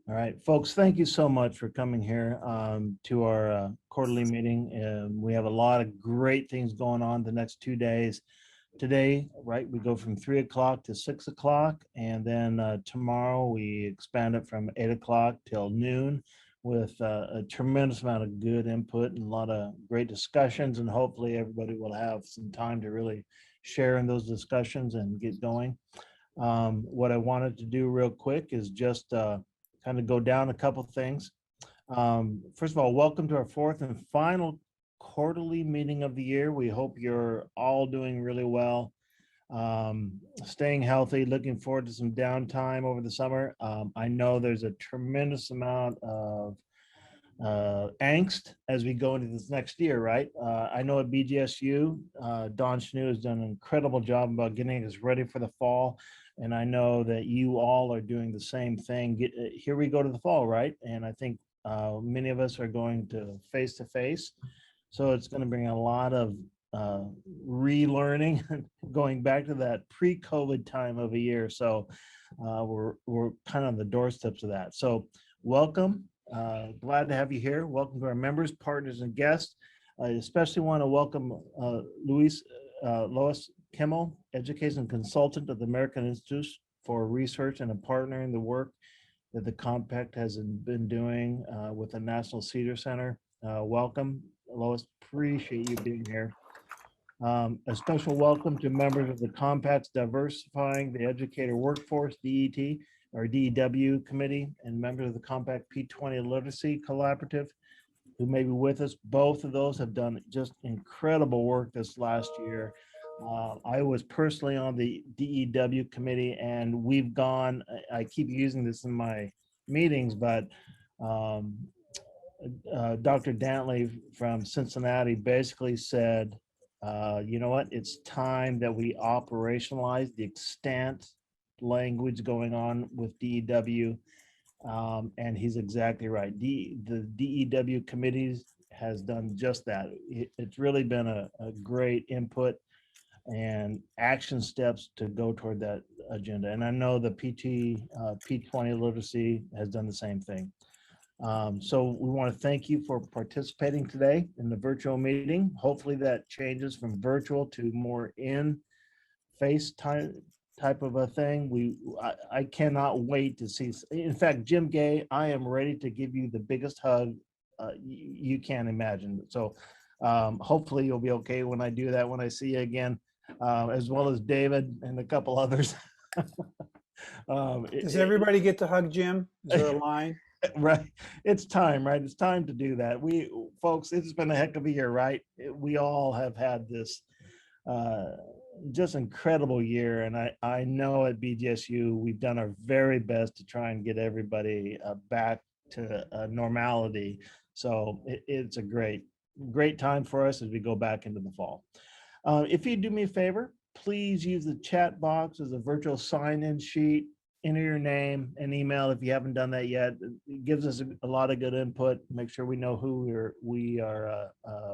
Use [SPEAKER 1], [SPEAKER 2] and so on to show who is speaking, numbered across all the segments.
[SPEAKER 1] All right, folks, thank you so much for coming here to our quarterly meeting. We have a lot of great things going on the next 2 days. Today, right, we go from 3 o'clock to 6 o'clock, and then tomorrow we expand it from 8 o'clock till noon with a tremendous amount of good input and a lot of great discussions. And hopefully, everybody will have some time to really share in those discussions and get going. What I wanted to do real quick is just kind of go down a couple things. First of all, welcome to our fourth and final quarterly meeting of the year. We hope you're all doing really well, staying healthy, looking forward to some downtime over the summer. I know there's a tremendous amount of angst as we go into this next year, right? I know at BGSU, Don Schnew has done an incredible job about getting us ready for the fall. And I know that you all are doing the same thing. Here we go to the fall, right? And I think many of us are going to face. So it's going to bring a lot of relearning, going back to that pre-COVID time of a year. So we're kind of on the doorsteps of that. So welcome. Glad to have you here. Welcome to our members, partners, and guests. I especially want to welcome Lois Kimmel, education consultant of the American Institute for Research and a partner in the work that the Compact has been doing with the National Cedar Center. Welcome, Lois. Appreciate you being here. A special welcome to members of the Compact's Diversifying the Educator Workforce, DET, or DEW committee, and members of the Compact P20 Literacy Collaborative who may be with us. Both of those have done just incredible work this last year. I was personally on the DEW committee, and we've gone, I keep using this in my meetings, but Dr. Dantley from Cincinnati basically said, you know what, it's time that we operationalize the extant language going on with DEW. And he's exactly right. The DEW committees has done just that. It's really been a great input and action steps to go toward that agenda. And I know the P20 literacy has done the same thing. So we want to thank you for participating today in the virtual meeting. Hopefully that changes from virtual to more in face time type of a thing. I cannot wait to see. In fact, Jim Gay, I am ready to give you the biggest hug you can imagine. So hopefully you'll be okay when I do that, when I see you again, as well as David and a couple others.
[SPEAKER 2] Does everybody get to hug Jim? Is there a line?
[SPEAKER 1] Right. It's time, right? It's time to do that. Folks, it's been a heck of a year, right? We all have had this just incredible year. And I know at BGSU, we've done our very best to try and get everybody back to normality. So it's a great time for us as we go back into the fall. If you do me a favor, please use the chat box as a virtual sign-in sheet. Enter your name and email if you haven't done that yet. It gives us a lot of good input. Make sure we know who we are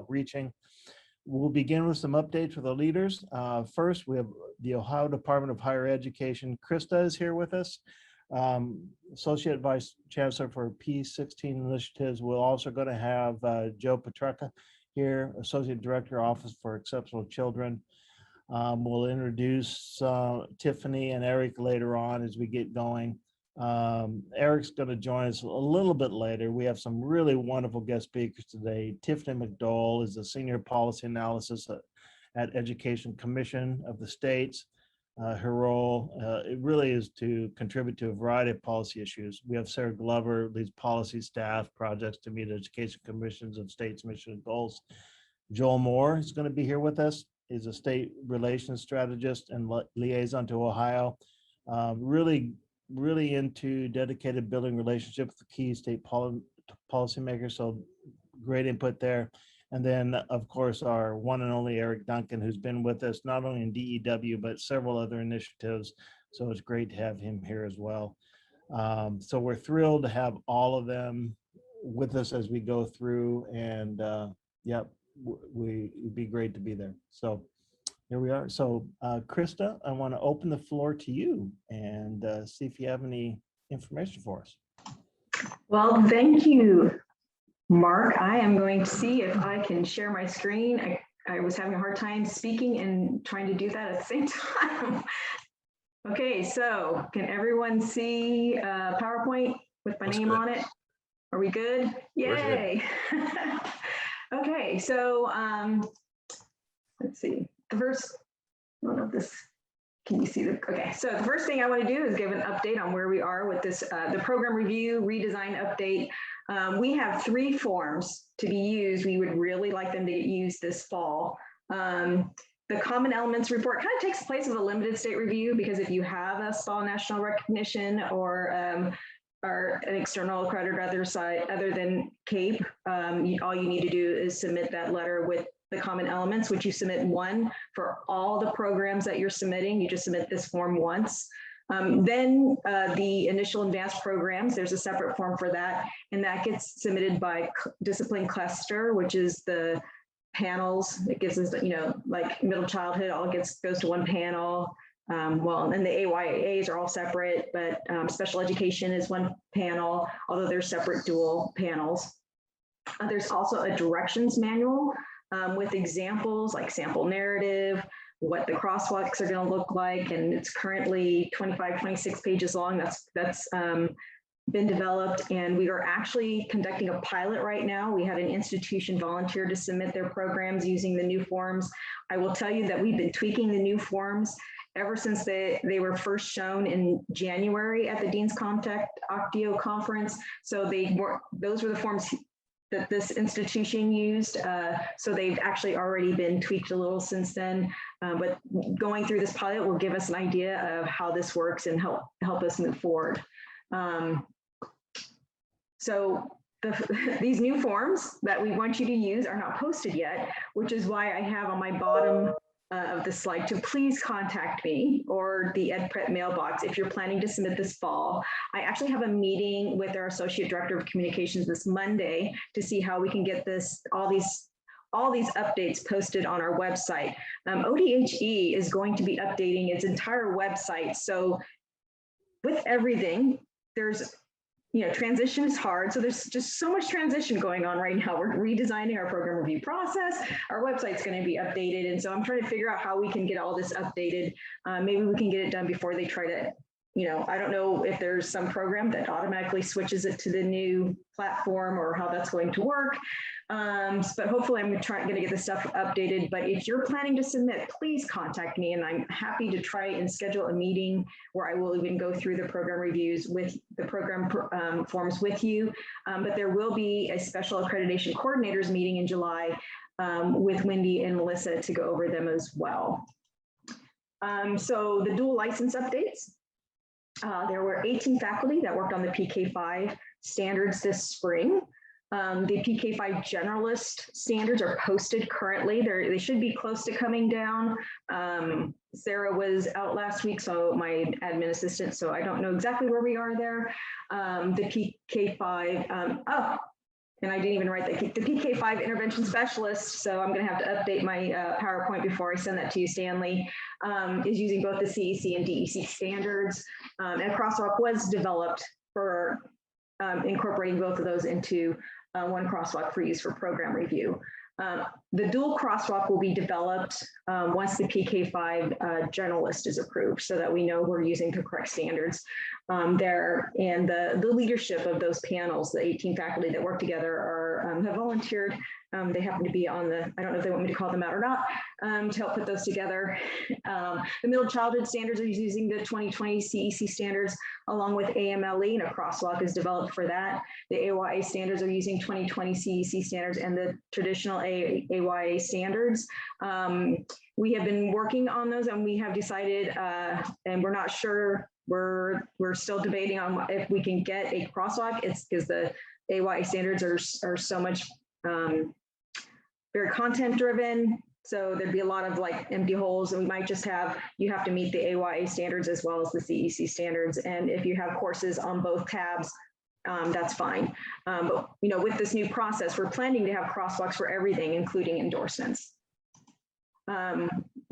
[SPEAKER 1] reaching. We'll begin with some updates for the leaders. First, we have the Ohio Department of Higher Education. Krista is here with us, Associate Vice Chancellor for P16 Initiatives. We're also going to have Joe Petraka here, Associate Director, Office for Exceptional Children. We'll introduce Tiffany and Eric later on as we get going. Eric's going to join us a little bit later. We have some really wonderful guest speakers today. Tiffany McDowell is the Senior Policy Analysis at Education Commission of the States. Her role, it really is to contribute to a variety of policy issues. We have Sarah Glover, leads policy staff projects to meet education commissions of states' mission and goals. Joel Moore is going to be here with us. He's a state relations strategist and liaison to Ohio. Really into dedicated building relationships with key state policymakers. So great input there. And then, of course, our one and only Eric Duncan, who's been with us not only in DEW, but several other initiatives. So it's great to have him here as well. So we're thrilled to have all of them with us as we go through. And yep, it'd be great to be there. So here we are. So Krista, I want to open the floor to you and see if you have any information for us.
[SPEAKER 3] Well, thank you, Mark. I am going to see if I can share my screen. I was having a hard time speaking and trying to do that at the same time. Okay, so can everyone see PowerPoint with my
[SPEAKER 4] Looks
[SPEAKER 3] name
[SPEAKER 4] good.
[SPEAKER 3] on it? Are we good?
[SPEAKER 4] We're good.
[SPEAKER 3] Yay. Okay, so let's see. The first, I don't know if this, can you see the, okay. So the first thing I want to do is give an update on where we are with this, the program review, redesign update. We have 3 forms to be used. We would really like them to get used this fall. The Common Elements report kind of takes place of a limited state review, because if you have a SPAL national recognition or an external accreditor other than CAPE, all you need to do is submit that letter with the Common Elements, which you submit one for all the programs that you're submitting. You just submit this form once. Then the initial advanced programs, there's a separate form for that, and that gets submitted by discipline cluster, which is the panels. It gives us, you know, like middle childhood, all goes to one panel. Well, and the AYAs are all separate, but special education is one panel, although they're separate dual panels. There's also a directions manual with examples like sample narrative, what the crosswalks are going to look like, and it's currently 25, 26 pages long. That's been developed, and we are actually conducting a pilot right now. We had an institution volunteer to submit their programs using the new forms. I will tell you that we've been tweaking the new forms ever since they were first shown in January at the Dean's Contact Octio conference. So those were the forms that this institution used. So they've actually already been tweaked a little since then. But going through this pilot will give us an idea of how this works and help us move forward. So these new forms that we want you to use are not posted yet, which is why I have on my bottom of the slide to please contact me or the EdPrep mailbox if you're planning to submit this fall. I actually have a meeting with our Associate Director of Communications this Monday to see how we can get all these updates posted on our website. ODHE is going to be updating its entire website. So with everything, there's, you know, transition is hard. So there's just so much transition going on right now. We're redesigning our program review process. Our website's going to be updated. And so I'm trying to figure out how we can get all this updated. Maybe we can get it done before they try to, you know, I don't know if there's some program that automatically switches it to the new platform or how that's going to work. But hopefully I'm going to get this stuff updated. But if you're planning to submit, please contact me, and I'm happy to try and schedule a meeting where I will even go through the program reviews with the program forms with you. But there will be a special accreditation coordinators meeting in July with Wendy and Melissa to go over them as well. So the dual license updates. There were 18 faculty that worked on the PK5 standards this spring. The PK5 generalist standards are posted currently. They should be close to coming down. Sarah was out last week, so my admin assistant, so I don't know exactly where we are there. The PK5, and I didn't even write that, the PK5 intervention specialist, so I'm gonna have to update my PowerPoint before I send that to you, Stanley, is using both the CEC and DEC standards. And a crosswalk was developed for incorporating both of those into one crosswalk for use for program review. The dual crosswalk will be developed once the PK5 generalist is approved, so that we know we're using the correct standards there. And the leadership of those panels, the 18 faculty that work together, have volunteered. They happen to be on the, I don't know if they want me to call them out or not, to help put those together. The middle childhood standards are using the 2020 CEC standards along with AMLE, and a crosswalk is developed for that. The AYA standards are using 2020 CEC standards and the traditional AYA standards. We have been working on those, and we have decided, and we're not sure, we're still debating on if we can get a crosswalk. It's because the AYA standards are so much very content driven. So there'd be a lot of like empty holes, and we might just have, you have to meet the AYA standards as well as the CEC standards. And if you have courses on both tabs, that's fine. But you know, with this new process, we're planning to have crosswalks for everything, including endorsements.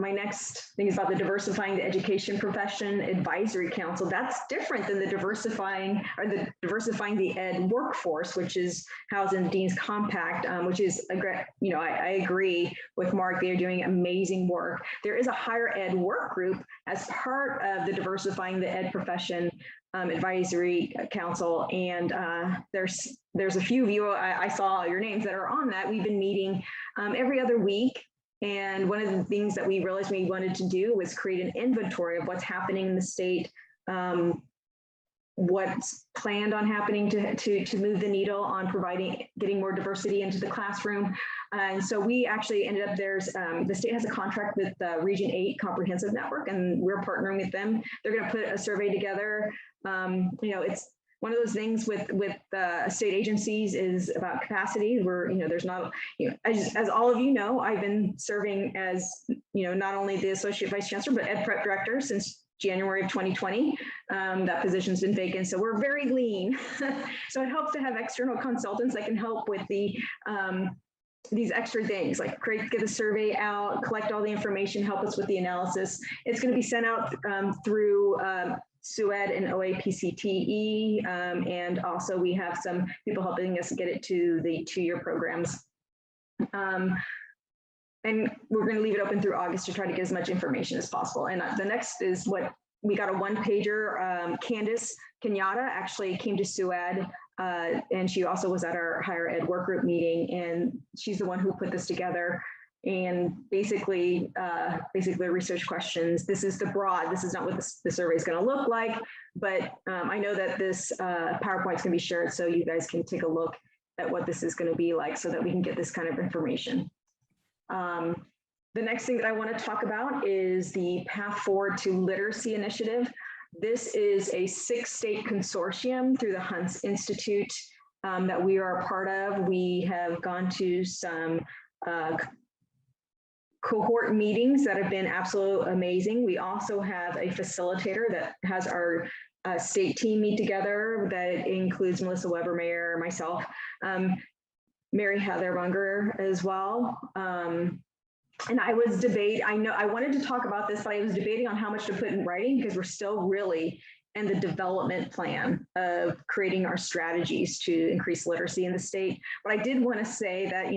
[SPEAKER 3] my next thing is about the Diversifying the Education Profession Advisory Council. That's different than the Diversifying the Ed Workforce, which is housed in the Dean's Compact, which is, I agree with Mark. They're doing amazing work. There is a higher ed work group as part of the Diversifying the Ed Profession Advisory Council, and there's a few of you, I saw your names that are on that. We've been meeting every other week. And one of the things that we realized we wanted to do was create an inventory of what's happening in the state, what's planned on happening to move the needle on getting more diversity into the classroom. And so we actually ended up, the state has a contract with Region 8 Comprehensive Network, and we're partnering with them. They're going to put a survey together. It's one of those things with state agencies is about capacity, where, there's not, as all of you know, I've been serving as, not only the Associate Vice Chancellor, but Ed Prep Director since January of 2020. That position's been vacant, so we're very lean. So it helps to have external consultants that can help with these extra things, like get the survey out, collect all the information, help us with the analysis. It's going to be sent out through SUED and OAPCTE, and also we have some people helping us get it to the 2-year programs. And we're going to leave it open through August to try to get as much information as possible. And the next is what we got, a one-pager. Candace Kenyatta actually came to SUED, and she also was at our higher ed work group meeting, and she's the one who put this together. And basically research questions. This is not what the survey is going to look like, but I know that this PowerPoint is going to be shared, so you guys can take a look at what this is going to be like, so that we can get this kind of information. The next thing that I want to talk about is the Path Forward to Literacy Initiative. This is a 6-state consortium through the Hunts Institute that we are a part of. We have gone to some cohort meetings that have been absolutely amazing. We also have a facilitator that has our state team meet together, that includes Melissa Weber-Mayer, myself, Mary Heather Bunger as well. And I wanted to talk about this, but I was debating on how much to put in writing, because we're still really in the development plan of creating our strategies to increase literacy in the state. But I did want to say that,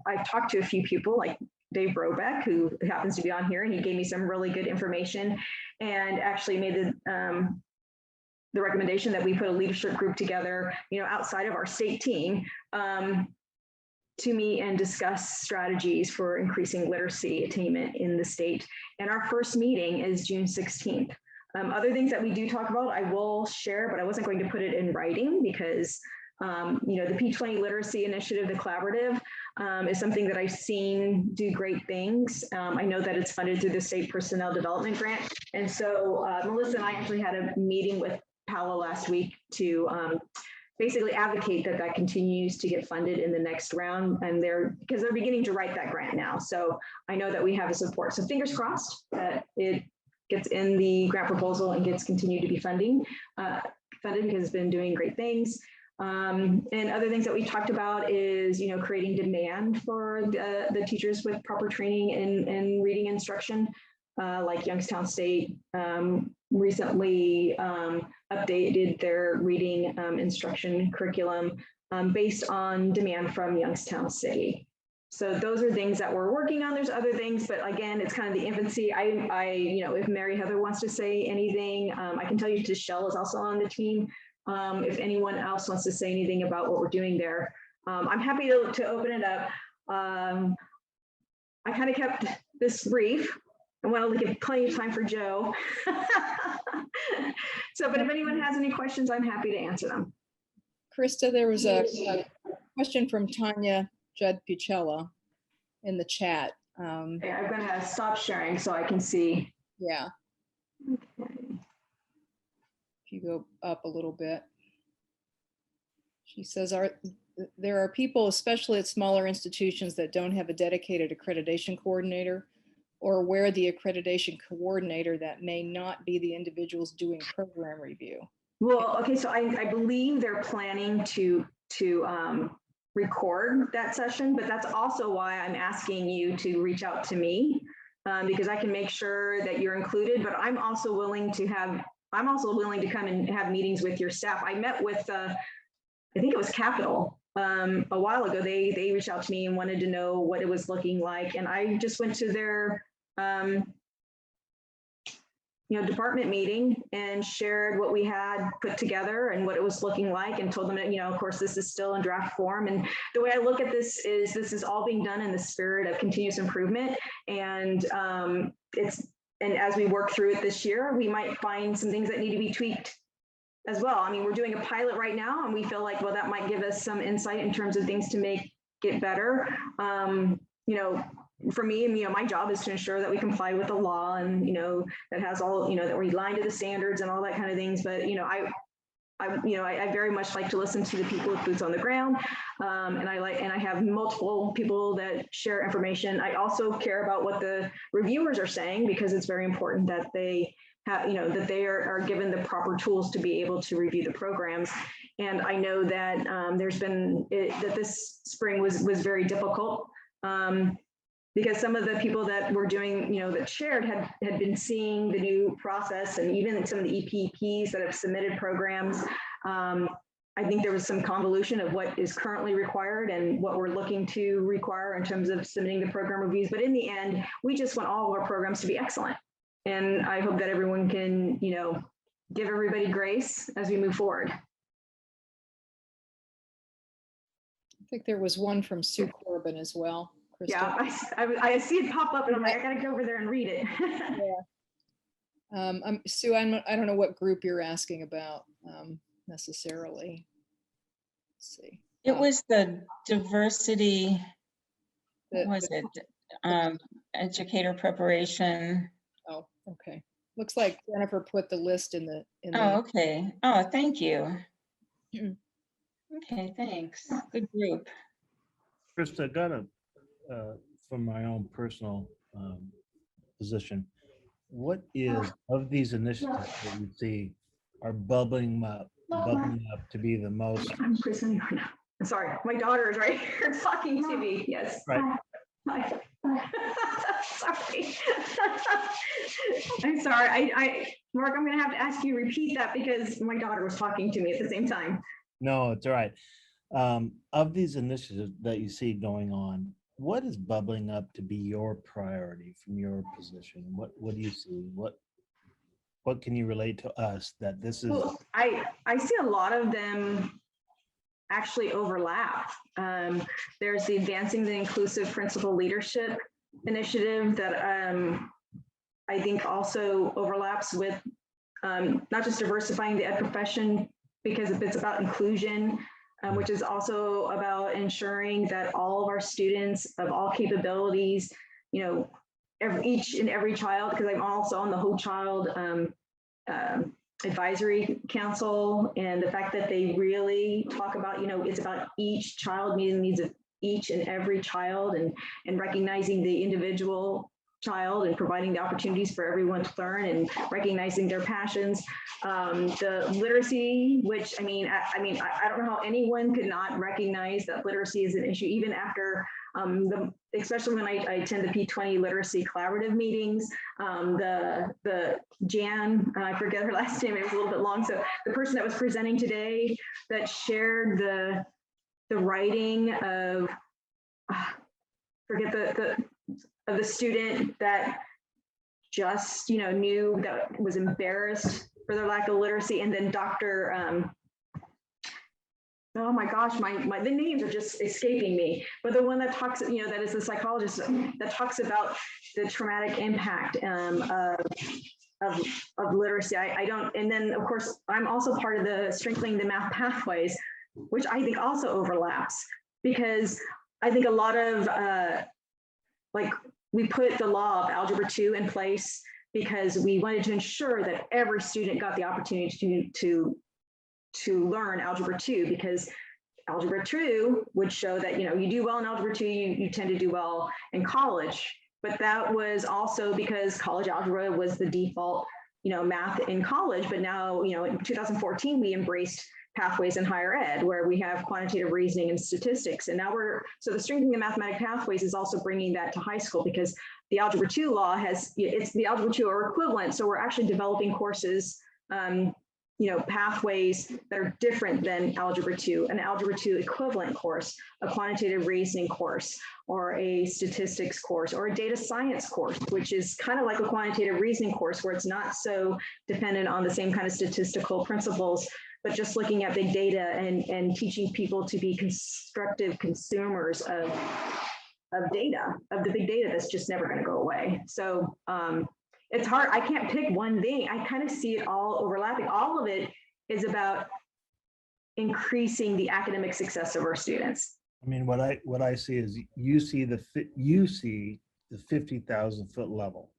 [SPEAKER 3] I've talked to a few people like Dave Brobeck, who happens to be on here, and he gave me some really good information, and actually made the recommendation that we put a leadership group together, outside of our state team, to meet and discuss strategies for increasing literacy attainment in the state. And our first meeting is June 16th. Other things that we do talk about, I will share, but I wasn't going to put it in writing because the P20 Literacy Initiative, the collaborative, is something that I've seen do great things. I know that it's funded through the State Personnel Development Grant. And so Melissa and I actually had a meeting with Paolo last week to basically advocate that continues to get funded in the next round, and because they're beginning to write that grant now. So I know that we have a support. So fingers crossed that it gets in the grant proposal and gets continued to be funded, because it's been doing great things. And other things that we talked about is, creating demand for the teachers with proper training in reading instruction, like Youngstown State recently updated their reading instruction curriculum based on demand from Youngstown City. So those are things that we're working on. There's other things, but again, it's kind of the infancy. If Mary Heather wants to say anything, I can tell you Deshelle is also on the team. If anyone else wants to say anything about what we're doing there, I'm happy to open it up. I kind of kept this brief. I want to give plenty of time for Joe. But if anyone has any questions, I'm happy to answer them.
[SPEAKER 4] Krista, there was a question from Tanya Judd Pichella in the chat.
[SPEAKER 3] Okay, I'm going to stop sharing so I can see.
[SPEAKER 4] Yeah.
[SPEAKER 3] Okay.
[SPEAKER 4] If you go up a little bit. She says, there are people, especially at smaller institutions, that don't have a dedicated accreditation coordinator, or where the accreditation coordinator that may not be the individuals doing program review.
[SPEAKER 3] Well, okay, so I believe they're planning to record that session, but that's also why I'm asking you to reach out to me because I can make sure that you're included, but I'm also willing to come and have meetings with your staff. I met with, I think it was Capital a while ago. They reached out to me and wanted to know what it was looking like. And I just went to their, department meeting and shared what we had put together and what it was looking like, and told them that, of course, this is still in draft form. And the way I look at this is all being done in the spirit of continuous improvement. And and as we work through it this year, we might find some things that need to be tweaked as well. I mean, we're doing a pilot right now, and we feel like, well, that might give us some insight in terms of things to make it better. For me, my job is to ensure that we comply with the law, and that has all, that we align to the standards and all that kind of things. But I very much like to listen to the people with boots on the ground, and I have multiple people that share information. I also care about what the reviewers are saying, because it's very important that they have, that they are given the proper tools to be able to review the programs. And I know that there's been that this spring was very difficult. Because some of the people that were doing, that shared had been seeing the new process, and even some of the EPPs that have submitted programs. I think there was some convolution of what is currently required and what we're looking to require in terms of submitting the program reviews. But in the end, we just want all of our programs to be excellent. And I hope that everyone can, give everybody grace as we move forward.
[SPEAKER 4] I think there was one from Sue Corbin as well. Krista.
[SPEAKER 3] Yeah, I see it pop up, and I'm like, I gotta go over there and read it.
[SPEAKER 4] Yeah. Sue, I don't know what group you're asking about necessarily. Let's see.
[SPEAKER 5] It was the diversity, what was it? Educator preparation.
[SPEAKER 4] Oh, okay. Looks like Jennifer put the list in the.
[SPEAKER 5] Oh, okay. Oh, thank you. Okay, thanks. Good group.
[SPEAKER 1] Krista, got from my own personal position, what is, of these initiatives that you see are bubbling up to be the most?
[SPEAKER 3] I'm sorry, my daughter is right here talking to me. Yes.
[SPEAKER 1] Right.
[SPEAKER 3] Hi. Sorry. I'm sorry. Mark, I'm going to have to ask you to repeat that, because my daughter was talking to me at the same time.
[SPEAKER 1] No, it's all right. Of these initiatives that you see going on, what is bubbling up to be your priority from your position? What do you see? What can you relate to us that this is?
[SPEAKER 3] Well, I see a lot of them actually overlap. There's the Advancing the Inclusive Principal Leadership initiative that I think also overlaps with not just diversifying the ed profession, because it's about inclusion, which is also about ensuring that all of our students of all capabilities, each and every child, because I'm also on the Whole Child Advisory Council, and the fact that they really talk about, it's about each child meeting the needs of each and every child, and recognizing the individual child and providing the opportunities for everyone to learn and recognizing their passions. The literacy, which I don't know how anyone could not recognize that literacy is an issue, even after especially when I attend the P20 literacy collaborative meetings. The Jan, I forget her last name, it was a little bit long. So the person that was presenting today that shared the writing of, forget of the student that just, knew that was embarrassed for their lack of literacy. And then Dr. Oh my gosh, the names are just escaping me. But the one that talks, that is the psychologist that talks about the traumatic impact of literacy. I don't, and then of course, I'm also part of the Strengthening the Math Pathways, which I think also overlaps, because I think a lot of, we put the law of Algebra 2 in place because we wanted to ensure that every student got the opportunity to learn Algebra 2, because Algebra 2 would show that, you do well in Algebra 2, you tend to do well in college. But that was also because college algebra was the default, math in college. But now, in 2014, we embraced pathways in higher ed, where we have quantitative reasoning and statistics. And now so the Strengthening the Mathematic Pathways is also bringing that to high school, because the Algebra 2 law it's the Algebra 2 or equivalent. So we're actually developing courses, pathways that are different than Algebra 2, an Algebra 2 equivalent course, a quantitative reasoning course, or a statistics course, or a data science course, which is kind of like a quantitative reasoning course where it's not so dependent on the same kind of statistical principles, but just looking at big data and teaching people to be constructive consumers of data, of the big data that's just never going to go away. So it's hard. I can't pick one thing. I kind of see it all overlapping. All of it is about increasing the academic success of our students.
[SPEAKER 1] I mean, what I see is you see the 50,000 foot level.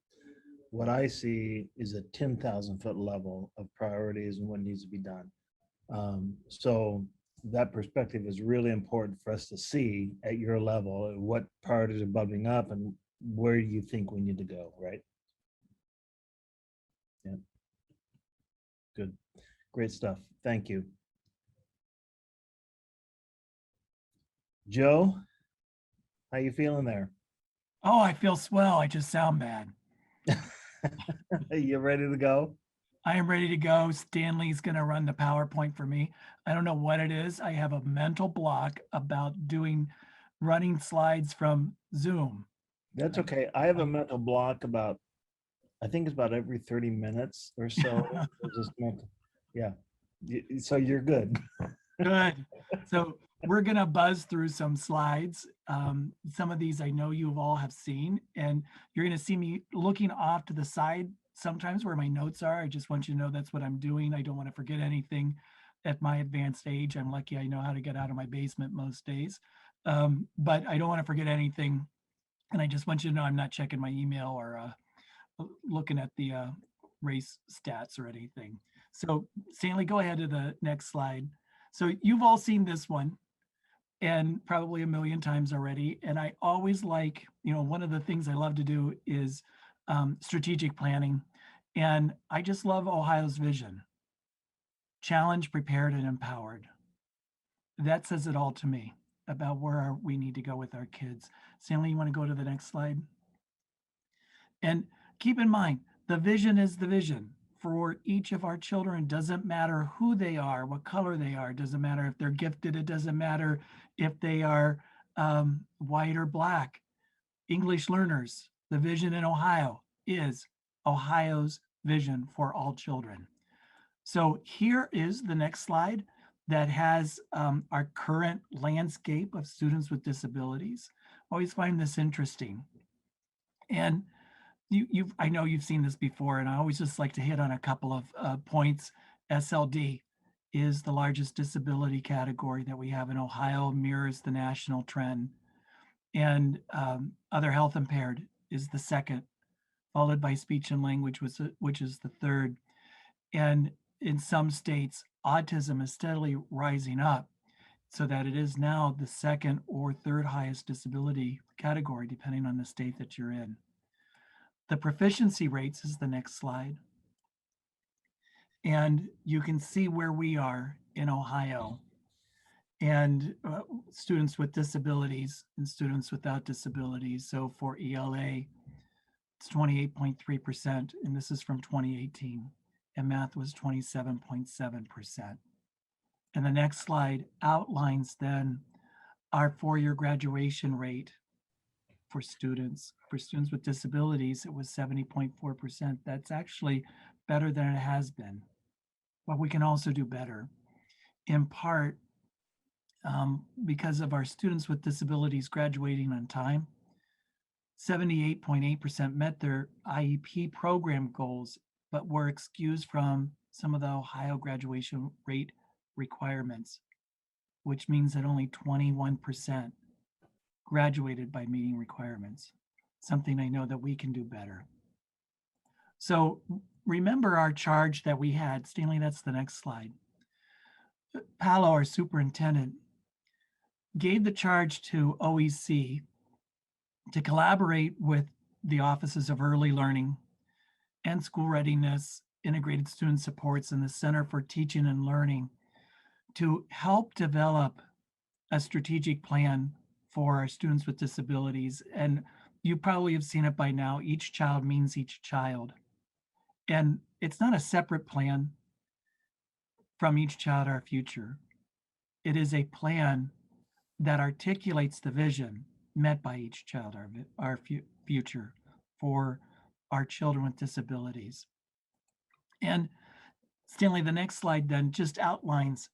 [SPEAKER 1] What I see is a 10,000 foot level of priorities and what needs to be done. So that perspective is really important for us to see at your level, what priorities are bubbling up and where you think we need to go, right? Yeah. Good. Great stuff. Thank you. Joe, how you feeling there?
[SPEAKER 6] Oh, I feel swell. I just sound bad.
[SPEAKER 1] You ready to go?
[SPEAKER 6] I am ready to go. Stanley's going to run the PowerPoint for me. I don't know what it is. I have a mental block about running slides from Zoom.
[SPEAKER 1] That's okay. I have a mental block about, I think it's about every 30 minutes or so. Just mental. Yeah. So you're good.
[SPEAKER 6] Good. So we're going to buzz through some slides. Some of these I know you all have seen, and you're going to see me looking off to the side sometimes where my notes are. I just want you to know that's what I'm doing. I don't want to forget anything at my advanced age. I'm lucky I know how to get out of my basement most days, but I don't want to forget anything. And I just want you to know I'm not checking my email or looking at the race stats or anything. So Stanley, go ahead to the next slide. So you've all seen this one and probably a million times already. And I always like, one of the things I love to do is strategic planning. And I just love Ohio's vision: challenged, prepared, and empowered. That says it all to me about where we need to go with our kids. Stanley, you want to go to the next slide? And keep in mind, the vision is the vision for each of our children. It doesn't matter who they are, what color they are. It doesn't matter if they're gifted. It doesn't matter if they are white or black. English learners, the vision in Ohio is Ohio's vision for all children. So here is the next slide that has our current landscape of students with disabilities. Always find this interesting. And I know you've seen this before, and I always just like to hit on a couple of points. SLD is the largest disability category that we have in Ohio, mirrors the national trend. And other health impaired is the second, followed by speech and language, which is the third. And in some states, autism is steadily rising up so that it is now the second or third highest disability category, depending on the state that you're in. The proficiency rates is the next slide. And you can see where we are in Ohio. And students with disabilities and students without disabilities. So for ELA, it's 28.3%, and this is from 2018. And math was 27.7%. And the next slide outlines then our four-year graduation rate for students. For students with disabilities, it was 70.4%. That's actually better than it has been. But we can also do better, in part because of our students with disabilities graduating on time. 78.8% met their IEP program goals, but were excused from some of the Ohio graduation rate requirements, which means that only 21% graduated by meeting requirements, something I know that we can do better. So remember our charge that we had. Stanley, that's the next slide. Paolo, our superintendent, gave the charge to OEC to collaborate with the offices of early learning and school readiness, integrated student supports, and the Center for Teaching and Learning to help develop a strategic plan for our students with disabilities. And You probably have seen it by now. Each child means each child. And it's not a separate plan from Each Child Our Future. It is a plan that articulates the vision met by each child our future for our children with disabilities. And Stanley, the next slide then just outlines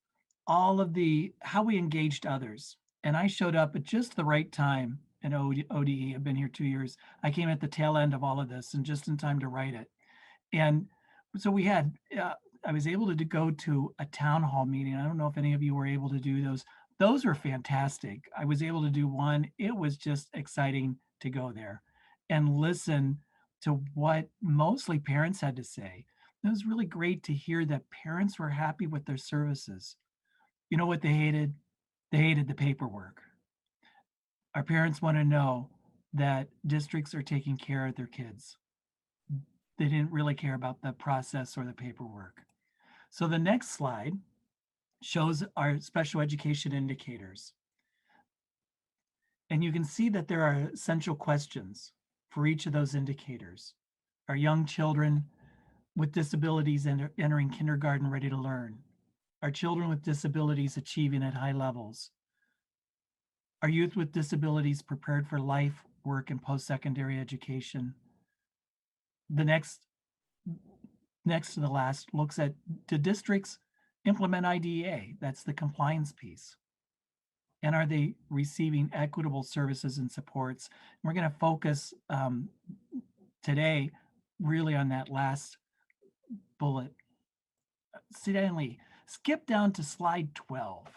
[SPEAKER 6] all of how we engaged others. And I showed up at just the right time in ODE. I've been here 2 years. I came at the tail end of all of this and just in time to write it. And so we had, I was able to go to a town hall meeting. I don't know if any of you were able to do those. Those were fantastic. I was able to do one. It was just exciting to go there and listen to what mostly parents had to say. It was really great to hear that parents were happy with their services. You know what they hated? They hated the paperwork. Our parents want to know that districts are taking care of their kids. They didn't really care about the process or the paperwork. So the next slide shows our special education indicators. And you can see that there are essential questions for each of those indicators. Are young children with disabilities entering kindergarten ready to learn? Are children with disabilities achieving at high levels? Are youth with disabilities prepared for life, work, and post-secondary education? The next to the last looks at, do districts implement IDEA? That's the compliance piece. And are they receiving equitable services and supports? And we're going to focus today really on that last bullet. Stanley, skip down to slide 12.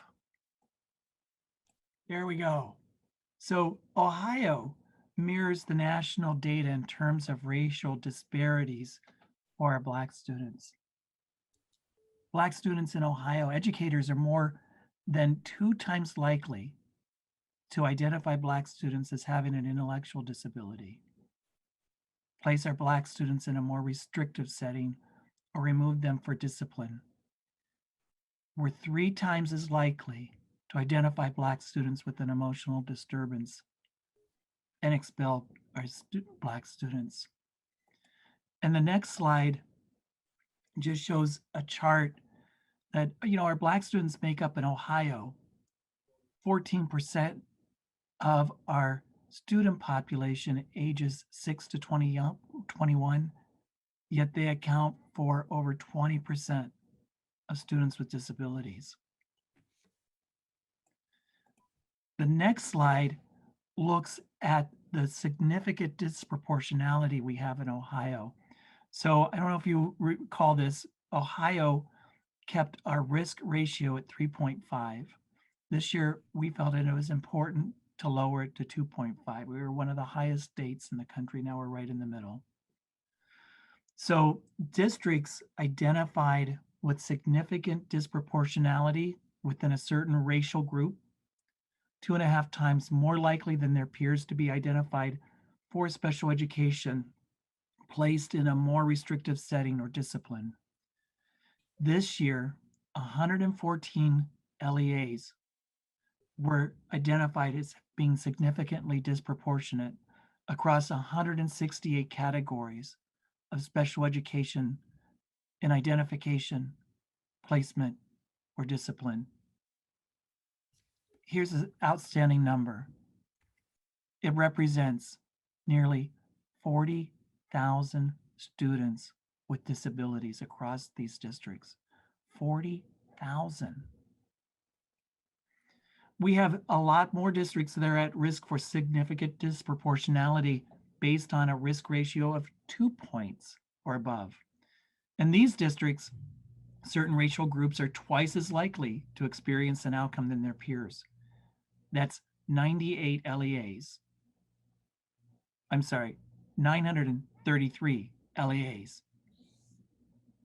[SPEAKER 6] There we go. So Ohio mirrors the national data in terms of racial disparities for our Black students. Black students in Ohio, educators are more than 2 times likely to identify Black students as having an intellectual disability, place our Black students in a more restrictive setting, or remove them for discipline. We're 3 times as likely to identify Black students with an emotional disturbance and expel our Black students. And the next slide just shows a chart that, our Black students make up in Ohio 14% of our student population ages 6 to 21, yet they account for over 20% of students with disabilities. The next slide looks at the significant disproportionality we have in Ohio. So I don't know if you recall this, Ohio kept our risk ratio at 3.5. This year, we felt it was important to lower it to 2.5. We were one of the highest states in the country. Now we're right in the middle. So districts identified with significant disproportionality within a certain racial group, 2.5 times more likely than their peers to be identified for special education, placed in a more restrictive setting or discipline. This year, 114 LEAs were identified as being significantly disproportionate across 168 categories of special education in identification, placement, or discipline. Here's an outstanding number. It represents nearly 40,000 students with disabilities across these districts. 40,000. We have a lot more districts that are at risk for significant disproportionality based on a risk ratio of 2 points or above. In these districts, certain racial groups are twice as likely to experience an outcome than their peers. That's 98 LEAs. I'm sorry, 933 LEAs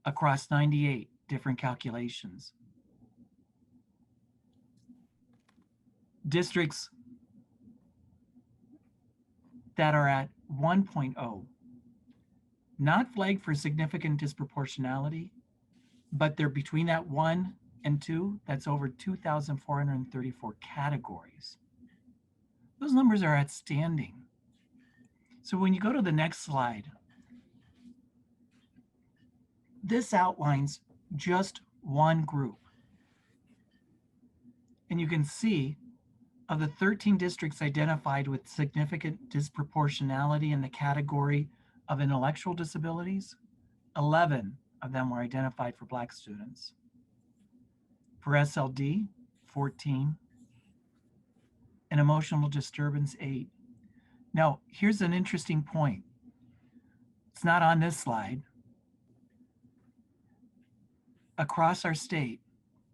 [SPEAKER 6] across 98 different calculations. Districts that are at 1.0, not flagged for significant disproportionality, but they're between that 1 and 2, that's over 2,434 categories. Those numbers are outstanding. So when you go to the next slide, this outlines just one group. And you can see of the 13 districts identified with significant disproportionality in the category of intellectual disabilities, 11 of them were identified for Black students. For SLD, 14, and emotional disturbance, 8. Now, here's an interesting point. It's not on this slide. Across our state,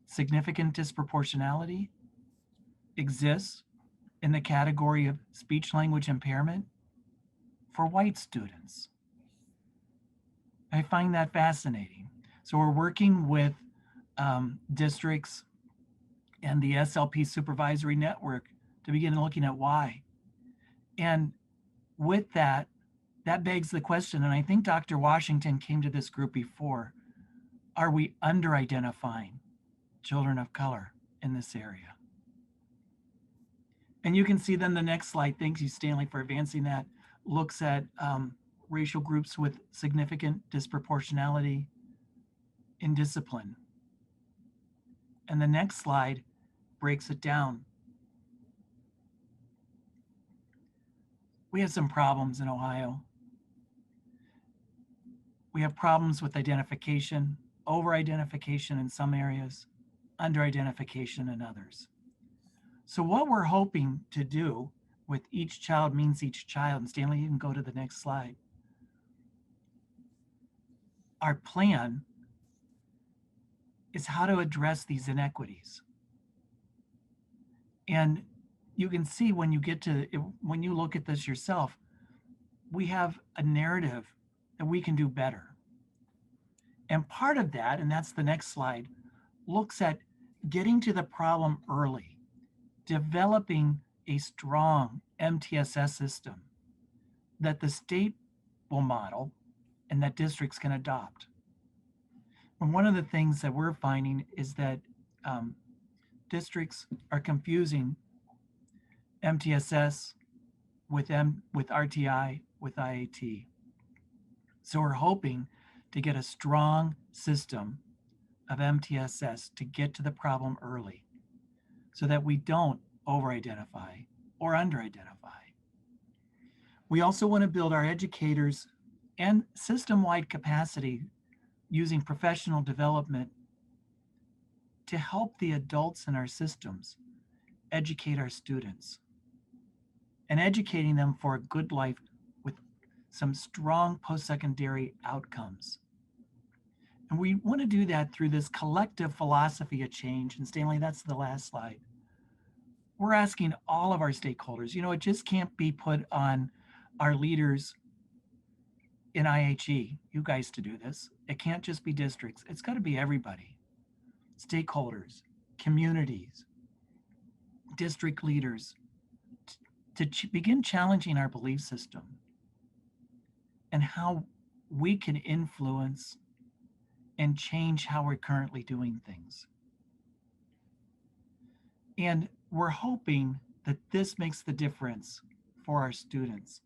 [SPEAKER 6] significant disproportionality exists in the category of speech language impairment for white students. I find that fascinating. So we're working with districts and the SLP Supervisory Network to begin looking at why. And with that, that begs the question, and I think Dr. Washington came to this group before, are we under-identifying children of color in this area? And you can see then the next slide, thank you Stanley for advancing that, looks at racial groups with significant disproportionality in discipline. And the next slide breaks it down. We have some problems in Ohio. We have problems with identification, over-identification in some areas, under-identification in others. So what we're hoping to do with Each Child Means Each Child, and Stanley, you can go to the next slide. Our plan is how to address these inequities. And you can see when you get to, when you look at this yourself, we have a narrative that we can do better. And part of that, and that's the next slide, looks at getting to the problem early, developing a strong MTSS system that the state will model and that districts can adopt. And one of the things that we're finding is that districts are confusing MTSS with RTI, with IAT. So we're hoping to get a strong system of MTSS to get to the problem early so that we don't over-identify or under-identify. We also want to build our educators and system-wide capacity using professional development to help the adults in our systems educate our students and educating them for a good life with some strong post-secondary outcomes. And we want to do that through this collective philosophy of change. And Stanley, that's the last slide. We're asking all of our stakeholders, you know, it just can't be put on our leaders in IHE, you guys to do this. It can't just be districts. It's got to be everybody. Stakeholders, communities, district leaders, to begin challenging our belief system and how we can influence and change how we're currently doing things. And we're hoping that this makes the difference for our students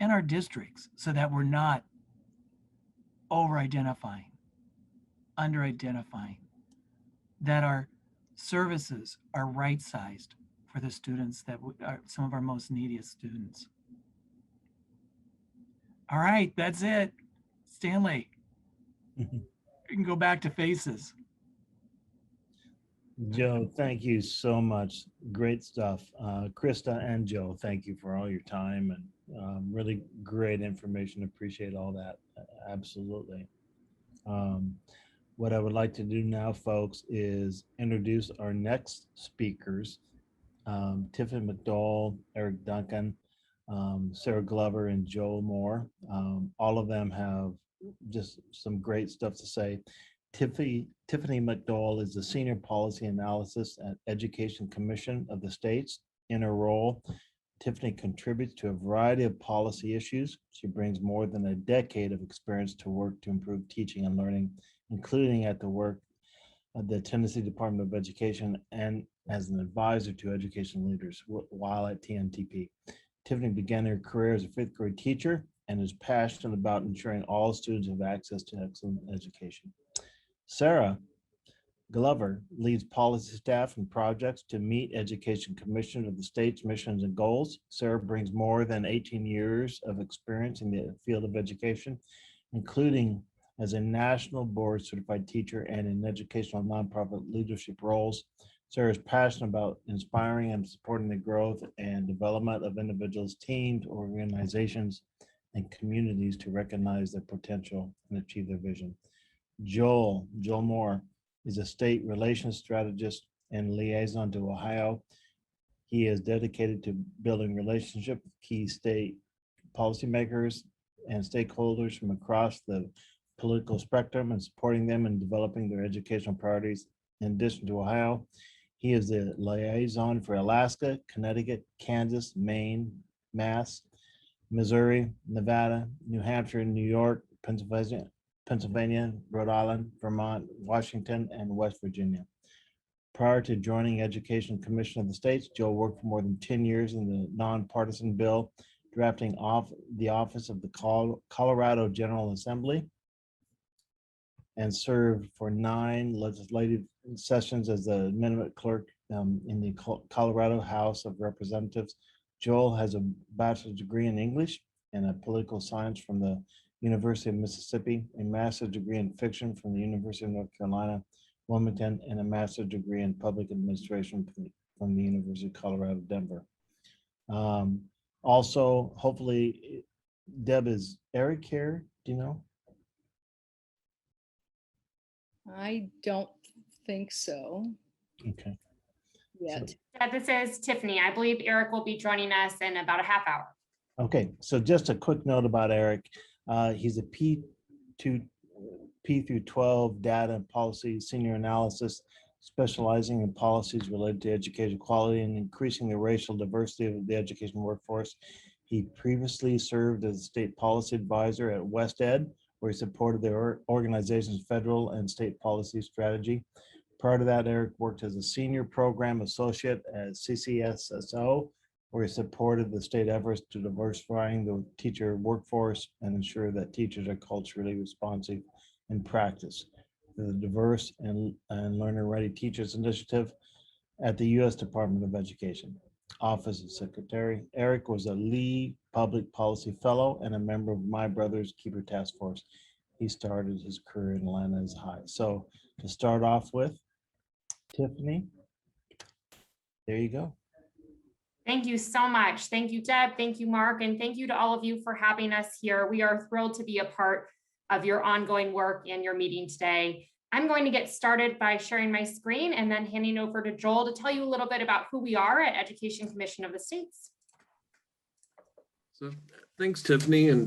[SPEAKER 6] and our districts so that we're not over-identifying, under-identifying, that our services are right-sized for the students that are some of our most neediest students. All right, that's it. Stanley, you can go back to faces.
[SPEAKER 1] Joe, thank you so much. Great stuff. Krista and Joe, thank you for all your time and really great information. Appreciate all that. Absolutely. What I would like to do now, folks, is introduce our next speakers. Tiffany McDowell, Eric Duncan, Sarah Glover, and Joel Moore. All of them have just some great stuff to say. Tiffany McDowell is the Senior Policy Analysis at Education Commission of the States. In her role, Tiffany contributes to a variety of policy issues. She brings more than a decade of experience to work to improve teaching and learning, including at the work of the Tennessee Department of Education and as an advisor to education leaders while at TNTP. Tiffany began her career as a fifth grade teacher and is passionate about ensuring all students have access to excellent education. Sarah Glover leads policy staff and projects to meet Education Commission of the state's missions and goals. Sarah brings more than 18 years of experience in the field of education, including as a national board certified teacher and in educational nonprofit leadership roles. Sarah is passionate about inspiring and supporting the growth and development of individuals, teams, organizations, and communities to recognize their potential and achieve their vision. Joel Moore is a state relations strategist and liaison to Ohio. He is dedicated to building relationships with key state policymakers and stakeholders from across the political spectrum and supporting them in developing their educational priorities. In addition to Ohio, he is the liaison for Alaska, Connecticut, Kansas, Maine, Mass, Missouri, Nevada, New Hampshire, New York, Pennsylvania, Rhode Island, Vermont, Washington, and West Virginia. Prior to joining Education Commission of the States, Joe worked for more than 10 years in the nonpartisan bill, drafting off the office of the Colorado General Assembly, and served for 9 legislative sessions as the amendment clerk in the Colorado House of Representatives. Joel has a bachelor's degree in English and a political science from the University of Mississippi, a master's degree in fiction from the University of North Carolina, Wilmington, and a master's degree in public administration from the University of Colorado, Denver. Also, hopefully, Deb, is Eric here? Do you know?
[SPEAKER 4] I don't think so
[SPEAKER 1] Okay.
[SPEAKER 4] yet.
[SPEAKER 7] This is Tiffany. I believe Eric will be joining us in about a half hour.
[SPEAKER 1] Okay, so just a quick note about Eric. He's a P through 12 data and policy senior analysis, specializing in policies related to education quality and increasing the racial diversity of the education workforce. He previously served as a state policy advisor at West Ed, where he supported the organization's federal and state policy strategy. Prior to that, Eric worked as a senior program associate at CCSSO, where he supported the state efforts to diversifying the teacher workforce and ensure that teachers are culturally responsive in practice. The Diverse and Learner-Ready Teachers Initiative at the U.S. Department of Education, Office of Secretary. Eric was a Lee Public Policy Fellow and a member of My Brother's Keeper Task Force. He started his career in Atlanta as high. So to start off with, Tiffany, there you go.
[SPEAKER 7] Thank you so much. Thank you, Deb. Thank you, Mark. And thank you to all of you for having us here. We are thrilled to be a part of your ongoing work and your meeting today. I'm going to get started by sharing my screen and then handing over to Joel to tell you a little bit about who we are at Education Commission of the States.
[SPEAKER 8] So thanks, Tiffany, and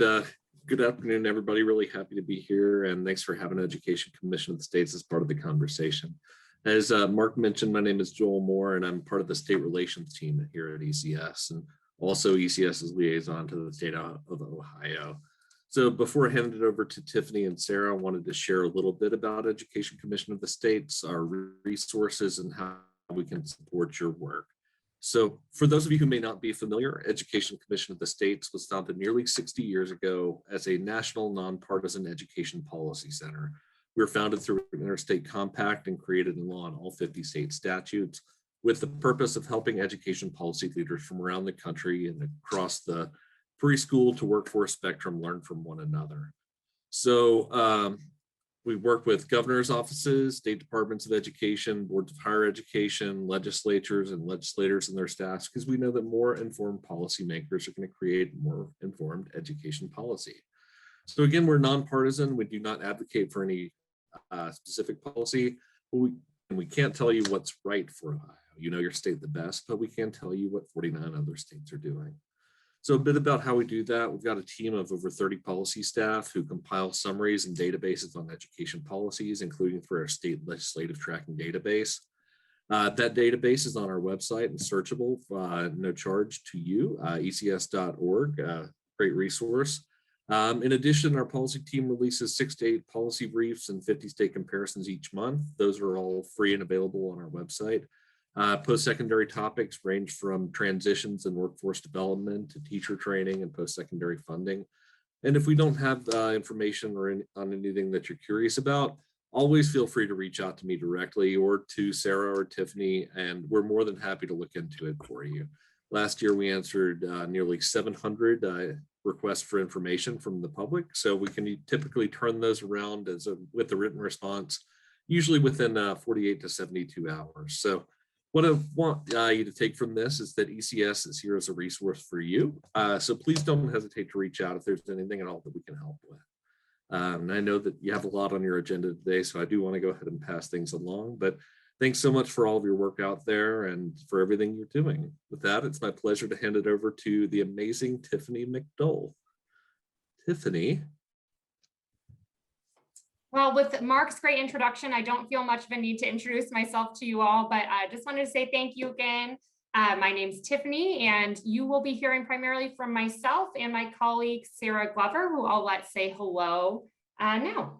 [SPEAKER 8] good afternoon, everybody. Really happy to be here, and thanks for having Education Commission of the States as part of the conversation. As Mark mentioned, my name is Joel Moore, and I'm part of the state relations team here at ECS, and also ECS's liaison to the state of Ohio. So before I hand it over to Tiffany and Sarah, I wanted to share a little bit about Education Commission of the States, our resources, and how we can support your work. So for those of you who may not be familiar, Education Commission of the States was founded nearly 60 years ago as a national nonpartisan education policy center. We were founded through an interstate compact and created in law in all 50 state statutes with the purpose of helping education policy leaders from around the country and across the preschool to workforce spectrum learn from one another. So we work with governor's offices, state departments of education, boards of higher education, legislatures and legislators and their staffs, because we know that more informed policymakers are going to create more informed education policy. So again, we're nonpartisan. We do not advocate for any specific policy. We can't tell you what's right for Ohio. You know your state the best, but we can tell you what 49 other states are doing. So a bit about how we do that. We've got a team of over 30 policy staff who compile summaries and databases on education policies, including for our state legislative tracking database. That database is on our website and searchable, no charge to you, ecs.org, great resource. In addition, our policy team releases 6 to 8 policy briefs and 50 state comparisons each month. Those are all free and available on our website. Post-secondary topics range from transitions in workforce development to teacher training and post-secondary funding. And if we don't have information on anything that you're curious about, always feel free to reach out to me directly or to Sarah or Tiffany, and we're more than happy to look into it for you. Last year, we answered nearly 700 requests for information from the public. So we can typically turn those around with a written response, usually within 48 to 72 hours. So what I want you to take from this is that ECS is here as a resource for you. So please don't hesitate to reach out if there's anything at all that we can help with. And I know that you have a lot on your agenda today, so I do want to go ahead and pass things along, but thanks so much for all of your work out there and for everything you're doing. With that, it's my pleasure to hand it over to the amazing Tiffany McDowell. Tiffany.
[SPEAKER 7] Well, with Mark's great introduction, I don't feel much of a need to introduce myself to you all, but I just wanted to say thank you again. My name's Tiffany, and you will be hearing primarily from myself and my colleague, Sarah Glover, who I'll let say hello now.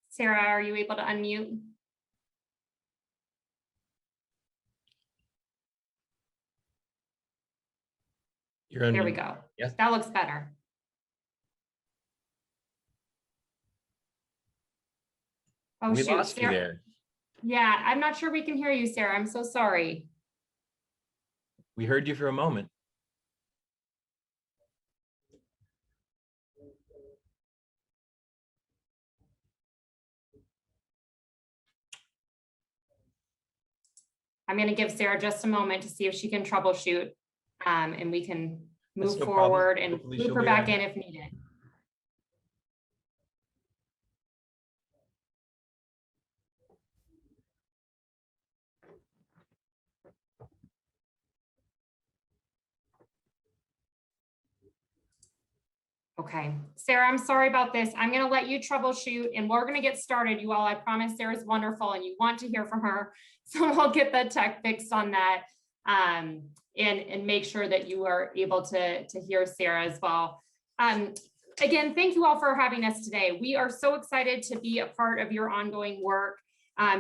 [SPEAKER 7] Sarah, are you able to unmute? There we go.
[SPEAKER 9] Yes.
[SPEAKER 7] That looks better. Oh,
[SPEAKER 9] We
[SPEAKER 7] shoot.
[SPEAKER 9] lost you
[SPEAKER 7] Sarah.
[SPEAKER 9] there.
[SPEAKER 7] Yeah, I'm not sure we can hear you, Sarah. I'm so sorry.
[SPEAKER 9] We heard you for a moment.
[SPEAKER 7] I'm going to give Sarah just a moment to see if she can troubleshoot, and we can
[SPEAKER 9] That's
[SPEAKER 7] move
[SPEAKER 9] no problem.
[SPEAKER 7] forward and
[SPEAKER 9] Hopefully
[SPEAKER 7] loop
[SPEAKER 9] she'll
[SPEAKER 7] her
[SPEAKER 9] be
[SPEAKER 7] back
[SPEAKER 9] on.
[SPEAKER 7] in if needed. Okay, Sarah, I'm sorry about this. I'm going to let you troubleshoot and we're going to get started, you all. I promise Sarah's wonderful and you want to hear from her. So we'll get the tech fixed on that and make sure that you are able to hear Sarah as well. Again, thank you all for having us today. We are so excited to be a part of your ongoing work.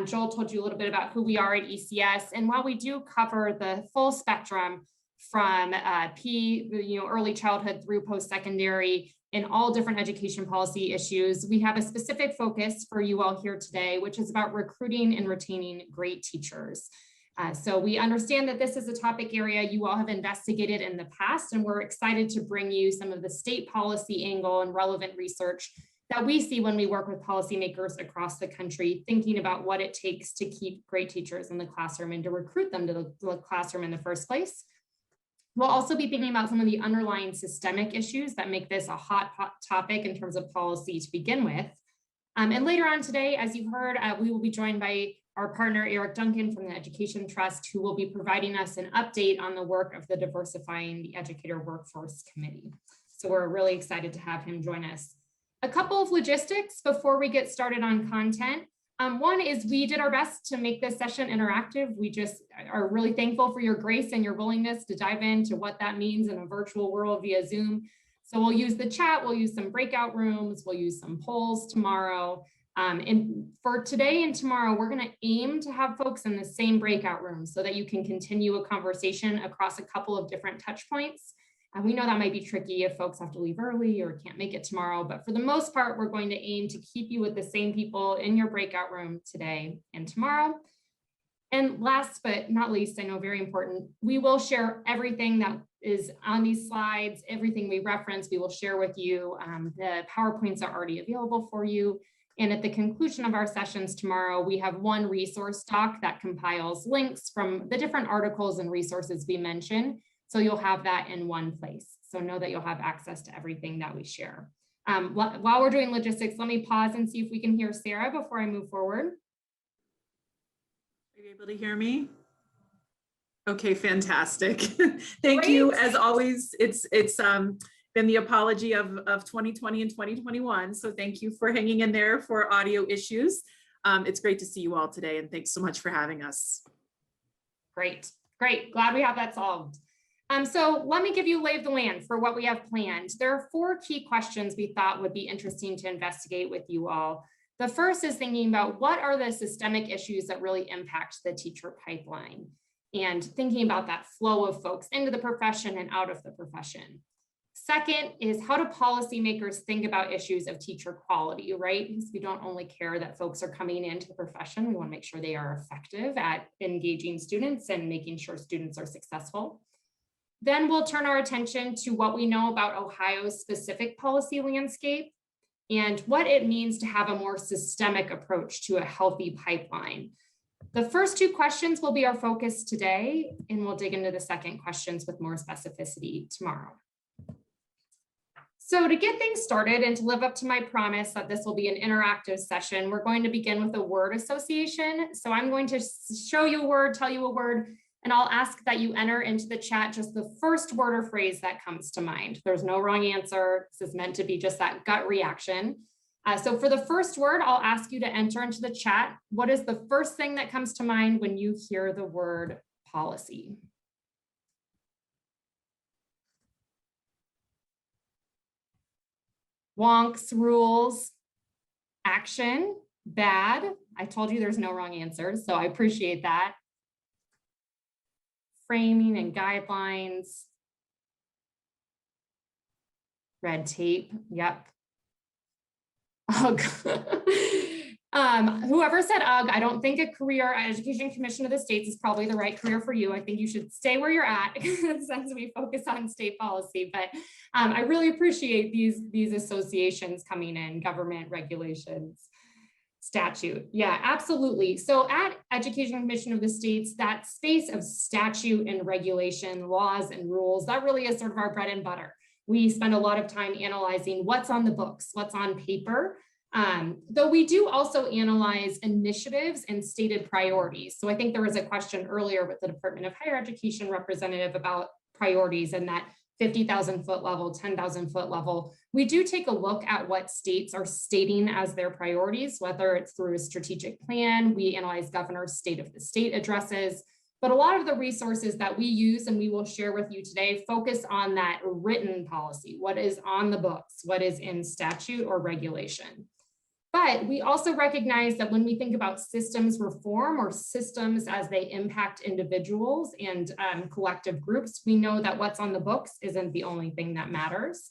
[SPEAKER 7] Joel told you a little bit about who we are at ECS. And while we do cover the full spectrum from early childhood through post-secondary in all different education policy issues, we have a specific focus for you all here today, which is about recruiting and retaining great teachers. So we understand that this is a topic area you all have investigated in the past, and we're excited to bring you some of the state policy angle and relevant research that we see when we work with policymakers across the country, thinking about what it takes to keep great teachers in the classroom and to recruit them to the classroom in the first place. We'll also be thinking about some of the underlying systemic issues that make this a hot topic in terms of policy to begin with. And later on today, as you heard, we will be joined by our partner, Eric Duncan from the Education Trust, who will be providing us an update on the work of the Diversifying the Educator Workforce Committee. So we're really excited to have him join us. A couple of logistics before we get started on content. One is we did our best to make this session interactive. We just are really thankful for your grace and your willingness to dive into what that means in a virtual world via Zoom. So we'll use the chat, we'll use some breakout rooms, we'll use some polls tomorrow. And for today and tomorrow, we're going to aim to have folks in the same breakout room so that you can continue a conversation across a couple of different touch points. And we know that might be tricky if folks have to leave early or can't make it tomorrow, but for the most part, we're going to aim to keep you with the same people in your breakout room today and tomorrow. And last but not least, I know very important, we will share everything that is on these slides, everything we reference, we will share with you. The PowerPoints are already available for you. And at the conclusion of our sessions tomorrow, we have one resource doc that compiles links from the different articles and resources we mentioned. So you'll have that in one place. So know that you'll have access to everything that we share. While we're doing logistics, let me pause and see if we can hear Sarah before I move forward.
[SPEAKER 10] Are you able to hear me? Okay, fantastic. Thank you. As always, it's been the apology of 2020 and 2021. So thank you for hanging in there for audio issues. It's great to see you all today, and thanks so much for having us.
[SPEAKER 7] Great, glad we have that solved. So let me give you a lay of the land for what we have planned. There are 4 key questions we thought would be interesting to investigate with you all. The first is thinking about what are the systemic issues that really impact the teacher pipeline, and thinking about that flow of folks into the profession and out of the profession. Second is, how do policymakers think about issues of teacher quality, right? Because we don't only care that folks are coming into the profession, we want to make sure they are effective at engaging students and making sure students are successful. Then we'll turn our attention to what we know about Ohio's specific policy landscape and what it means to have a more systemic approach to a healthy pipeline. The first 2 questions will be our focus today, and we'll dig into the second questions with more specificity tomorrow. So to get things started and to live up to my promise that this will be an interactive session, we're going to begin with a word association. So I'm going to show you a word, tell you a word, and I'll ask that you enter into the chat just the first word or phrase that comes to mind. There's no wrong answer. This is meant to be just that gut reaction. So for the first word, I'll ask you to enter into the chat. What is the first thing that comes to mind when you hear the word policy? Wonks, rules, action, bad. I told you there's no wrong answers, so I appreciate that. Framing and guidelines. Red tape, yep. Ugh. Whoever said ugh, I don't think a career at Education Commission of the States is probably the right career for you. I think you should stay where you're at since we focus on state policy. But I really appreciate these associations coming in, government regulations, statute. Yeah, absolutely. So at Education Commission of the States, that space of statute and regulation, laws and rules, that really is sort of our bread and butter. We spend a lot of time analyzing what's on the books, what's on paper, though we do also analyze initiatives and stated priorities. So I think there was a question earlier with the Department of Higher Education representative about priorities and that 50,000 foot level, 10,000 foot level. We do take a look at what states are stating as their priorities, whether it's through a strategic plan. We analyze governor's state of the state addresses. But a lot of the resources that we use and we will share with you today focus on that written policy, what is on the books, what is in statute or regulation. But we also recognize that when we think about systems reform or systems as they impact individuals and collective groups, we know that what's on the books isn't the only thing that matters.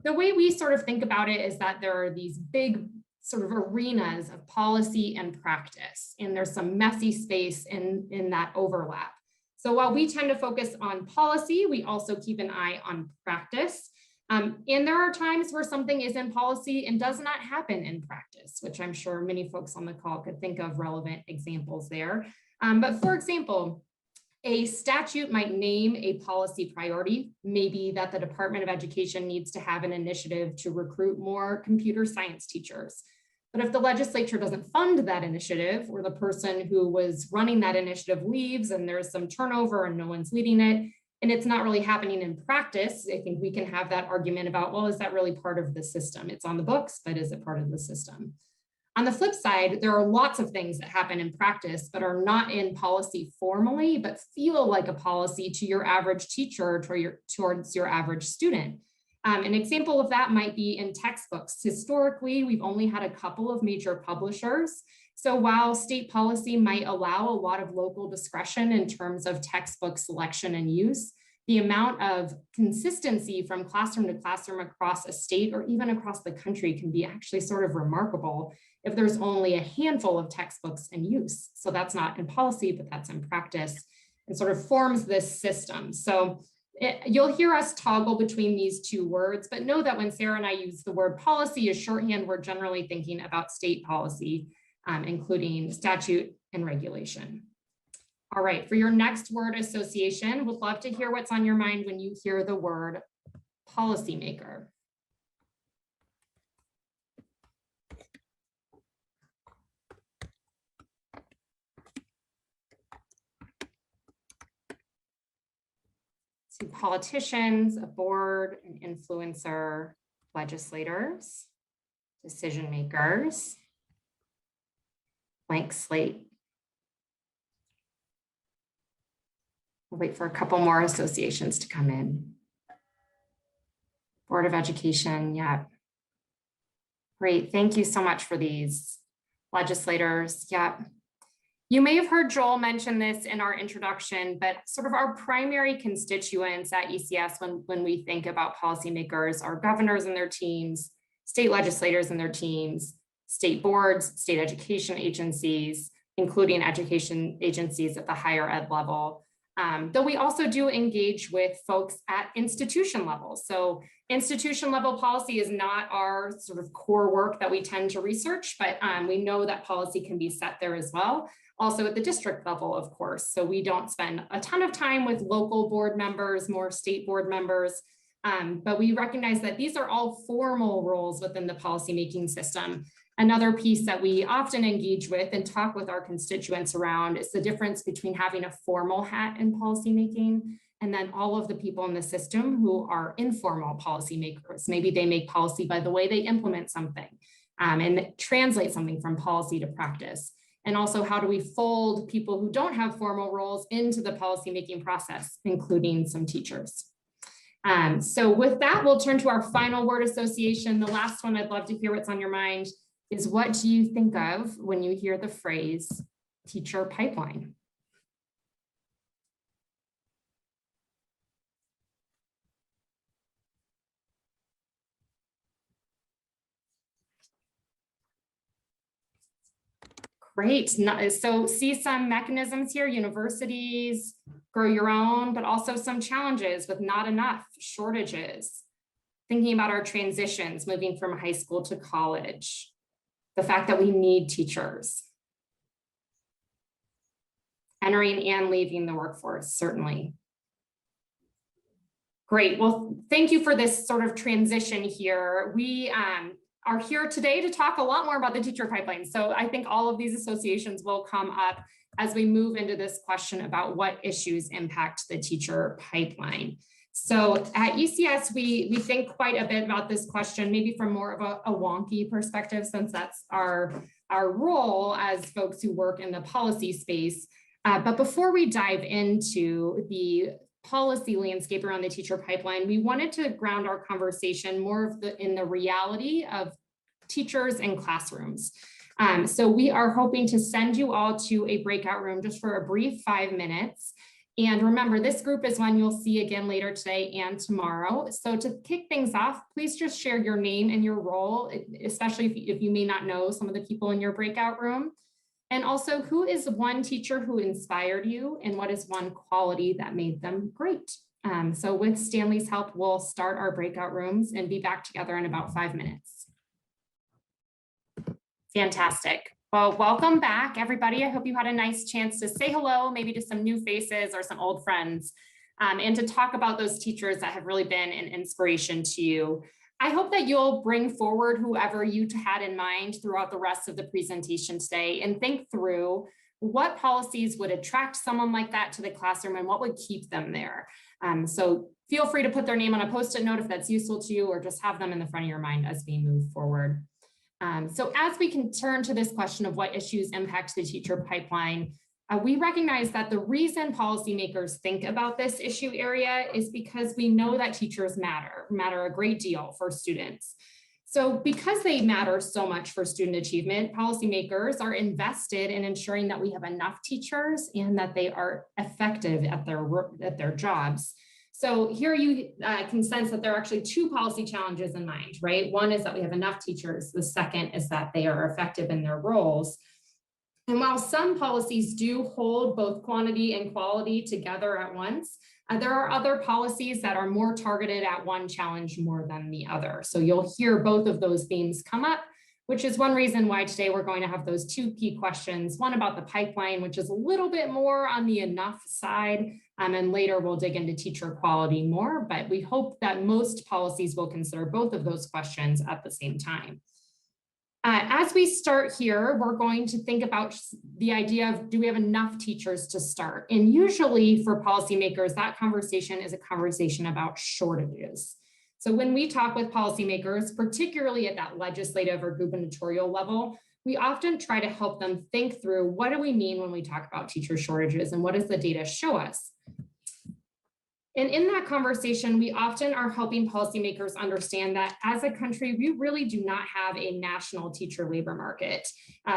[SPEAKER 7] The way we sort of think about it is that there are these big sort of arenas of policy and practice, and there's some messy space in that overlap. So while we tend to focus on policy, we also keep an eye on practice. And there are times where something is in policy and does not happen in practice, which I'm sure many folks on the call could think of relevant examples there. But for example, a statute might name a policy priority, maybe that the Department of Education needs to have an initiative to recruit more computer science teachers. But if the legislature doesn't fund that initiative, or the person who was running that initiative leaves and there's some turnover and no one's leading it, and it's not really happening in practice, I think we can have that argument about, well, is that really part of the system? It's on the books, but is it part of the system? On the flip side, there are lots of things that happen in practice but are not in policy formally, but feel like a policy to your average teacher or towards your average student. An example of that might be in textbooks. Historically, we've only had a couple of major publishers. So while state policy might allow a lot of local discretion in terms of textbook selection and use, the amount of consistency from classroom to classroom across a state or even across the country can be actually sort of remarkable if there's only a handful of textbooks in use. So that's not in policy, but that's in practice and sort of forms this system. So you'll hear us toggle between these 2 words, but know that when Sarah and I use the word policy as shorthand, we're generally thinking about state policy, including statute and regulation. All right, for your next word association, we'd love to hear what's on your mind when you hear the word policymaker. To politicians, a board, an influencer, legislators, decision makers, blank slate. I'll wait for a couple more associations to come in. Board of Education, yeah. Great, thank you so much for these. Legislators, yeah. You may have heard Joel mention this in our introduction, but sort of our primary constituents at ECS when we think about policymakers are governors and their teams, state legislators and their teams, state boards, state education agencies, including education agencies at the higher ed level. Though we also do engage with folks at institution level. So institution level policy is not our sort of core work that we tend to research, but we know that policy can be set there as well. Also at the district level, of course. So we don't spend a ton of time with local board members, more state board members, but we recognize that these are all formal roles within the policymaking system. Another piece that we often engage with and talk with our constituents around is the difference between having a formal hat in policymaking and then all of the people in the system who are informal policymakers. Maybe they make policy by the way they implement something and translate something from policy to practice. And also, how do we fold people who don't have formal roles into the policymaking process, including some teachers? So with that, we'll turn to our final word association. The last one, I'd love to hear what's on your mind, is what do you think of when you hear the phrase teacher pipeline? Great. So see some mechanisms here, universities, grow your own, but also some challenges with not enough, shortages. Thinking about our transitions, moving from high school to college, the fact that we need teachers. Entering and leaving the workforce, certainly. Great. Well, thank you for this sort of transition here. We are here today to talk a lot more about the teacher pipeline. So I think all of these associations will come up as we move into this question about what issues impact the teacher pipeline. So at ECS, we think quite a bit about this question, maybe from more of a wonky perspective, since that's our role as folks who work in the policy space. But before we dive into the policy landscape around the teacher pipeline, we wanted to ground our conversation more in the reality of teachers in classrooms. So we are hoping to send you all to a breakout room just for a brief 5 minutes. And remember, this group is one you'll see again later today and tomorrow. So to kick things off, please just share your name and your role, especially if you may not know some of the people in your breakout room. And also, who is one teacher who inspired you and what is one quality that made them great? So with Stanley's help, we'll start our breakout rooms and be back together in about 5 minutes. Fantastic. Well, welcome back, everybody. I hope you had a nice chance to say hello, maybe to some new faces or some old friends, and to talk about those teachers that have really been an inspiration to you. I hope that you'll bring forward whoever you had in mind throughout the rest of the presentation today and think through what policies would attract someone like that to the classroom and what would keep them there. So feel free to put their name on a Post-it note if that's useful to you, or just have them in the front of your mind as we move forward. So as we can turn to this question of what issues impact the teacher pipeline, we recognize that the reason policymakers think about this issue area is because we know that teachers matter a great deal for students. So because they matter so much for student achievement, policymakers are invested in ensuring that we have enough teachers and that they are effective at their jobs. So here you can sense that there are actually two policy challenges in mind, right? One is that we have enough teachers. The second is that they are effective in their roles. And while some policies do hold both quantity and quality together at once, there are other policies that are more targeted at one challenge more than the other. So you'll hear both of those themes come up, which is one reason why today we're going to have those two key questions, one about the pipeline, which is a little bit more on the enough side, and later we'll dig into teacher quality more, but we hope that most policies will consider both of those questions at the same time. As we start here, we're going to think about the idea of, do we have enough teachers to start? And usually for policymakers, that conversation is a conversation about shortages. So when we talk with policymakers, particularly at that legislative or gubernatorial level, we often try to help them think through, what do we mean when we talk about teacher shortages and what does the data show us? And in that conversation, we often are helping policymakers understand that as a country, we really do not have a national teacher labor market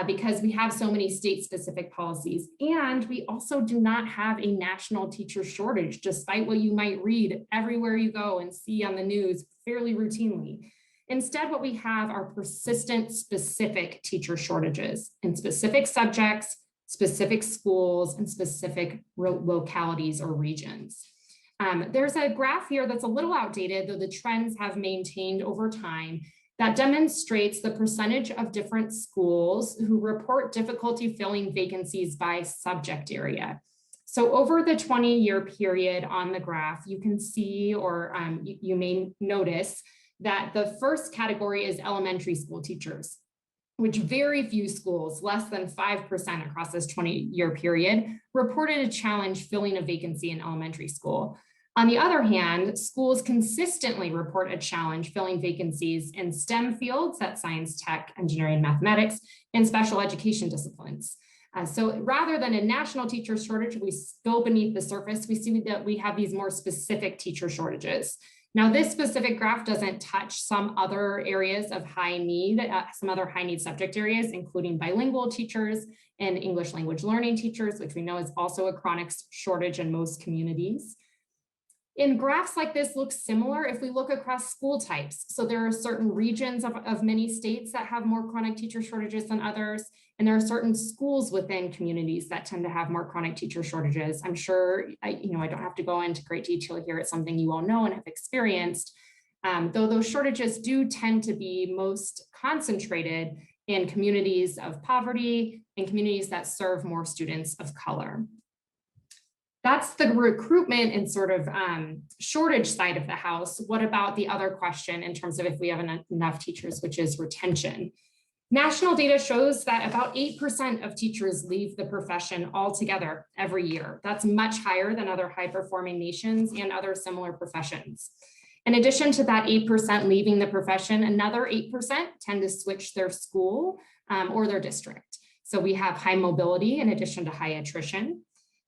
[SPEAKER 7] because we have so many state-specific policies. And we also do not have a national teacher shortage, despite what you might read everywhere you go and see on the news fairly routinely. Instead, what we have are persistent, specific teacher shortages in specific subjects, specific schools, and specific localities or regions. There's a graph here that's a little outdated, though the trends have maintained over time, that demonstrates the percentage of different schools who report difficulty filling vacancies by subject area. So over the 20-year period on the graph, you can see, or you may notice, that the first category is elementary school teachers, which very few schools, less than 5% across this 20-year period, reported a challenge filling a vacancy in elementary school. On the other hand, schools consistently report a challenge filling vacancies in STEM fields, that's science, tech, engineering, and mathematics, and special education disciplines. So rather than a national teacher shortage, we go beneath the surface, we see that we have these more specific teacher shortages. Now, this specific graph doesn't touch some other areas of high need, some other high need subject areas, including bilingual teachers and English language learning teachers, which we know is also a chronic shortage in most communities. In graphs like this look similar if we look across school types. So there are certain regions of many states that have more chronic teacher shortages than others. And there are certain schools within communities that tend to have more chronic teacher shortages. I'm sure, I don't have to go into great detail here. It's something you all know and have experienced, though those shortages do tend to be most concentrated in communities of poverty and communities that serve more students of color. That's the recruitment and sort of shortage side of the house. What about the other question in terms of if we have enough teachers, which is retention? National data shows that about 8% of teachers leave the profession altogether every year. That's much higher than other high-performing nations and other similar professions. In addition to that 8% leaving the profession, another 8% tend to switch their school or their district. So we have high mobility in addition to high attrition.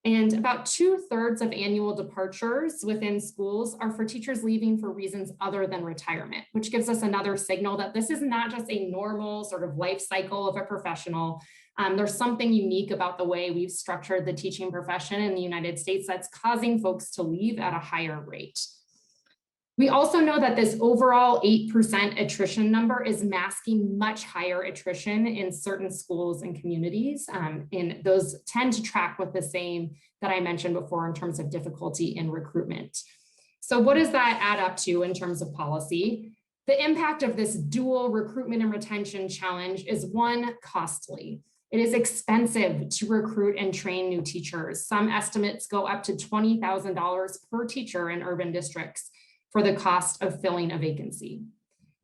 [SPEAKER 7] And about 2/3 of annual departures within schools are for teachers leaving for reasons other than retirement, which gives us another signal that this is not just a normal sort of life cycle of a professional. There's something unique about the way we've structured the teaching profession in the United States that's causing folks to leave at a higher rate. We also know that this overall 8% attrition number is masking much higher attrition in certain schools and communities. And those tend to track with the same that I mentioned before in terms of difficulty in recruitment. So what does that add up to in terms of policy? The impact of this dual recruitment and retention challenge is one, costly. It is expensive to recruit and train new teachers. Some estimates go up to $20,000 per teacher in urban districts for the cost of filling a vacancy.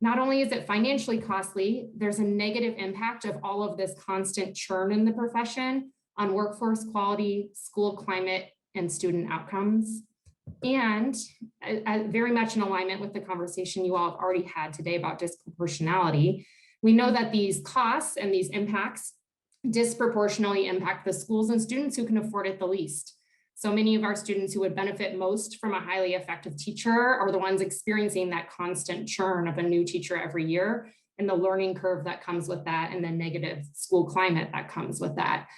[SPEAKER 7] Not only is it financially costly, there's a negative impact of all of this constant churn in the profession on workforce quality, school climate, and student outcomes. And very much in alignment with the conversation you all have already had today about disproportionality, we know that these costs and these impacts disproportionately impact the schools and students who can afford it the least. So many of our students who would benefit most from a highly effective teacher are the ones experiencing that constant churn of a new teacher every year and the learning curve that comes with that and the negative school climate that comes with that.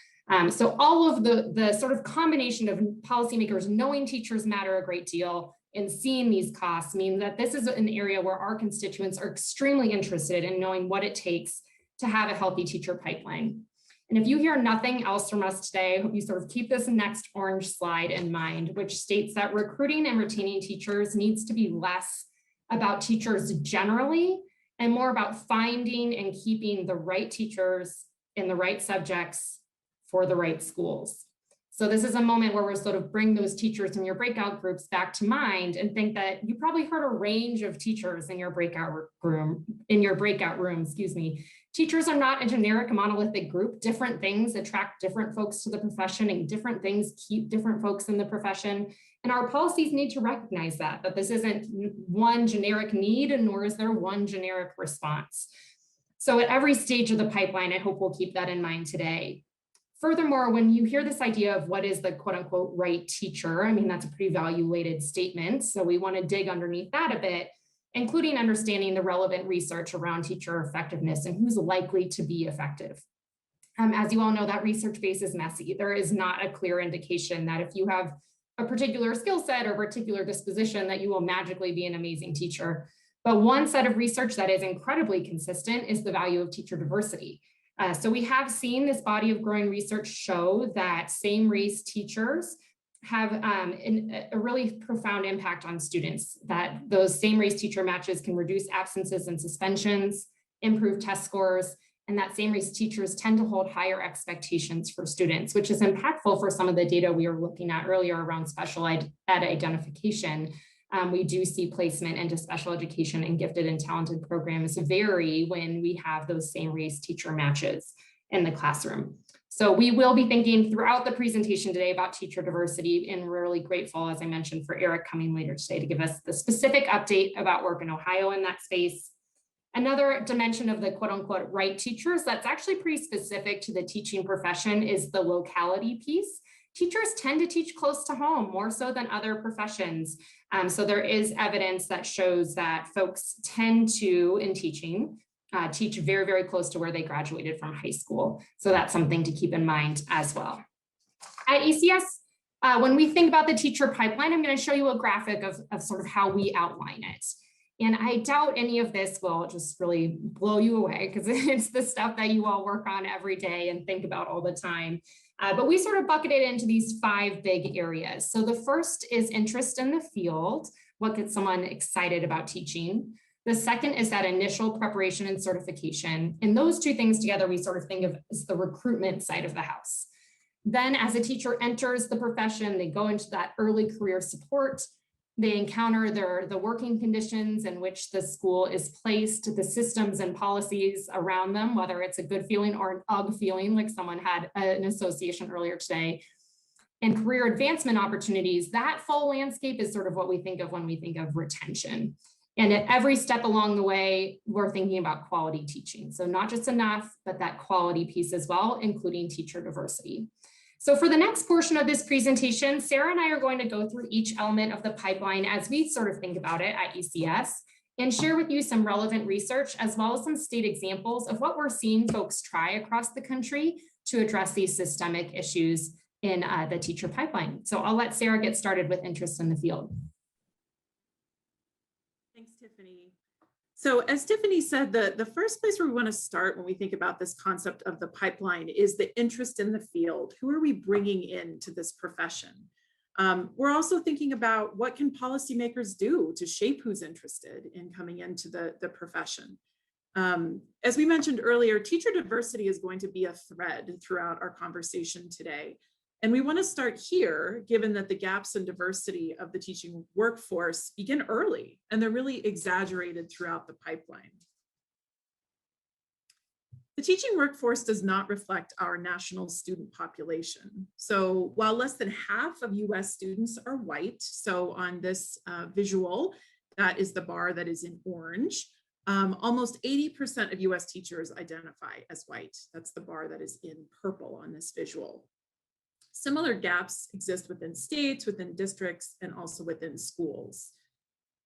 [SPEAKER 7] So all of the sort of combination of policymakers knowing teachers matter a great deal and seeing these costs mean that this is an area where our constituents are extremely interested in knowing what it takes to have a healthy teacher pipeline. And if you hear nothing else from us today, I hope you sort of keep this next orange slide in mind, which states that recruiting and retaining teachers needs to be less about teachers generally and more about finding and keeping the right teachers in the right subjects for the right schools. So this is a moment where we're sort of bring those teachers in your breakout groups back to mind and think that you probably heard a range of teachers in your breakout room, Teachers are not a generic monolithic group. Different things attract different folks to the profession and different things keep different folks in the profession. And our policies need to recognize that this isn't one generic need, and nor is there one generic response. So at every stage of the pipeline, I hope we'll keep that in mind today. Furthermore, when you hear this idea of what is the quote unquote right teacher, I mean, that's a pretty value-laden statement. So we want to dig underneath that a bit, including understanding the relevant research around teacher effectiveness and who's likely to be effective. As you all know, that research base is messy. There is not a clear indication that if you have a particular skill set or particular disposition that you will magically be an amazing teacher. But one set of research that is incredibly consistent is the value of teacher diversity. So we have seen this body of growing research show that same race teachers have a really profound impact on students, that those same race teacher matches can reduce absences and suspensions, improve test scores, and that same race teachers tend to hold higher expectations for students, which is impactful for some of the data we were looking at earlier around special ed identification. We do see placement into special education and gifted and talented programs vary when we have those same race teacher matches in the classroom. So we will be thinking throughout the presentation today about teacher diversity, and we're really grateful, as I mentioned, for Eric coming later today to give us the specific update about work in Ohio in that space. Another dimension of the quote unquote right teachers that's actually pretty specific to the teaching profession is the locality piece. Teachers tend to teach close to home more so than other professions. So there is evidence that shows that folks tend to, in teaching, teach very, very close to where they graduated from high school. So that's something to keep in mind as well. At ECS, when we think about the teacher pipeline, I'm going to show you a graphic of sort of how we outline it. And I doubt any of this will just really blow you away because it's the stuff that you all work on every day and think about all the time. But we sort of bucket it into these 5 big areas. So the first is interest in the field. What gets someone excited about teaching? The second is that initial preparation and certification. And those 2 things together, we sort of think of as the recruitment side of the house. Then as a teacher enters the profession, they go into that early career support. They encounter the working conditions in which the school is placed, the systems and policies around them, whether it's a good feeling or an ugh feeling, like someone had an association earlier today, and career advancement opportunities. That full landscape is sort of what we think of when we think of retention. And at every step along the way, we're thinking about quality teaching. So not just enough, but that quality piece as well, including teacher diversity. So for the next portion of this presentation, Sarah and I are going to go through each element of the pipeline as we sort of think about it at ECS and share with you some relevant research as well as some state examples of what we're seeing folks try across the country to address these systemic issues in the teacher pipeline. So I'll let Sarah get started with interest in the field.
[SPEAKER 10] Thanks, Tiffany. So as Tiffany said, the first place where we want to start when we think about this concept of the pipeline is the interest in the field. Who are we bringing into this profession? We're also thinking about what can policymakers do to shape who's interested in coming into the profession. As we mentioned earlier, teacher diversity is going to be a thread throughout our conversation today. And we want to start here, given that the gaps in diversity of the teaching workforce begin early, and they're really exaggerated throughout the pipeline. The teaching workforce does not reflect our national student population. So while less than half of US students are white, so on this visual, that is the bar that is in orange, almost 80% of US teachers identify as white. That's the bar that is in purple on this visual. Similar gaps exist within states, within districts, and also within schools.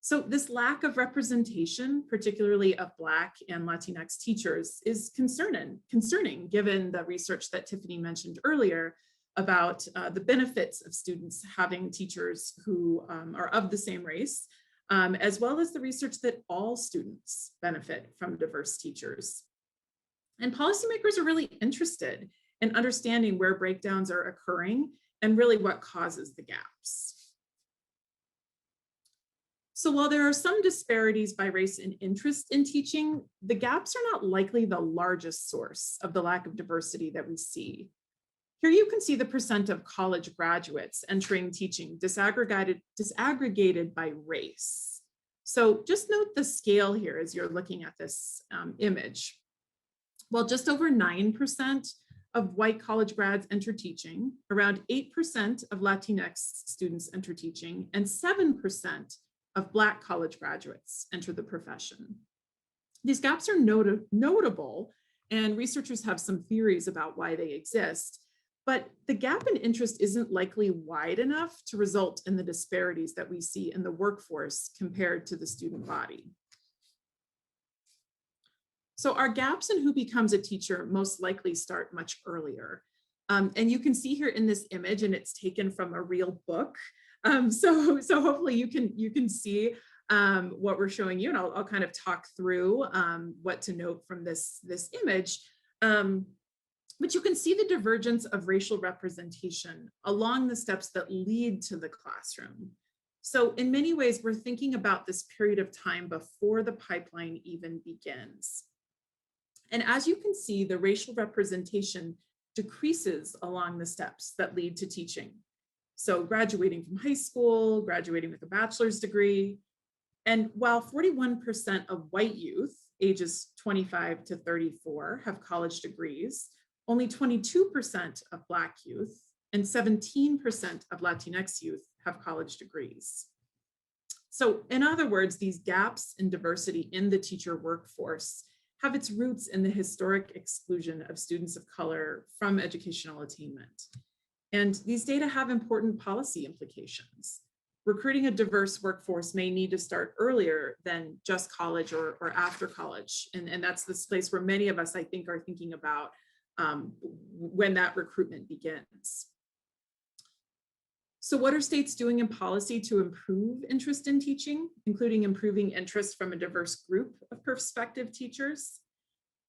[SPEAKER 10] So this lack of representation, particularly of Black and Latinx teachers, is concerning given the research that Tiffany mentioned earlier about the benefits of students having teachers who are of the same race, as well as the research that all students benefit from diverse teachers. And policymakers are really interested in understanding where breakdowns are occurring and really what causes the gaps. So while there are some disparities by race and interest in teaching, the gaps are not likely the largest source of the lack of diversity that we see. Here you can see the percent of college graduates entering teaching disaggregated by race. So just note the scale here as you're looking at this image. While just over 9% of white college grads enter teaching, around 8% of Latinx students enter teaching, and 7% of Black college graduates enter the profession. These gaps are notable, and researchers have some theories about why they exist, but the gap in interest isn't likely wide enough to result in the disparities that we see in the workforce compared to the student body. So our gaps in who becomes a teacher most likely start much earlier. And you can see here in this image, and it's taken from a real book. So hopefully you can see what we're showing you, and I'll kind of talk through what to note from this image. But you can see the divergence of racial representation along the steps that lead to the classroom. So in many ways, we're thinking about this period of time before the pipeline even begins. And as you can see, the racial representation decreases along the steps that lead to teaching. So graduating from high school, graduating with a bachelor's degree. And while 41% of white youth ages 25 to 34 have college degrees, only 22% of Black youth and 17% of Latinx youth have college degrees. So in other words, these gaps in diversity in the teacher workforce have its roots in the historic exclusion of students of color from educational attainment. And these data have important policy implications. Recruiting a diverse workforce may need to start earlier than just college or after college. And that's this place where many of us, I think, are thinking about when that recruitment begins. So what are states doing in policy to improve interest in teaching, including improving interest from a diverse group of prospective teachers?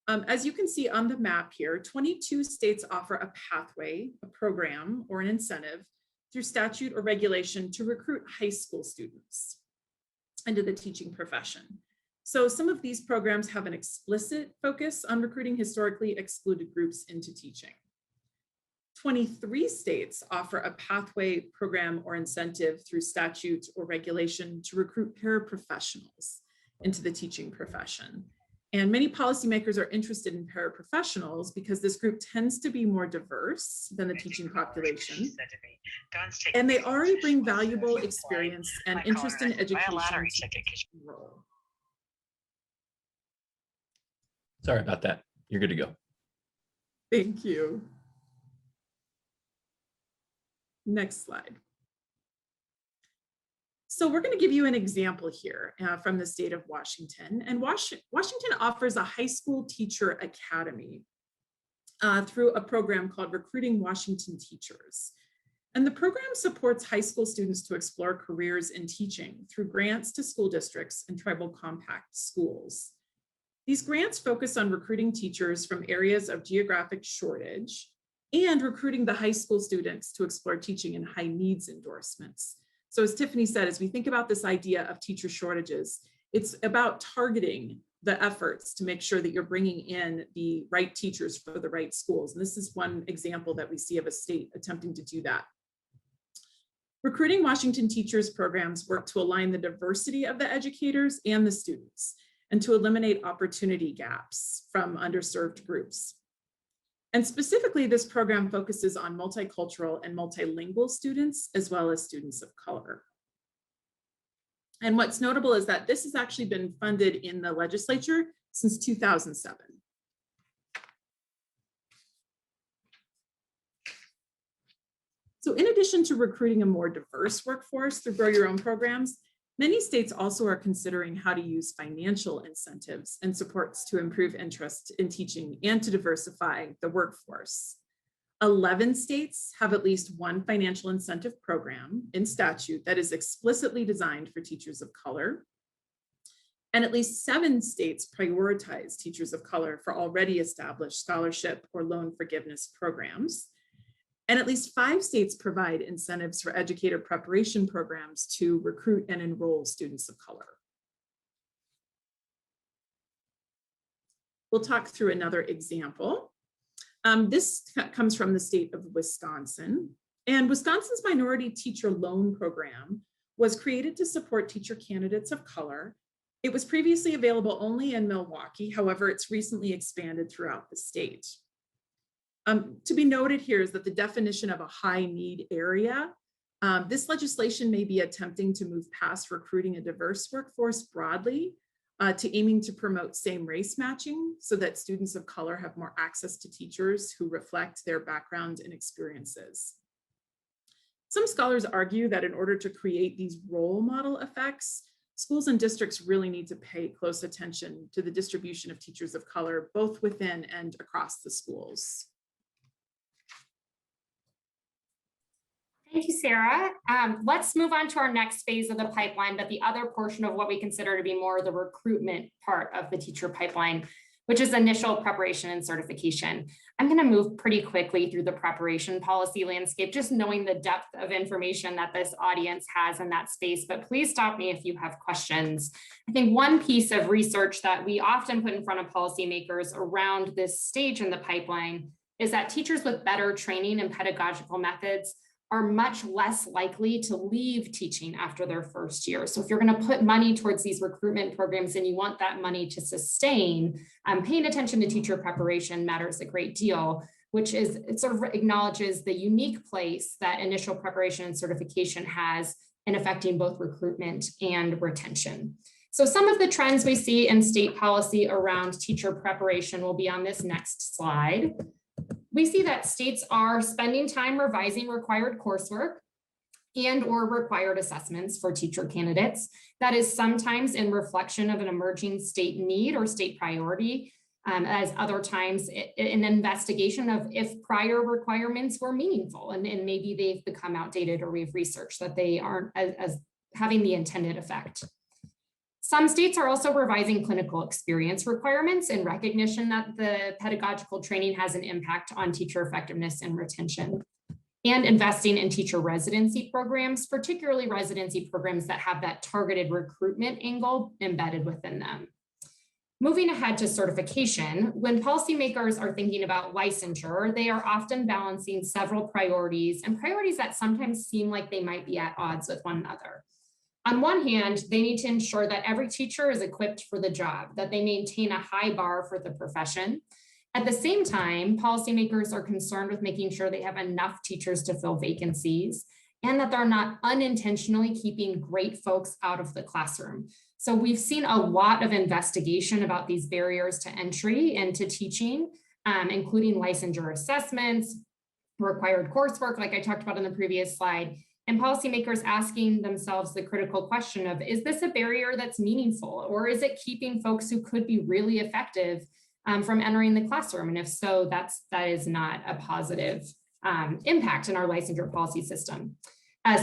[SPEAKER 10] As you can see on the map here, 22 states offer a pathway, a program, or an incentive through statute or regulation to recruit high school students into the teaching profession. So some of these programs have an explicit focus on recruiting historically excluded groups into teaching. 23 states offer a pathway, program, or incentive through statute or regulation to recruit paraprofessionals into the teaching profession. And many policymakers are interested in paraprofessionals because this group tends to be more diverse than the teaching population. And they already bring valuable experience and interest in education to role.
[SPEAKER 9] Sorry about that. You're good to go.
[SPEAKER 10] Thank you. Next slide. So we're going to give you an example here from the state of Washington. And Washington offers a high school teacher academy through a program called Recruiting Washington Teachers. And the program supports high school students to explore careers in teaching through grants to school districts and tribal compact schools. These grants focus on recruiting teachers from areas of geographic shortage and recruiting the high school students to explore teaching in high needs endorsements. So as Tiffany said, as we think about this idea of teacher shortages, it's about targeting the efforts to make sure that you're bringing in the right teachers for the right schools. And this is one example that we see of a state attempting to do that. Recruiting Washington Teachers programs work to align the diversity of the educators and the students, and to eliminate opportunity gaps from underserved groups. And specifically, this program focuses on multicultural and multilingual students, as well as students of color. And what's notable is that this has actually been funded in the legislature since 2007. So in addition to recruiting a more diverse workforce through Grow Your Own programs, many states also are considering how to use financial incentives and supports to improve interest in teaching and to diversify the workforce. 11 states have at least one financial incentive program in statute that is explicitly designed for teachers of color. And at least 7 states prioritize teachers of color for already established scholarship or loan forgiveness programs. And at least 5 states provide incentives for educator preparation programs to recruit and enroll students of color. We'll talk through another example. This comes from the state of Wisconsin. And Wisconsin's Minority Teacher Loan Program was created to support teacher candidates of color. It was previously available only in Milwaukee. However, it's recently expanded throughout the state. To be noted here is that the definition of a high need area, this legislation may be attempting to move past recruiting a diverse workforce broadly to aiming to promote same race matching so that students of color have more access to teachers who reflect their background and experiences. Some scholars argue that in order to create these role model effects, schools and districts really need to pay close attention to the distribution of teachers of color, both within and across the schools.
[SPEAKER 7] Thank you, Sarah. Let's move on to our next phase of the pipeline, but the other portion of what we consider to be more the recruitment part of the teacher pipeline, which is initial preparation and certification. I'm going to move pretty quickly through the preparation policy landscape, just knowing the depth of information that this audience has in that space, but please stop me if you have questions. I think one piece of research that we often put in front of policymakers around this stage in the pipeline is that teachers with better training and pedagogical methods are much less likely to leave teaching after their first year. So if you're going to put money towards these recruitment programs and you want that money to sustain, paying attention to teacher preparation matters a great deal, which is, it sort of acknowledges the unique place that initial preparation and certification has in affecting both recruitment and retention. So some of the trends we see in state policy around teacher preparation will be on this next slide. We see that states are spending time revising required coursework and or required assessments for teacher candidates. That is sometimes in reflection of an emerging state need or state priority, as other times an investigation of if prior requirements were meaningful and maybe they've become outdated or we've researched that they aren't as having the intended effect. Some states are also revising clinical experience requirements in recognition that the pedagogical training has an impact on teacher effectiveness and retention, and investing in teacher residency programs, particularly residency programs that have that targeted recruitment angle embedded within them. Moving ahead to certification, when policymakers are thinking about licensure, they are often balancing several priorities and priorities that sometimes seem like they might be at odds with one another. On one hand, they need to ensure that every teacher is equipped for the job, that they maintain a high bar for the profession. At the same time, policymakers are concerned with making sure they have enough teachers to fill vacancies and that they're not unintentionally keeping great folks out of the classroom. So we've seen a lot of investigation about these barriers to entry into teaching, including licensure assessments, required coursework, like I talked about in the previous slide, and policymakers asking themselves the critical question of, is this a barrier that's meaningful, or is it keeping folks who could be really effective from entering the classroom? And if so, that is not a positive impact in our licensure policy system.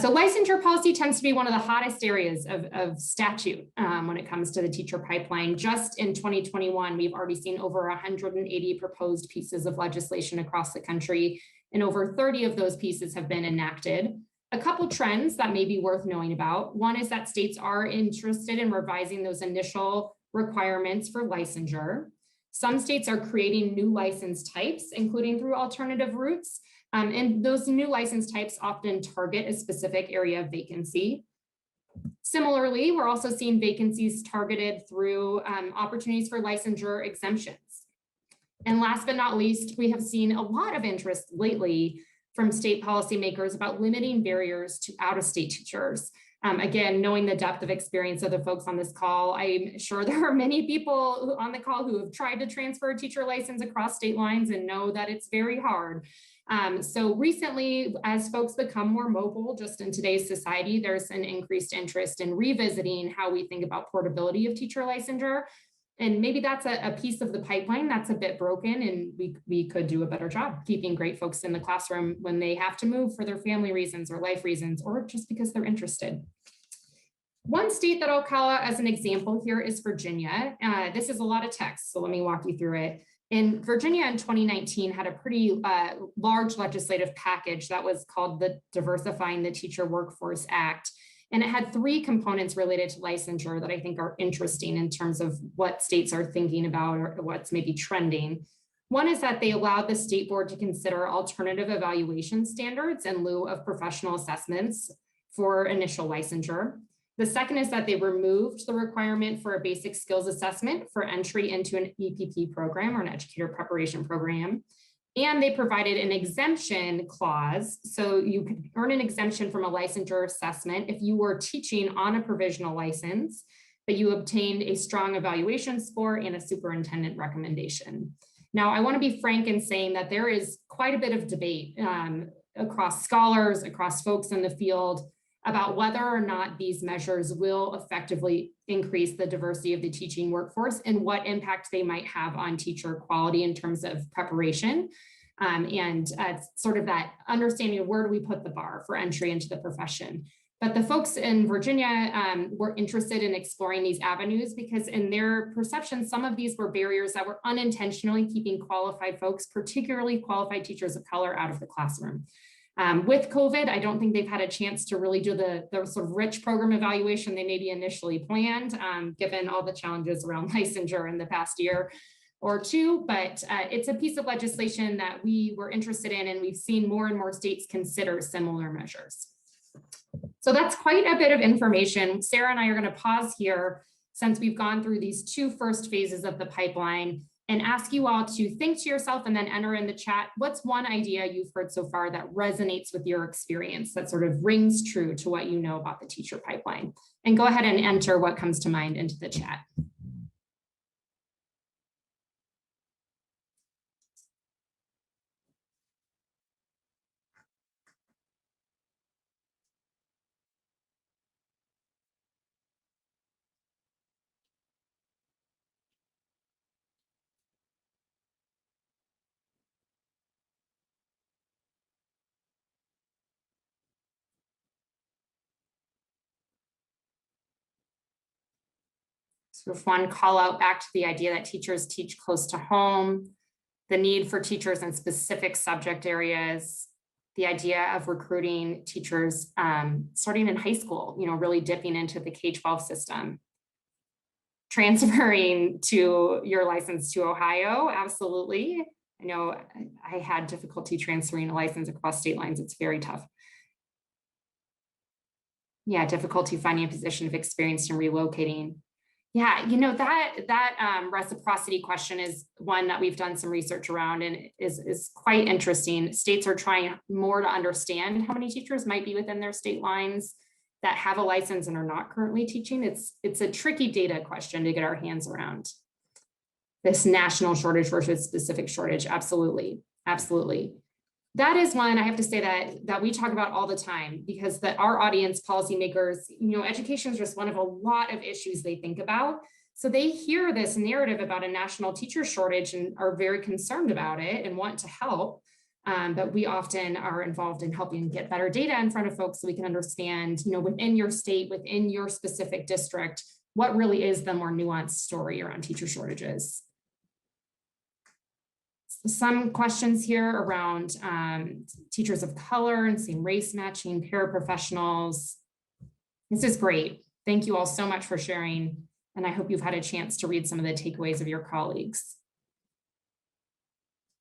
[SPEAKER 7] So licensure policy tends to be one of the hottest areas of statute when it comes to the teacher pipeline. Just in 2021, we've already seen over 180 proposed pieces of legislation across the country, and over 30 of those pieces have been enacted. A couple trends that may be worth knowing about. One is that states are interested in revising those initial requirements for licensure. Some states are creating new license types, including through alternative routes. And those new license types often target a specific area of vacancy. Similarly, we're also seeing vacancies targeted through opportunities for licensure exemptions. And last but not least, we have seen a lot of interest lately from state policymakers about limiting barriers to out-of-state teachers. Again, knowing the depth of experience of the folks on this call, I'm sure there are many people on the call who have tried to transfer a teacher license across state lines and know that it's very hard. So recently, as folks become more mobile just in today's society, there's an increased interest in revisiting how we think about portability of teacher licensure. And maybe that's a piece of the pipeline that's a bit broken, and we could do a better job keeping great folks in the classroom when they have to move for their family reasons or life reasons, or just because they're interested. One state that I'll call out as an example here is Virginia. This is a lot of text, so let me walk you through it. In Virginia in 2019 had a pretty large legislative package that was called the Diversifying the Teacher Workforce Act. And it had three components related to licensure that I think are interesting in terms of what states are thinking about or what's maybe trending. One is that they allowed the state board to consider alternative evaluation standards in lieu of professional assessments for initial licensure. The second is that they removed the requirement for a basic skills assessment for entry into an EPP program or an educator preparation program. And they provided an exemption clause. So you could earn an exemption from a licensure assessment if you were teaching on a provisional license but you obtained a strong evaluation score and a superintendent recommendation. Now, I want to be frank in saying that there is quite a bit of debate across scholars, across folks in the field, about whether or not these measures will effectively increase the diversity of the teaching workforce and what impact they might have on teacher quality in terms of preparation. And sort of that understanding of where do we put the bar for entry into the profession. But the folks in Virginia were interested in exploring these avenues because in their perception, some of these were barriers that were unintentionally keeping qualified folks, particularly qualified teachers of color, out of the classroom. With COVID, I don't think they've had a chance to really do the sort of rich program evaluation they maybe initially planned, given all the challenges around licensure in the past year or two, but it's a piece of legislation that we were interested in, and we've seen more and more states consider similar measures. So that's quite a bit of information. Sarah and I are going to pause here since we've gone through these two first phases of the pipeline and ask you all to think to yourself and then enter in the chat, what's one idea you've heard so far that resonates with your experience, that sort of rings true to what you know about the teacher pipeline? And go ahead and enter what comes to mind into the chat. Sort of one call out back to the idea that teachers teach close to home, the need for teachers in specific subject areas, the idea of recruiting teachers starting in high school, really dipping into the K-12 system. Transferring to your license to Ohio, absolutely. I know I had difficulty transferring a license across state lines. It's very tough. Yeah, difficulty finding a position of experience and relocating. Yeah, that reciprocity question is one that we've done some research around and is quite interesting. States are trying more to understand how many teachers might be within their state lines that have a license and are not currently teaching. It's a tricky data question to get our hands around. This national shortage versus specific shortage, absolutely, absolutely. That is one I have to say that we talk about all the time because our audience, policymakers, education is just one of a lot of issues they think about. So they hear this narrative about a national teacher shortage and are very concerned about it and want to help. But we often are involved in helping get better data in front of folks so we can understand, within your state, within your specific district, what really is the more nuanced story around teacher shortages. Some questions here around teachers of color and seeing race matching, paraprofessionals. This is great. Thank you all so much for sharing. And I hope you've had a chance to read some of the takeaways of your colleagues.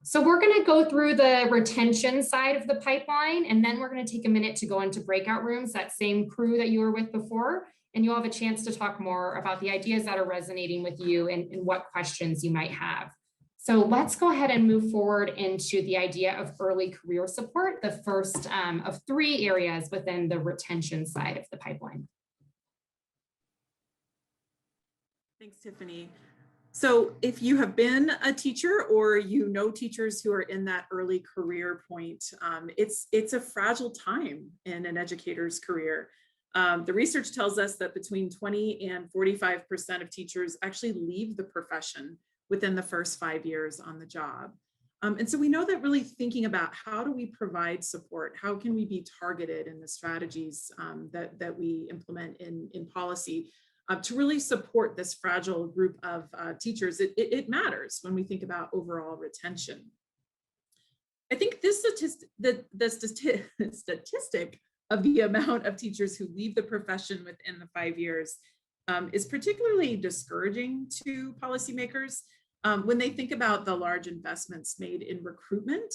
[SPEAKER 7] So we're going to go through the retention side of the pipeline, and then we're going to take a minute to go into breakout rooms, that same crew that you were with before, and you'll have a chance to talk more about the ideas that are resonating with you and what questions you might have. So let's go ahead and move forward into the idea of early career support, the first of three areas within the retention side of the pipeline.
[SPEAKER 10] Thanks, Tiffany. So if you have been a teacher or teachers who are in that early career point, it's a fragile time in an educator's career. The research tells us that between 20 and 45% of teachers actually leave the profession within the first 5 years on the job. And so we know that really thinking about how do we provide support, how can we be targeted in the strategies that we implement in policy to really support this fragile group of teachers, it matters when we think about overall retention. I think this statistic of the amount of teachers who leave the profession within the 5 years is particularly discouraging to policymakers. When they think about the large investments made in recruitment,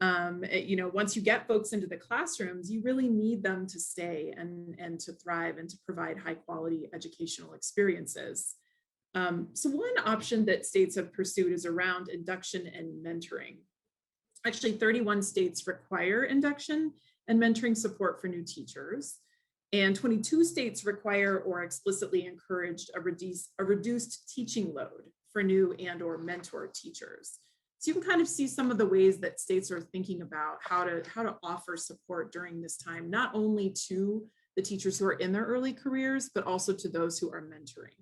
[SPEAKER 10] once you get folks into the classrooms, you really need them to stay and to thrive and to provide high quality educational experiences. So one option that states have pursued is around induction and mentoring. Actually, 31 states require induction and mentoring support for new teachers. And 22 states require or explicitly encouraged a reduced teaching load for new and or mentor teachers. So you can kind of see some of the ways that states are thinking about how to offer support during this time, not only to the teachers who are in their early careers, but also to those who are mentoring.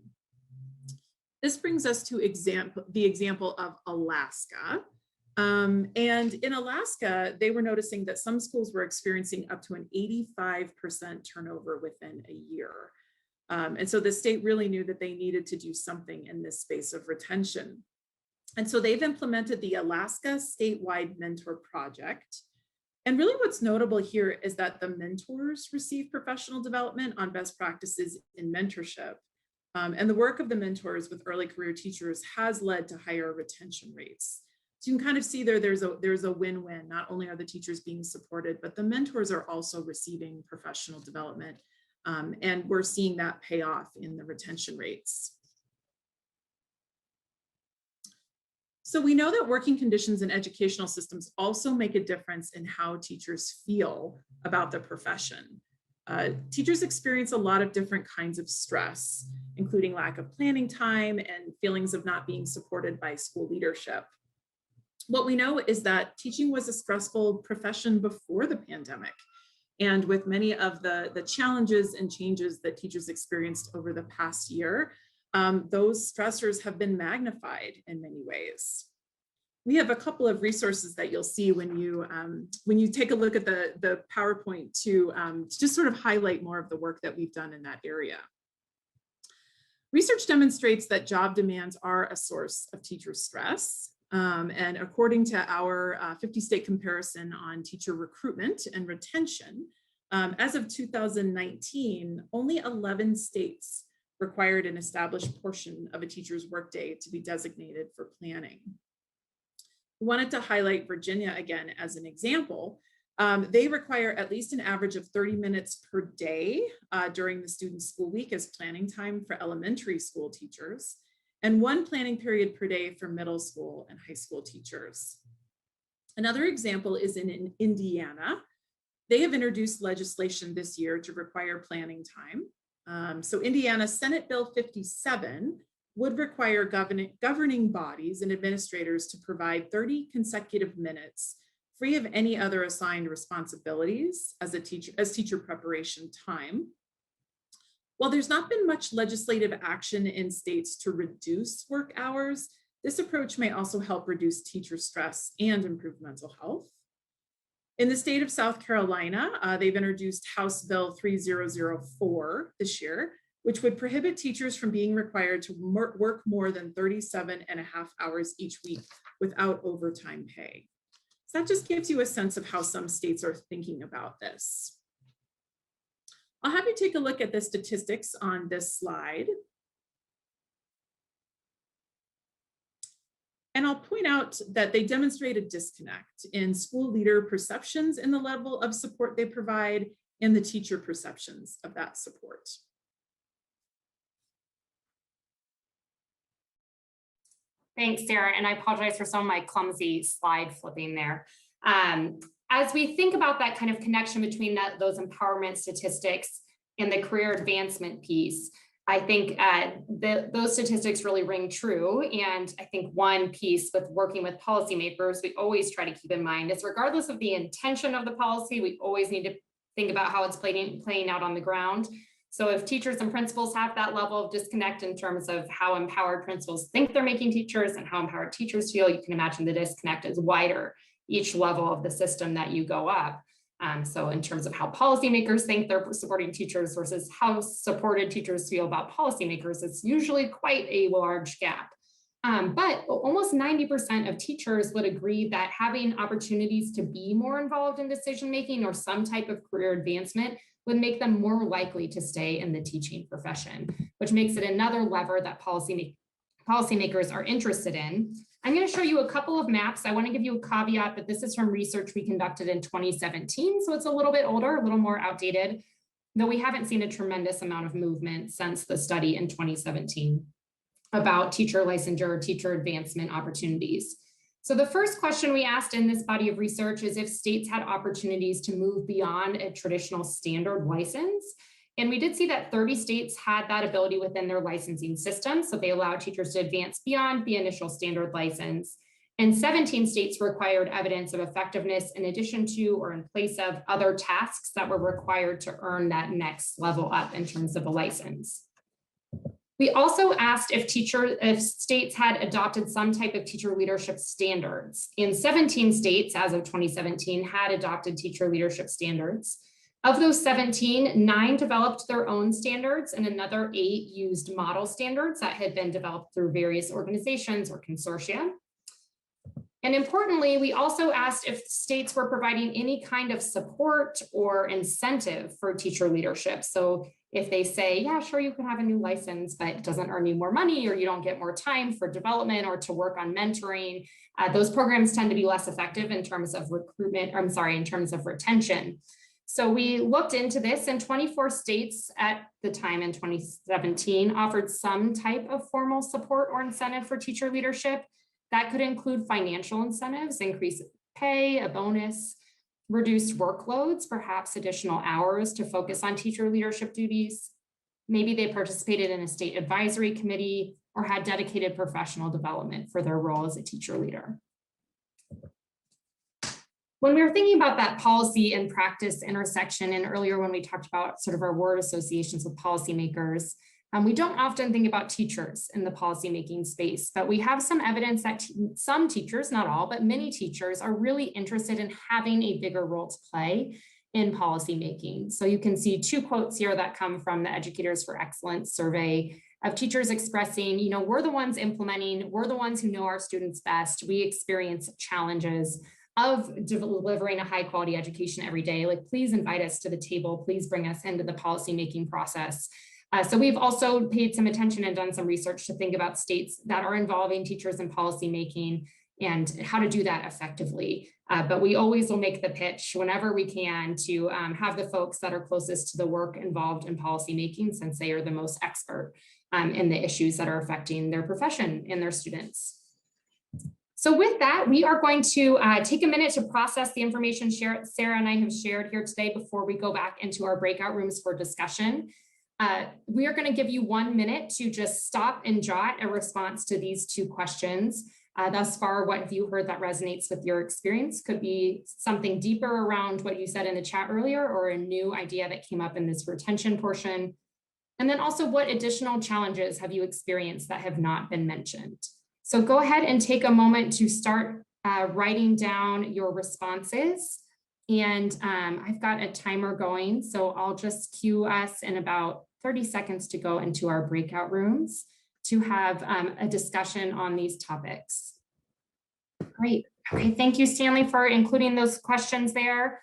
[SPEAKER 10] This brings us to the example of Alaska. And in Alaska, they were noticing that some schools were experiencing up to an 85% turnover within a year. And so the state really knew that they needed to do something in this space of retention. And so they've implemented the Alaska Statewide Mentor Project. And really what's notable here is that the mentors receive professional development on best practices in mentorship. And the work of the mentors with early career teachers has led to higher retention rates. So you can kind of see there's a win-win. Not only are the teachers being supported, but the mentors are also receiving professional development. And we're seeing that pay off in the retention rates. So we know that working conditions in educational systems also make a difference in how teachers feel about the profession. Teachers experience a lot of different kinds of stress, including lack of planning time and feelings of not being supported by school leadership. What we know is that teaching was a stressful profession before the pandemic. And with many of the challenges and changes that teachers experienced over the past year, those stressors have been magnified in many ways. We have a couple of resources that you'll see when you take a look at the PowerPoint to just sort of highlight more of the work that we've done in that area. Research demonstrates that job demands are a source of teacher stress. And according to our 50-state comparison on teacher recruitment and retention, as of 2019, only 11 states required an established portion of a teacher's workday to be designated for planning. We wanted to highlight Virginia again as an example. They require at least an average of 30 minutes per day during the student school week as planning time for elementary school teachers, and 1 planning period per day for middle school and high school teachers. Another example is in Indiana. They have introduced legislation this year to require planning time. So Indiana Senate Bill 57 would require governing bodies and administrators to provide 30 consecutive minutes free of any other assigned responsibilities as teacher preparation time. While there's not been much legislative action in states to reduce work hours, this approach may also help reduce teacher stress and improve mental health. In the state of South Carolina, they've introduced House Bill 3004 this year, which would prohibit teachers from being required to work more than 37.5 hours each week without overtime pay. So that just gives you a sense of how some states are thinking about this. I'll have you take a look at the statistics on this slide. And I'll point out that they demonstrate a disconnect in school leader perceptions in the level of support they provide and the teacher perceptions of that support.
[SPEAKER 7] Thanks, Sarah, and I apologize for some of my clumsy slide flipping there. As we think about that kind of connection between those empowerment statistics and the career advancement piece, I think those statistics really ring true. And I think one piece with working with policymakers, we always try to keep in mind is regardless of the intention of the policy, we always need to think about how it's playing out on the ground. So if teachers and principals have that level of disconnect in terms of how empowered principals think they're making teachers and how empowered teachers feel, you can imagine the disconnect is wider each level of the system that you go up. So in terms of how policymakers think they're supporting teachers versus how supported teachers feel about policymakers, it's usually quite a large gap. But almost 90% of teachers would agree that having opportunities to be more involved in decision-making or some type of career advancement would make them more likely to stay in the teaching profession, which makes it another lever that policymakers are interested in. I'm going to show you a couple of maps. I want to give you a caveat that this is from research we conducted in 2017, so it's a little bit older, a little more outdated, though we haven't seen a tremendous amount of movement since the study in 2017 about teacher licensure, teacher advancement opportunities. So the first question we asked in this body of research is if states had opportunities to move beyond a traditional standard license And we did see that 30 states had that ability within their licensing system. So they allowed teachers to advance beyond the initial standard license. And 17 states required evidence of effectiveness in addition to or in place of other tasks that were required to earn that next level up in terms of a license. We also asked if states had adopted some type of teacher leadership standards. In 17 states, as of 2017, had adopted teacher leadership standards. Of those 17, 9 developed their own standards and another 8 used model standards that had been developed through various organizations or consortia. And importantly, we also asked if states were providing any kind of support or incentive for teacher leadership. So if they say, yeah, sure, you can have a new license, but it doesn't earn you more money, or you don't get more time for development or to work on mentoring, those programs tend to be less effective in terms of recruitment, or I'm sorry, in terms of retention. So we looked into this, and 24 states at the time in 2017 offered some type of formal support or incentive for teacher leadership. That could include financial incentives, increased pay, a bonus, reduced workloads, perhaps additional hours to focus on teacher leadership duties. Maybe they participated in a state advisory committee or had dedicated professional development for their role as a teacher leader. When we were thinking about that policy and practice intersection, and earlier when we talked about sort of our word associations with policymakers, we don't often think about teachers in the policymaking space, but we have some evidence that some teachers, not all, but many teachers are really interested in having a bigger role to play in policymaking. So you can see 2 quotes here that come from the Educators for Excellence survey of teachers expressing, you know, we're the ones implementing, we're the ones who know our students best, we experience challenges of delivering a high quality education every day. Like, please invite us to the table, please bring us into the policymaking process. So we've also paid some attention and done some research to think about states that are involving teachers in policymaking and how to do that effectively. But we always will make the pitch whenever we can to have the folks that are closest to the work involved in policymaking, since they are the most expert in the issues that are affecting their profession and their students. So with that, we are going to take a minute to process the information Sarah and I have shared here today before we go back into our breakout rooms for discussion. We are going to give you 1 minute to just stop and jot a response to these 2 questions. Thus far, what have you heard that resonates with your experience? Could be something deeper around what you said in the chat earlier, or a new idea that came up in this retention portion. And then also, what additional challenges have you experienced that have not been mentioned? So go ahead and take a moment to start writing down your responses. And I've got a timer going, so I'll just cue us in about 30 seconds to go into our breakout rooms to have a discussion on these topics. Great. Okay, thank you, Stanley, for including those questions there.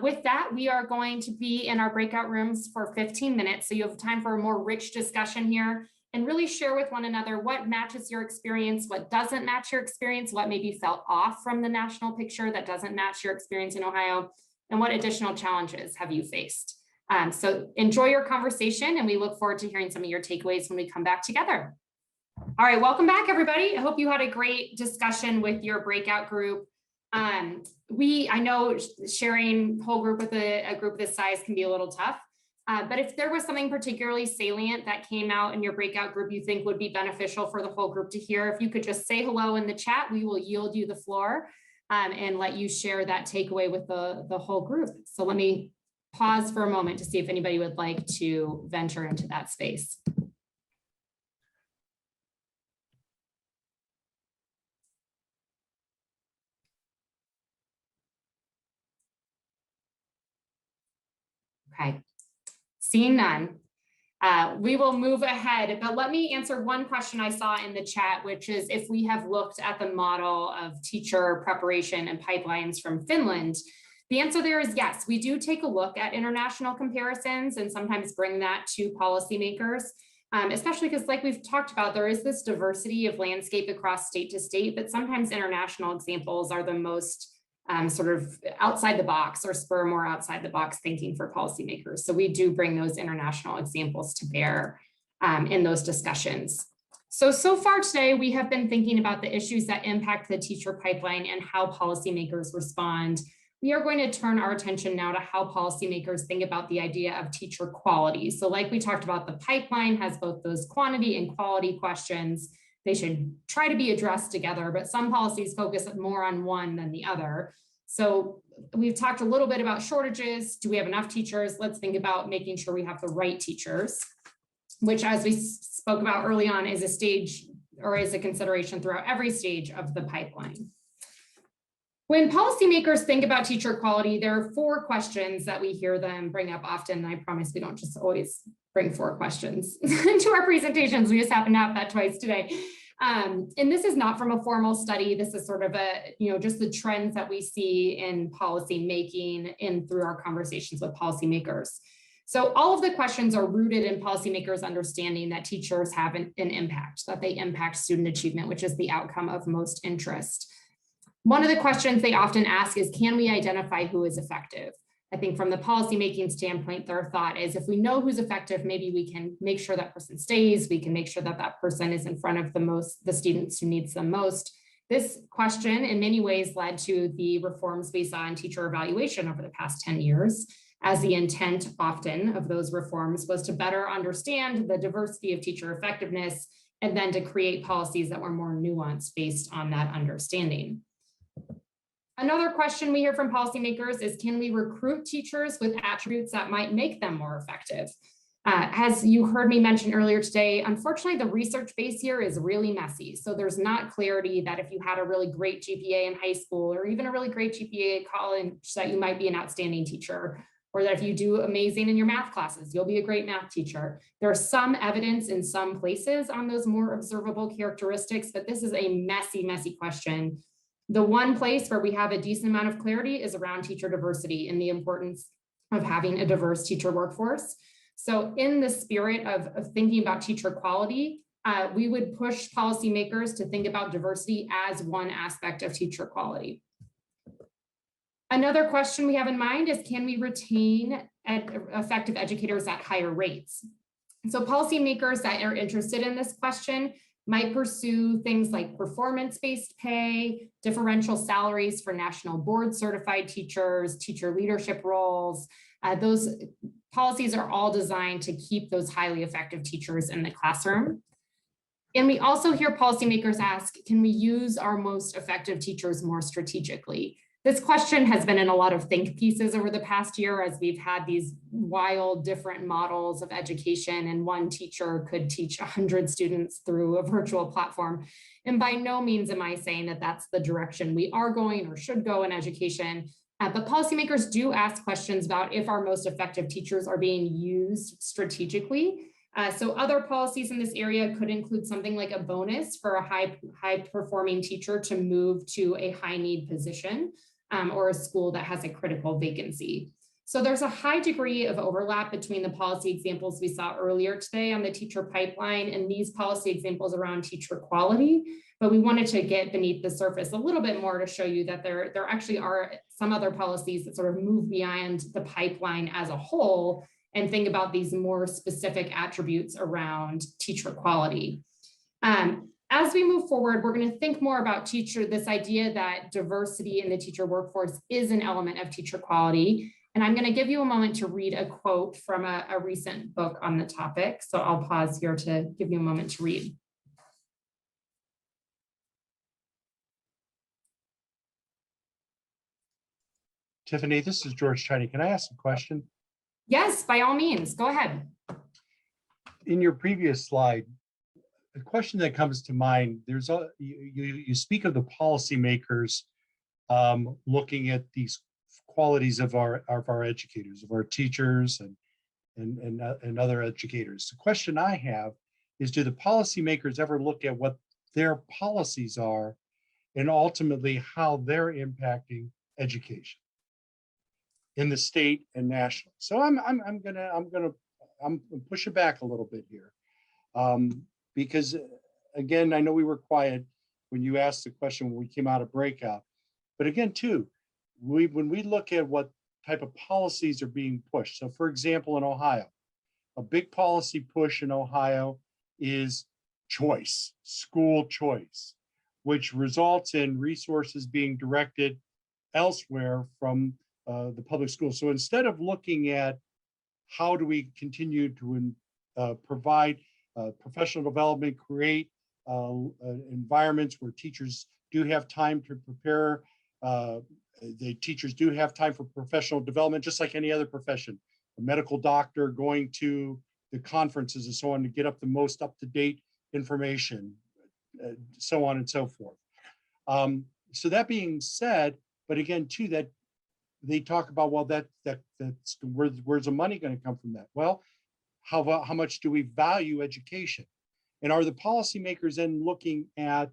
[SPEAKER 7] With that, we are going to be in our breakout rooms for 15 minutes, so you have time for a more rich discussion here and really share with one another what matches your experience, what doesn't match your experience, what maybe felt off from the national picture that doesn't match your experience in Ohio, and what additional challenges have you faced. So enjoy your conversation, and we look forward to hearing some of your takeaways when we come back together. All right, welcome back, everybody. I hope you had a great discussion with your breakout group. I know sharing whole group with a group this size can be a little tough. But if there was something particularly salient that came out in your breakout group you think would be beneficial for the whole group to hear, if you could just say hello in the chat, we will yield you the floor and let you share that takeaway with the whole group. So let me pause for a moment to see if anybody would like to venture into that space. Okay. Seeing none, we will move ahead, but let me answer one question I saw in the chat, which is if we have looked at the model of teacher preparation and pipelines from Finland. The answer there is yes, we do take a look at international comparisons and sometimes bring that to policymakers, especially because, like we've talked about, there is this diversity of landscape across state to state, but sometimes international examples are the most sort of outside the box or spur more outside the box thinking for policymakers. So we do bring those international examples to bear in those discussions. So far today, we have been thinking about the issues that impact the teacher pipeline and how policymakers respond we are going to turn our attention now to how policymakers think about the idea of teacher quality. So like we talked about, the pipeline has both those quantity and quality questions. They should try to be addressed together, but some policies focus more on one than the other. So we've talked a little bit about shortages. Do we have enough teachers? Let's think about making sure we have the right teachers, which, as we spoke about early on, is a stage or is a consideration throughout every stage of the pipeline. When policymakers think about teacher quality, there are 4 questions that we hear them bring up often. I promise we don't just always bring 4 questions to our presentations. We just happen to have that twice today. And this is not from a formal study. This is sort of just the trends that we see in policy making and through our conversations with policymakers. So all of the questions are rooted in policymakers' understanding that teachers have an impact, that they impact student achievement, which is the outcome of most interest. One of the questions they often ask is, can we identify who is effective? I think from the policymaking standpoint, their thought is, if we know who's effective, maybe we can make sure that person stays. We can make sure that that person is in front of the students who needs them most. This question in many ways led to the reforms we saw in teacher evaluation over the past 10 years, as the intent often of those reforms was to better understand the diversity of teacher effectiveness and then to create policies that were more nuanced based on that understanding. Another question we hear from policymakers is, can we recruit teachers with attributes that might make them more effective? As you heard me mention earlier today, unfortunately, the research base here is really messy. So there's not clarity that if you had a really great GPA in high school or even a really great GPA at college, that you might be an outstanding teacher, or that if you do amazing in your math classes, you'll be a great math teacher. There's some evidence in some places on those more observable characteristics, but this is a messy, messy question. The one place where we have a decent amount of clarity is around teacher diversity and the importance of having a diverse teacher workforce. So in the spirit of thinking about teacher quality, we would push policymakers to think about diversity as one aspect of teacher quality. Another question we have in mind is, can we retain effective educators at higher rates? So policymakers that are interested in this question might pursue things like performance-based pay, differential salaries for national board certified teachers, teacher leadership roles. Those policies are all designed to keep those highly effective teachers in the classroom. And we also hear policymakers ask, can we use our most effective teachers more strategically? This question has been in a lot of think pieces over the past year as we've had these wild different models of education, and one teacher could teach 100 students through a virtual platform. And by no means am I saying that that's the direction we are going or should go in education, but policymakers do ask questions about if our most effective teachers are being used strategically. So other policies in this area could include something like a bonus for a high performing teacher to move to a high need position. Or a school that has a critical vacancy. So there's a high degree of overlap between the policy examples we saw earlier today on the teacher pipeline and these policy examples around teacher quality. But we wanted to get beneath the surface a little bit more to show you that there actually are some other policies that sort of move beyond the pipeline as a whole and think about these more specific attributes around teacher quality. As we move forward, we're going to think more about this idea that diversity in the teacher workforce is an element of teacher quality. And I'm going to give you a moment to read a quote from a recent book on the topic. So I'll pause here to give you a moment to read.
[SPEAKER 11] Tiffany, this is George Tiny. Can I ask a question?
[SPEAKER 7] Yes, by all means, go ahead.
[SPEAKER 11] In your previous slide, the question that comes to mind, you speak of the policymakers looking at these qualities of our educators, of our teachers and other educators. The question I have is, do the policymakers ever look at what their policies are and ultimately how they're impacting education in the state and national? So I'm gonna push it back a little bit here. Because again, I know we were quiet when you asked the question when we came out of breakout, but again, too, when we look at what type of policies are being pushed. So for example, in Ohio, a big policy push in Ohio is choice, school choice, which results in resources being directed elsewhere from the public schools. So instead of looking at how do we continue to provide professional development, create environments where teachers do have time to prepare, the teachers do have time for professional development, just like any other profession. A medical doctor going to the conferences and so on to get up the most up-to-date information, so on and so forth. So that being said, but again, too, that they talk about, well, that's where's the money going to come from that? Well, how much do we value education? And are the policymakers then looking at,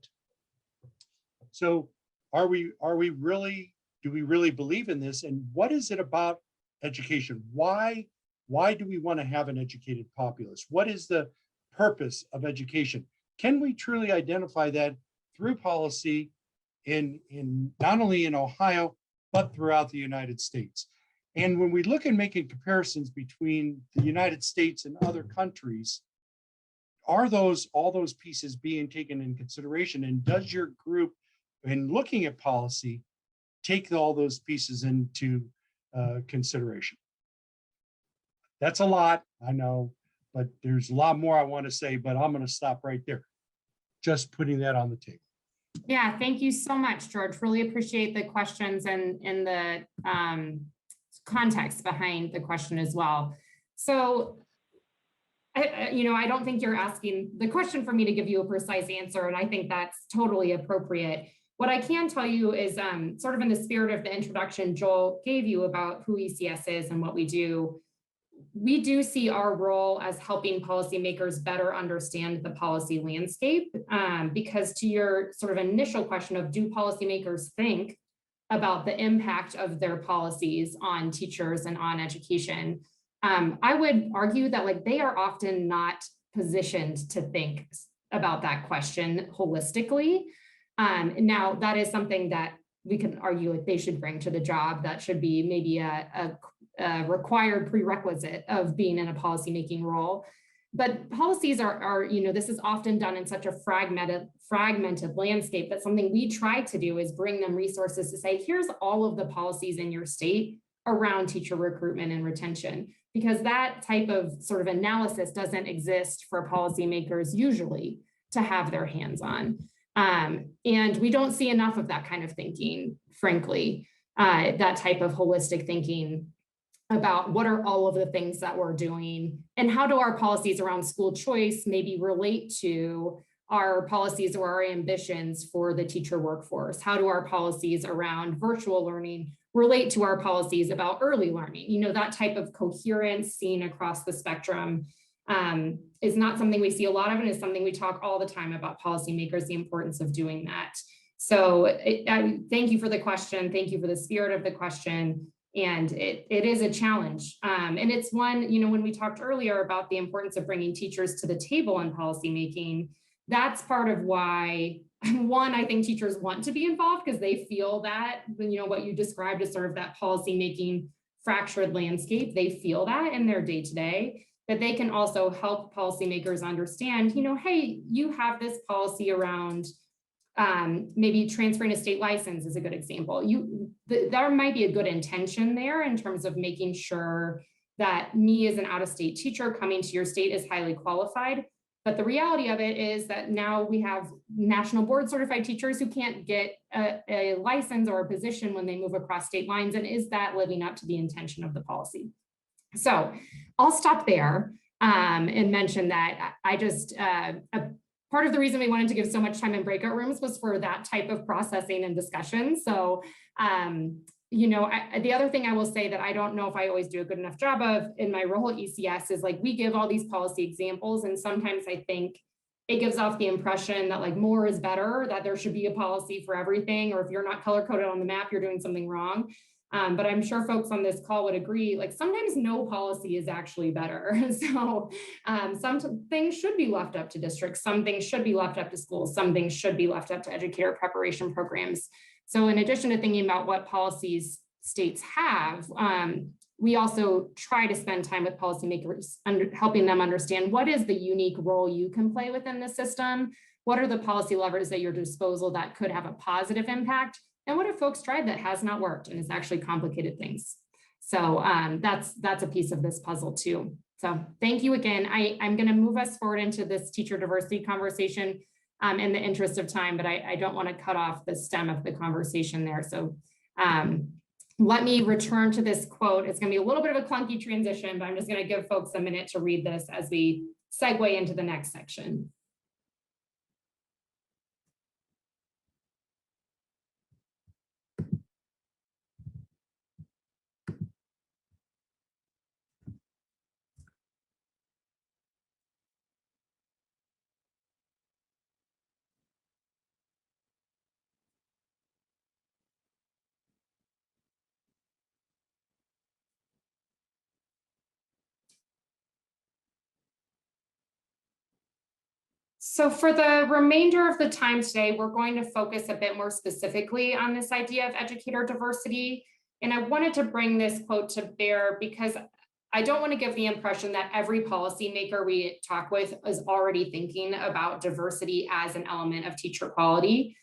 [SPEAKER 11] so do we really believe in this? And what is it about education? Why do we want to have an educated populace? What is the purpose of education? Can we truly identify that through policy in not only in Ohio, but throughout the United States? And when we look at making comparisons between the United States and other countries, are all those pieces being taken in consideration? And does your group, in looking at policy, take all those pieces into consideration? That's a lot, I know, but there's a lot more I want to say, but I'm going to stop right there. Just putting that on the table.
[SPEAKER 7] Yeah, thank you so much, George. Really appreciate the questions and the context behind the question as well. So, I don't think you're asking the question for me to give you a precise answer, and I think that's totally appropriate. What I can tell you is sort of in the spirit of the introduction Joel gave you about who ECS is and what we do. We do see our role as helping policymakers better understand the policy landscape, because to your sort of initial question of do policymakers think about the impact of their policies on teachers and on education, I would argue that they are often not positioned to think about that question holistically. Now, that is something that we can argue they should bring to the job. That should be maybe a required prerequisite of being in a policymaking role. But policies are, this is often done in such a fragmented landscape that something we try to do is bring them resources to say, here's all of the policies in your state around teacher recruitment and retention, because that type of sort of analysis doesn't exist for policymakers usually to have their hands on. And we don't see enough of that kind of thinking, frankly, that type of holistic thinking about what are all of the things that we're doing and how do our policies around school choice maybe relate to our policies or our ambitions for the teacher workforce? How do our policies around virtual learning relate to our policies about early learning? That type of coherence seen across the spectrum is not something we see a lot of, and is something we talk all the time about policymakers, the importance of doing that. So thank you for the question. Thank you for the spirit of the question. And it is a challenge. And it's one, when we talked earlier about the importance of bringing teachers to the table in policymaking, that's part of why, one, I think teachers want to be involved because they feel that, what you described as sort of that policymaking fractured landscape, they feel that in their day-to-day, that they can also help policymakers understand, hey, you have this policy around maybe transferring a state license is a good example. There might be a good intention there in terms of making sure that me as an out-of-state teacher coming to your state is highly qualified. But the reality of it is that now we have national board certified teachers who can't get a license or a position when they move across state lines. And is that living up to the intention of the policy? So I'll stop there and mention that I just, part of the reason we wanted to give so much time in breakout rooms was for that type of processing and discussion. So, the other thing I will say that I don't know if I always do a good enough job of in my role at ECS is we give all these policy examples. And sometimes I think it gives off the impression that more is better, that there should be a policy for everything, or if you're not color coded on the map, you're doing something wrong. But I'm sure folks on this call would agree, sometimes no policy is actually better. So some things should be left up to districts, some things should be left up to schools, some things should be left up to educator preparation programs. So in addition to thinking about what policies states have, we also try to spend time with policymakers, helping them understand what is the unique role you can play within the system, what are the policy levers at your disposal that could have a positive impact, And what have folks tried that has not worked and has actually complicated things? So that's a piece of this puzzle too. So thank you again. I'm going to move us forward into this teacher diversity conversation in the interest of time, but I don't want to cut off the stem of the conversation there. So let me return to this quote. It's going to be a little bit of a clunky transition, but I'm just going to give folks a minute to read this as we segue into the next section. So for the remainder of the time today, we're going to focus a bit more specifically on this idea of educator diversity. And I wanted to bring this quote to bear because I don't want to give the impression that every policymaker we talk with is already thinking about diversity as an element of teacher quality.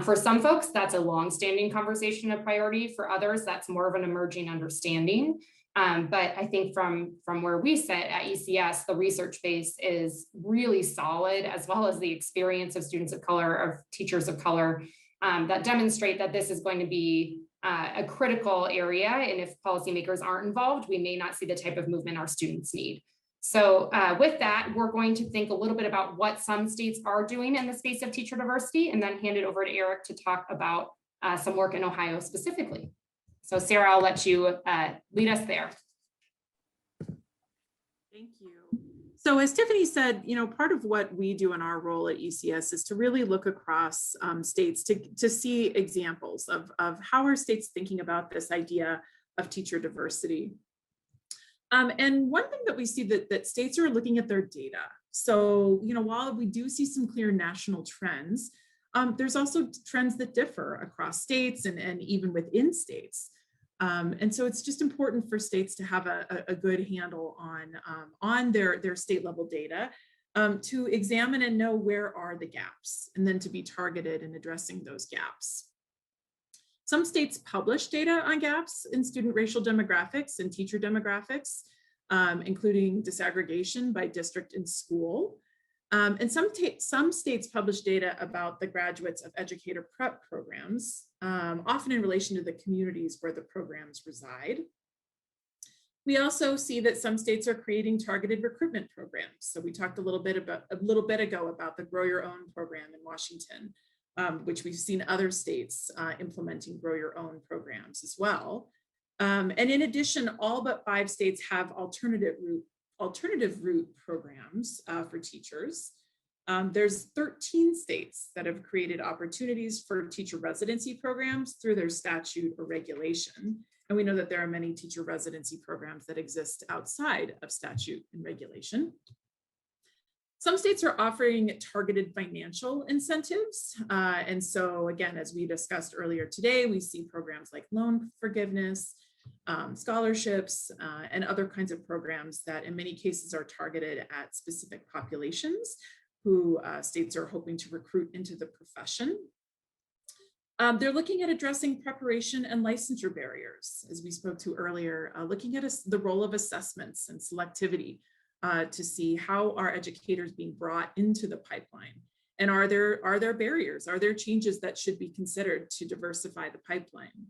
[SPEAKER 7] For some folks, that's a longstanding conversation, a priority. For others, that's more of an emerging understanding. But I think from where we sit at ECS, the research base is really solid, as well as the experience of students of color, of teachers of color, that demonstrate that this is going to be a critical area. And if policymakers aren't involved, we may not see the type of movement our students need. So with that, we're going to think a little bit about what some states are doing in the space of teacher diversity, and then hand it over to Eric to talk about some work in Ohio specifically. So Sarah, I'll let you lead us there.
[SPEAKER 10] Thank you. So as Tiffany said, part of what we do in our role at ECS is to really look across states to see examples of how are states thinking about this idea of teacher diversity. And one thing that we see that states are looking at their data. So, while we do see some clear national trends, there's also trends that differ across states and even within states. And so it's just important for states to have a good handle on their state level data to examine and know where are the gaps, and then to be targeted in addressing those gaps. Some states publish data on gaps in student racial demographics and teacher demographics, including disaggregation by district and school. And some states publish data about the graduates of educator prep programs, often in relation to the communities where the programs reside. We also see that some states are creating targeted recruitment programs. So we talked a little bit ago about the Grow Your Own program in Washington, which we've seen other states implementing Grow Your Own programs as well. And in addition, all but 5 states have alternative route programs for teachers. There's 13 states that have created opportunities for teacher residency programs through their statute or regulation. And we know that there are many teacher residency programs that exist outside of statute and regulation. Some states are offering targeted financial incentives. And so again, as we discussed earlier today, we see programs like loan forgiveness, scholarships, and other kinds of programs that in many cases are targeted at specific populations who states are hoping to recruit into the profession. They're looking at addressing preparation and licensure barriers, as we spoke to earlier, looking at the role of assessments and selectivity to see how are educators being brought into the pipeline. And are there barriers? Are there changes that should be considered to diversify the pipeline?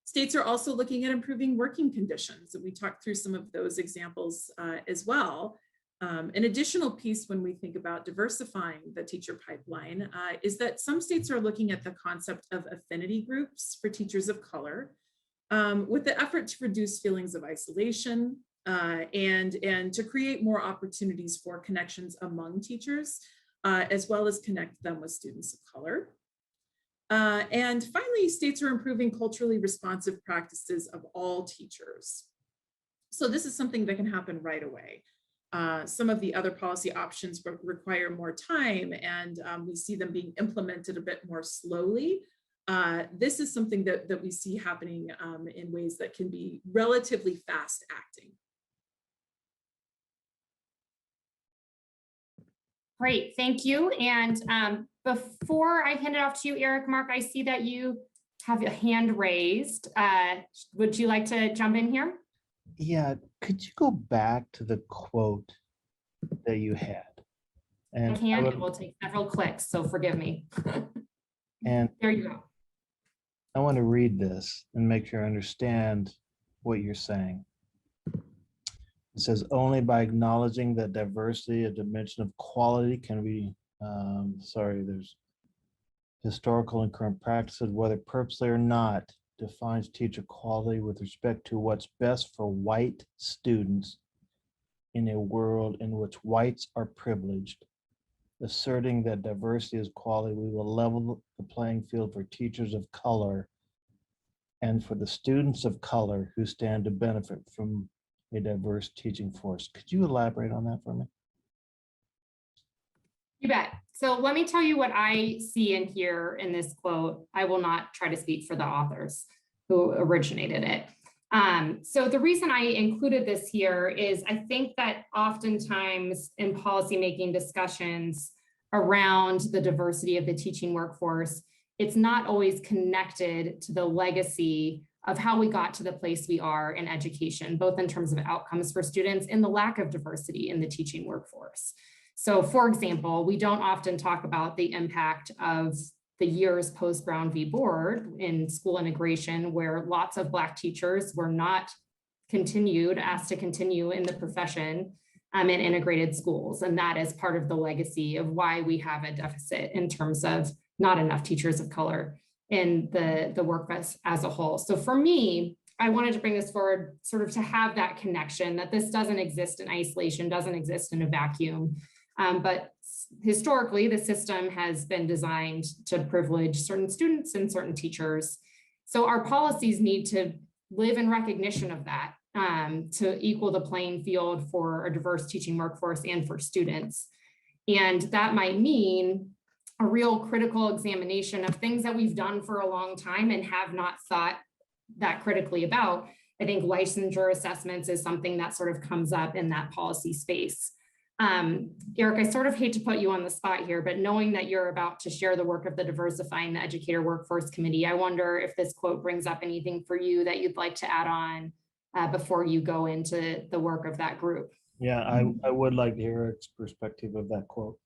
[SPEAKER 10] States are also looking at improving working conditions, and we talked through some of those examples as well. An additional piece when we think about diversifying the teacher pipeline is that some states are looking at the concept of affinity groups for teachers of color with the effort to reduce feelings of isolation and to create more opportunities for connections among teachers, as well as connect them with students of color. And finally, states are improving culturally responsive practices of all teachers. So this is something that can happen right away. Some of the other policy options require more time, and we see them being implemented a bit more slowly. This is something that we see happening in ways that can be relatively fast acting.
[SPEAKER 7] Great, thank you. And Before I hand it off to you, Eric, Mark, I see that you have a hand raised. Would you like to jump in here?
[SPEAKER 1] Yeah, could you go back to the quote that you had?
[SPEAKER 7] I
[SPEAKER 1] And
[SPEAKER 7] can. It will take several clicks, so forgive me.
[SPEAKER 1] and
[SPEAKER 7] There you go.
[SPEAKER 1] I want to read this and make sure I understand what you're saying. It says, only by acknowledging that diversity, a dimension of quality, can we, there's historical and current practices, whether purposely or not, defines teacher quality with respect to what's best for white students in a world in which whites are privileged. Asserting that diversity is quality, we will level the playing field for teachers of color and for the students of color who stand to benefit from a diverse teaching force. Could you elaborate on that for me?
[SPEAKER 7] You bet. So let me tell you what I see and hear in this quote. I will not try to speak for the authors who originated it. So the reason I included this here is I think that oftentimes in policymaking discussions around the diversity of the teaching workforce, it's not always connected to the legacy of how we got to the place we are in education, both in terms of outcomes for students and the lack of diversity in the teaching workforce. So for example, we don't often talk about the impact of the years post Brown v. Board in school integration, where lots of Black teachers were not asked to continue in the profession in integrated schools. And that is part of the legacy of why we have a deficit in terms of not enough teachers of color in the workforce as a whole. So for me, I wanted to bring this forward sort of to have that connection that this doesn't exist in isolation, doesn't exist in a vacuum. But historically, the system has been designed to privilege certain students and certain teachers. So our policies need to live in recognition of that to equal the playing field for a diverse teaching workforce and for students. And that might mean a real critical examination of things that we've done for a long time and have not thought that critically about. I think licensure assessments is something that sort of comes up in that policy space. Eric, I sort of hate to put you on the spot here, but knowing that you're about to share the work of the Diversifying the Educator Workforce Committee, I wonder if this quote brings up anything for you that you'd like to add on before you go into the work of that group.
[SPEAKER 1] Yeah, I would like to hear Eric's perspective of that quote.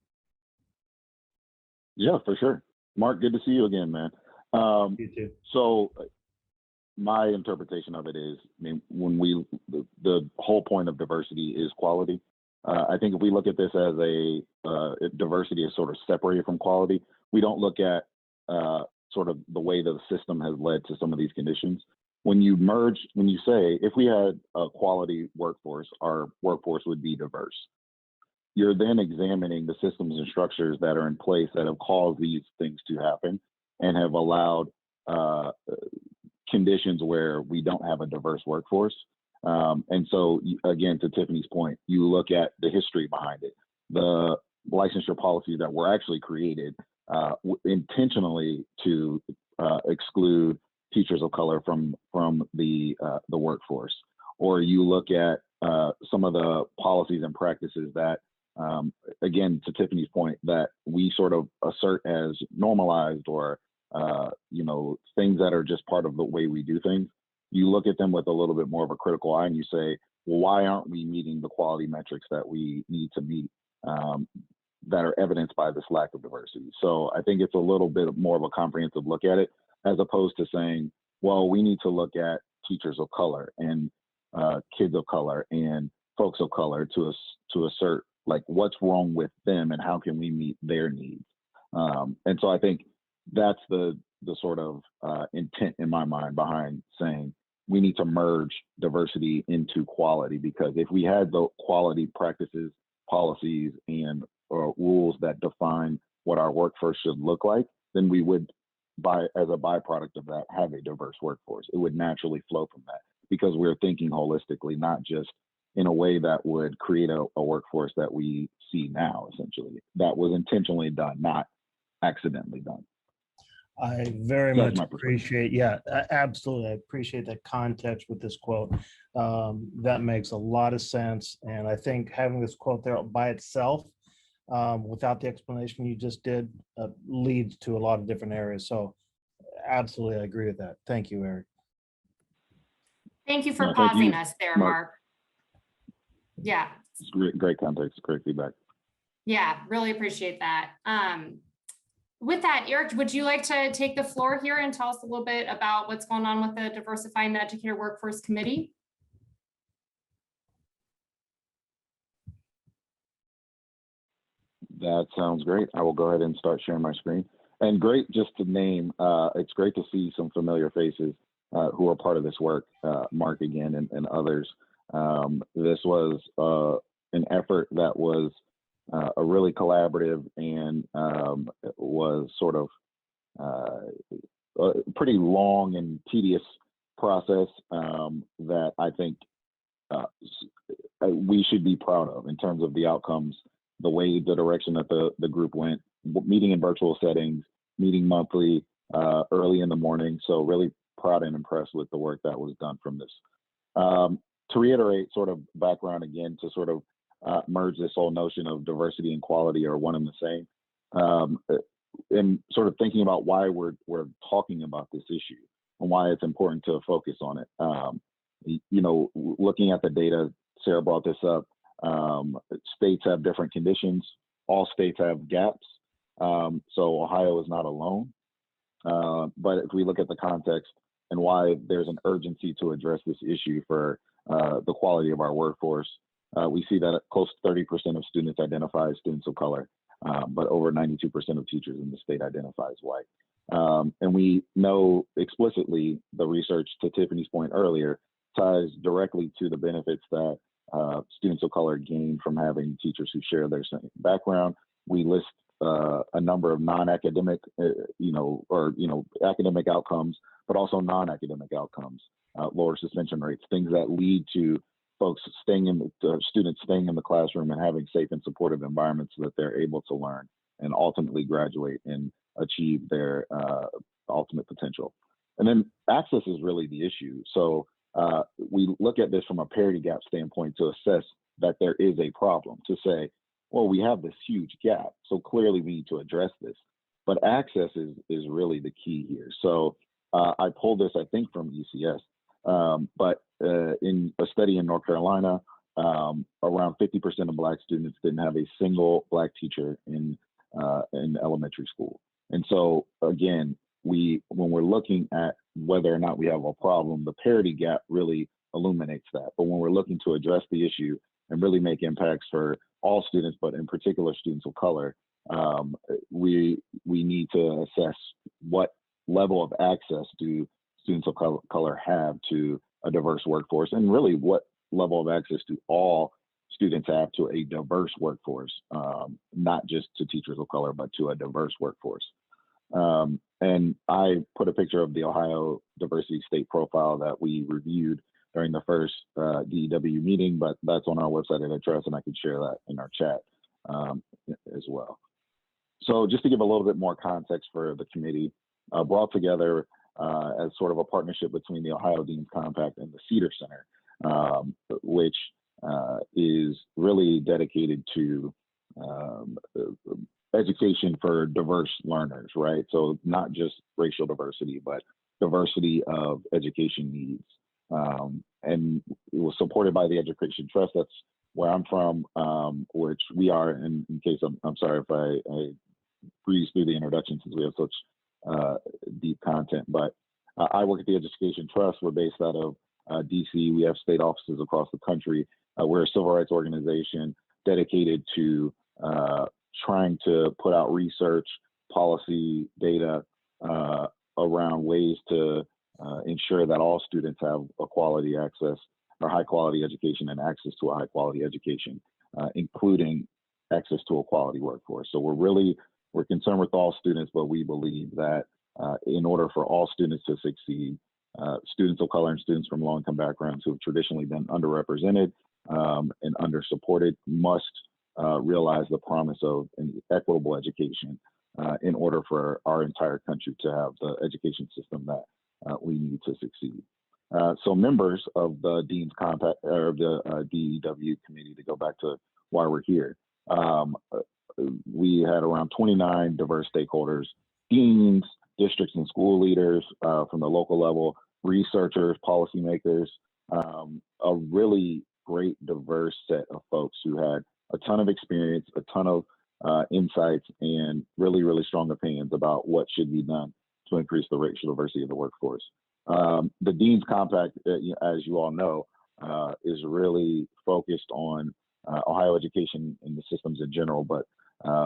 [SPEAKER 12] Yeah, for sure. Mark, good to see you again, man.
[SPEAKER 1] You too.
[SPEAKER 12] So my interpretation of it is, I mean, when the whole point of diversity is quality. I think if we look at this as diversity is sort of separated from quality, we don't look at sort of the way the system has led to some of these conditions. When you say, if we had a quality workforce, our workforce would be diverse. You're then examining the systems and structures that are in place that have caused these things to happen and have allowed conditions where we don't have a diverse workforce. And so, again, to Tiffany's point, you look at the history behind it. The licensure policies that were actually created intentionally to exclude teachers of color from the workforce. Or you look at some of the policies and practices that, again, to Tiffany's point, that we sort of assert as normalized or things that are just part of the way we do things. You look at them with a little bit more of a critical eye and you say, well, why aren't we meeting the quality metrics that we need to meet that are evidenced by this lack of diversity? So I think it's a little bit more of a comprehensive look at it, as opposed to saying, well, we need to look at teachers of color and kids of color and folks of color to assert like what's wrong with them and how can we meet their needs. And so I think that's the sort of intent in my mind behind saying we need to merge diversity into quality, because if we had the quality practices, policies, and rules that define what our workforce should look like, then we would, as a byproduct of that, have a diverse workforce. It would naturally flow from that because we're thinking holistically, not just in a way that would create a workforce that we see now, essentially. That was intentionally done, not accidentally done.
[SPEAKER 1] I very much appreciate, absolutely. I appreciate that context with this quote. That makes a lot of sense. And I think having this quote there by itself without the explanation you just did, leads to a lot of different areas. So absolutely, I agree with that. Thank you, Eric.
[SPEAKER 7] Thank you for
[SPEAKER 12] No, thank
[SPEAKER 7] pausing
[SPEAKER 12] you,
[SPEAKER 7] us there,
[SPEAKER 12] Mark.
[SPEAKER 7] Mark. Yeah,
[SPEAKER 12] It's great context, great feedback.
[SPEAKER 7] yeah, really appreciate that. With that, Eric, would you like to take the floor here and tell us a little bit about what's going on with the Diversifying the Educator Workforce Committee?
[SPEAKER 12] That sounds great. I will go ahead and start sharing my screen. And great, just to name, it's great to see some familiar faces who are part of this work, Mark again and others. This was an effort that was a really collaborative and was sort of a pretty long and tedious process that I think we should be proud of in terms of the outcomes, the way, the direction that the group went, meeting in virtual settings, meeting monthly, early in the morning. So really proud and impressed with the work that was done from this. To reiterate sort of background again, to sort of merge this whole notion of diversity and quality are one and the same. And sort of thinking about why we're talking about this issue and why it's important to focus on it. You know, looking at the data, Sarah brought this up, states have different conditions. All states have gaps. So Ohio is not alone. But if we look at the context and why there's an urgency to address this issue for the quality of our workforce, we see that close to 30% of students identify as students of color, but over 92% of teachers in the state identify as white. And we know explicitly the research, to Tiffany's point earlier, ties directly to the benefits that students of color gain from having teachers who share their same background. We list a number of non-academic, academic outcomes, but also non-academic outcomes, lower suspension rates, things that lead to folks students staying in the classroom and having safe and supportive environments so that they're able to learn and ultimately graduate and achieve their ultimate potential. And then access is really the issue. So we look at this from a parity gap standpoint to assess that there is a problem, to say, well, we have this huge gap, so clearly we need to address this. But access is really the key here. So I pulled this, I think, from ECS, but in a study in North Carolina, around 50% of Black students didn't have a single Black teacher in elementary school. And so again, when we're looking at whether or not we have a problem, the parity gap really illuminates that. But when we're looking to address the issue and really make impacts for all students, but in particular students of color, we need to assess what level of access do students of color have to a diverse workforce, and really what level of access do all students have to a diverse workforce, not just to teachers of color, but to a diverse workforce. And I put a picture of the Ohio Diversity State Profile that we reviewed during the first DEW meeting, but that's on our website at Address, and I could share that in our chat as well. So just to give a little bit more context for the committee, brought together as sort of a partnership between the Ohio Dean's Compact and the Cedar Center, which is really dedicated to education for diverse learners, right? So not just racial diversity, but diversity of education needs. And it was supported by the Education Trust. That's where I'm from, which we are, in case I'm sorry if I breeze through the introduction since we have such deep content, but I work at the Education Trust. We're based out of DC. We have state offices across the country. We're a civil rights organization dedicated to trying to put out research, policy, data around ways to ensure that all students have a quality access or high quality education and access to a high quality education, including access to a quality workforce. So we're concerned with all students, but we believe that in order for all students to succeed, students of color and students from low-income backgrounds who have traditionally been underrepresented and undersupported must realize the promise of an equitable education in order for our entire country to have the education system that we need to succeed. So members of the Dean's Compact or the DEW committee, to go back to why we're here, we had around 29 diverse stakeholders, deans, districts and school leaders from the local level, researchers, policymakers, a really great diverse set of folks who had a ton of experience, a ton of insights, and really, really strong opinions about what should be done to increase the racial diversity of the workforce. The Dean's Compact, as you all know, is really focused on Ohio education and the systems in general, but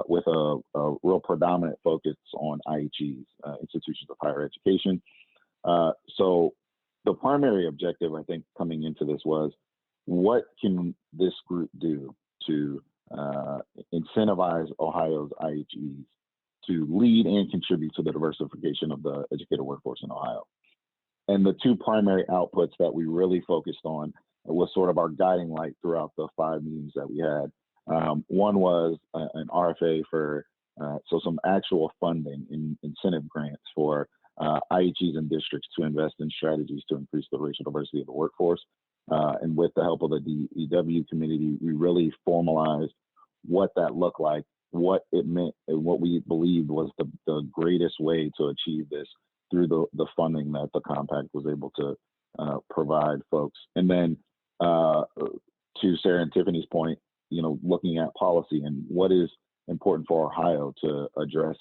[SPEAKER 12] with a real predominant focus on IHEs, institutions of higher education. So the primary objective, I think, coming into this was, what can this group do to incentivize Ohio's IHEs to lead and contribute to the diversification of the educator workforce in Ohio? And the two primary outputs that we really focused on was sort of our guiding light throughout the 5 meetings that we had. One was an RFA for some actual funding in incentive grants for IHEs and districts to invest in strategies to increase the racial diversity of the workforce. And with the help of the DEW community, we really formalized what that looked like, what it meant, and what we believed was the greatest way to achieve this through the funding that the compact was able to provide folks. And then to Sarah and Tiffany's point, looking at policy and what is important for Ohio to address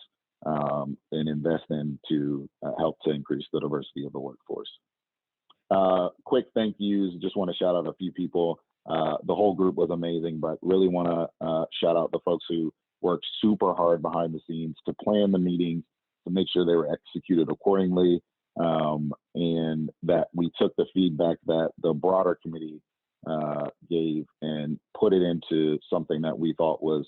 [SPEAKER 12] and invest in to help to increase the diversity of the workforce. Quick thank yous. Just want to shout out a few people. The whole group was amazing, but really want to shout out the folks who worked super hard behind the scenes to plan the meetings, to make sure they were executed accordingly, and that we took the feedback that the broader committee gave and put it into something that we thought was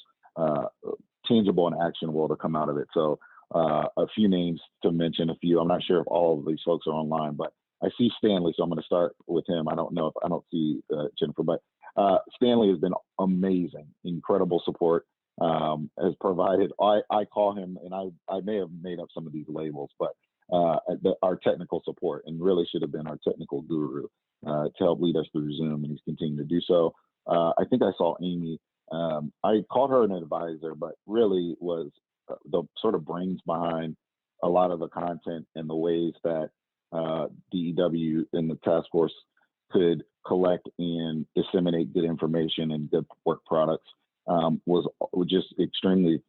[SPEAKER 12] tangible and actionable to come out of it. So a few names to mention, a few. I'm not sure if all of these folks are online, but I see Stanley, so I'm going to start with him. I don't see Jennifer, but Stanley has been amazing, incredible support. Has provided, I call him, and I may have made up some of these labels, but our technical support, and really should have been our technical guru to help lead us through Zoom, and he's continuing to do so. I think I saw Amy. I called her an advisor, but really was the sort of brains behind a lot of the content and the ways that DEW and the task force could collect and disseminate good information and good work products. Was just extremely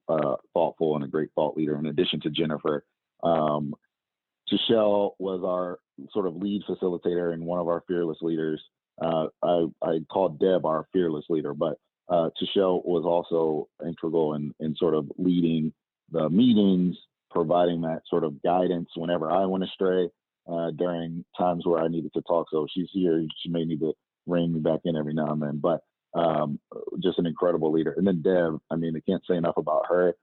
[SPEAKER 12] thoughtful and a great thought leader, in addition to Jennifer. Tashelle was our sort of lead facilitator and one of our fearless leaders. I called Deb our fearless leader, but Tashelle was also integral in sort of leading the meetings, providing that sort of guidance whenever I went astray during times where I needed to talk. So she's here. She may need to rein me back in every now and then, but just an incredible leader. And then Deb, I can't say enough about her.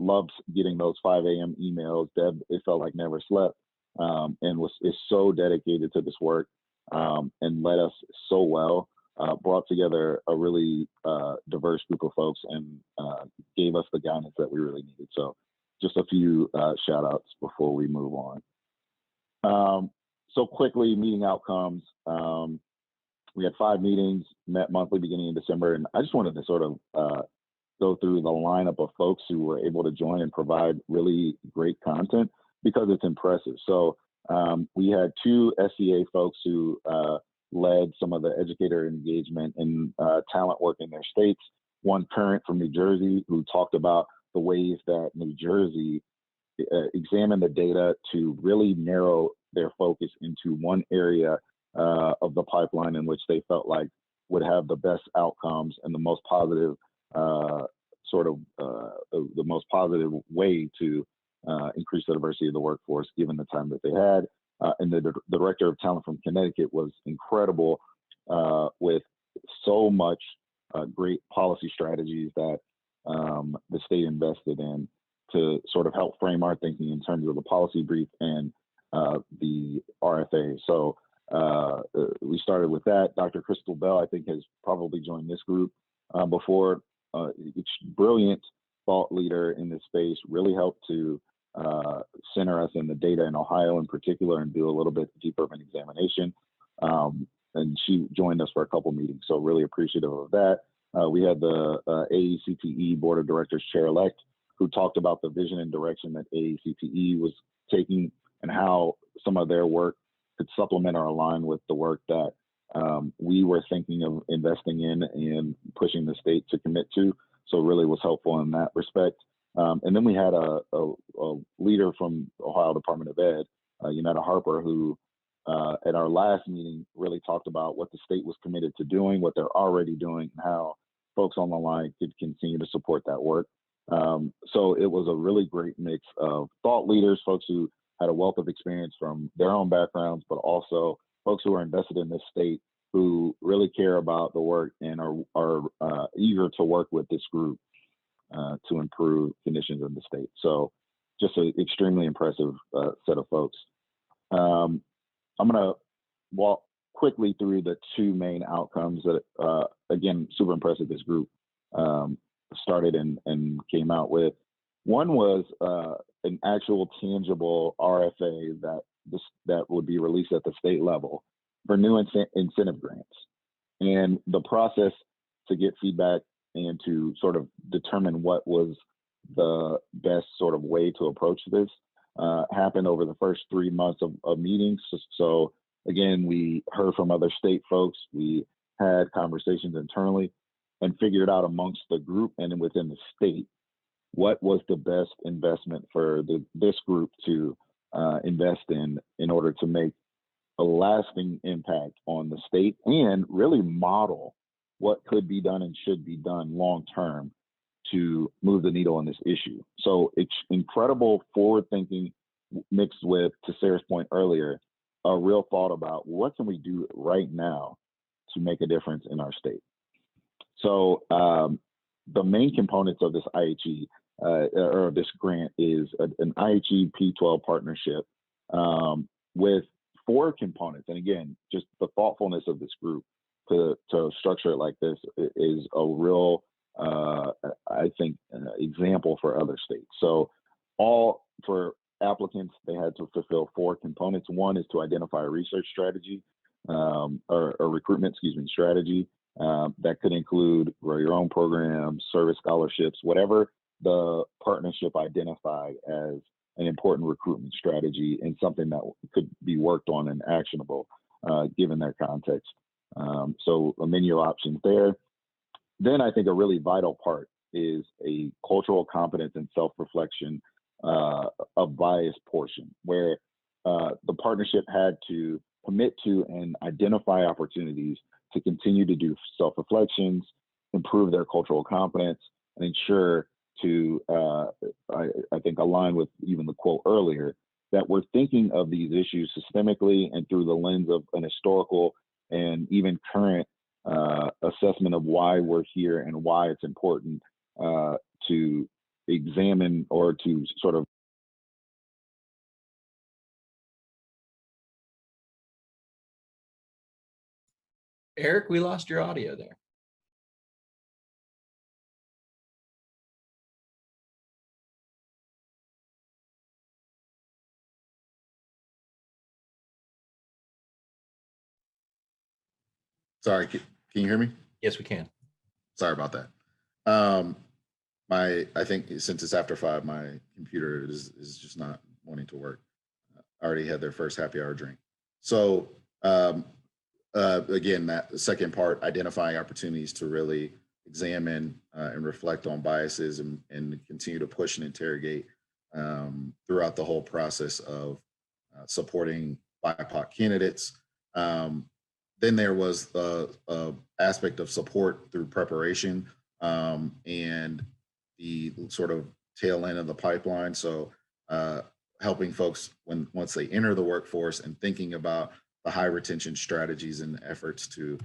[SPEAKER 12] Loves getting those 5 a.m. emails. Deb, it felt like never slept, and is so dedicated to this work, and led us so well. Brought together a really diverse group of folks and gave us the guidance that we really needed. So just a few shout outs before we move on. So quickly, meeting outcomes. We had 5 meetings, met monthly beginning in December, and I just wanted to sort of go through the lineup of folks who were able to join and provide really great content, because it's impressive. So we had 2 SEA folks who led some of the educator engagement and talent work in their states. One current from New Jersey who talked about the ways that New Jersey examined the data to really narrow their focus into one area of the pipeline in which they felt like would have the best outcomes and the most positive the most positive way to increase the diversity of the workforce given the time that they had. And the director of talent from Connecticut was incredible with so much great policy strategies that the state invested in to sort of help frame our thinking in terms of the policy brief and the RFA. So we started with that. Dr. Crystal Bell, I think, has probably joined this group before. Brilliant thought leader in this space, really helped to center us in the data in Ohio in particular and do a little bit deeper of an examination. And she joined us for a couple meetings, so really appreciative of that. We had the AECTE Board of Directors Chair-elect who talked about the vision and direction that AECTE was taking and how some of their work could supplement or align with the work that we were thinking of investing in and pushing the state to commit to. So really was helpful in that respect. And then we had a leader from Ohio Department of Ed, Yunetta Harper, who at our last meeting really talked about what the state was committed to doing, what they're already doing, and how folks on the line could continue to support that work. So it was a really great mix of thought leaders, folks who had a wealth of experience from their own backgrounds, but also folks who are invested in this state who really care about the work and are eager to work with this group to improve conditions in the state. So just an extremely impressive set of folks. I'm gonna walk quickly through the two main outcomes that, again, super impressive this group started and came out with. One was an actual tangible RFA that would be released at the state level for new incentive grants. And the process to get feedback and to sort of determine what was the best sort of way to approach this happened over the first 3 months of meetings. So again, we heard from other state folks, we had conversations internally and figured out amongst the group and within the state, what was the best investment for this group to invest in order to make a lasting impact on the state and really model what could be done and should be done long term to move the needle on this issue. So it's incredible forward thinking mixed with, to Sarah's point earlier, a real thought about what can we do right now to make a difference in our state. So the main components of this IHE or this grant is an IHE P12 partnership with 4 components. And again, just the thoughtfulness of this group to structure it like this is a real, I think, example for other states. So all for applicants, they had to fulfill 4 components. One is to identify a research strategy or recruitment, strategy that could include grow your own programs, service scholarships, whatever the partnership identified as an important recruitment strategy and something that could be worked on and actionable given their context. So a menu of options there. Then I think a really vital part is a cultural competence and self-reflection of bias portion, where the partnership had to commit to and identify opportunities to continue to do self-reflections, improve their cultural competence, and ensure to, I think, align with even the quote earlier, that we're thinking of these issues systemically and through the lens of an historical and even current assessment of why we're here and why it's important to examine or to sort of
[SPEAKER 9] Eric, we lost your audio there.
[SPEAKER 13] Sorry, can you hear me?
[SPEAKER 9] Yes, we can.
[SPEAKER 13] Sorry about that. I think since it's after 5, my computer is just not wanting to work. I already had their first happy hour drink. So again, that second part, identifying opportunities to really examine and reflect on biases and continue to push and interrogate throughout the whole process of supporting BIPOC candidates. Then there was the aspect of support through preparation and the sort of tail end of the pipeline. So helping folks once they enter the workforce and thinking about the high retention strategies and efforts to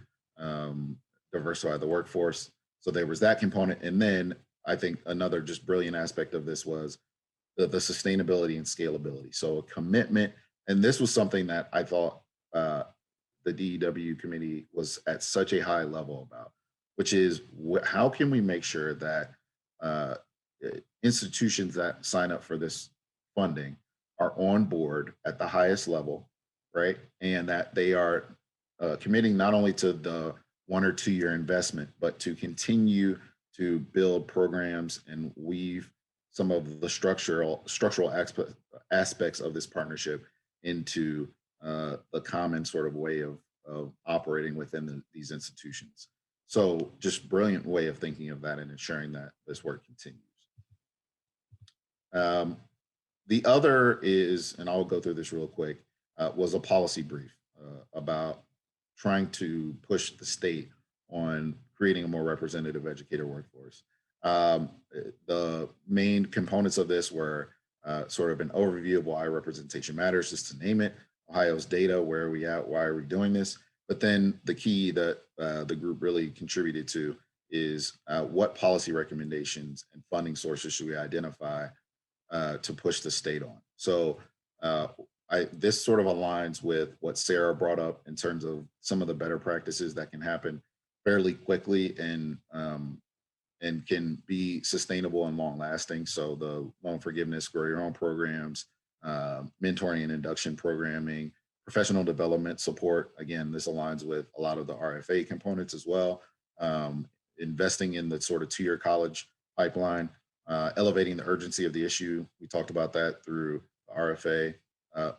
[SPEAKER 13] diversify the workforce. So there was that component. And then I think another just brilliant aspect of this was the sustainability and scalability. So a commitment, and this was something that I thought the DEW committee was at such a high level about, which is how can we make sure that institutions that sign up for this funding are on board at the highest level, right? And that they are committing not only to the 1 or 2 year investment, but to continue to build programs and weave some of the structural aspects of this partnership into the common sort of way of operating within these institutions. So just brilliant way of thinking of that and ensuring that this work continues. The other is, and I'll go through this real quick, was a policy brief about trying to push the state on creating a more representative educator workforce. The main components of this were sort of an overview of why representation matters, just to name it, Ohio's data, where are we at, why are we doing this? But then the key that the group really contributed to is what policy recommendations and funding sources should we identify to push the state on. So this sort of aligns with what Sarah brought up in terms of some of the better practices that can happen fairly quickly and can be sustainable and long lasting. So the loan forgiveness, grow your own programs, mentoring and induction programming, professional development support. Again, this aligns with a lot of the RFA components as well. Investing in the sort of 2-year college pipeline, elevating the urgency of the issue. We talked about that through the RFA.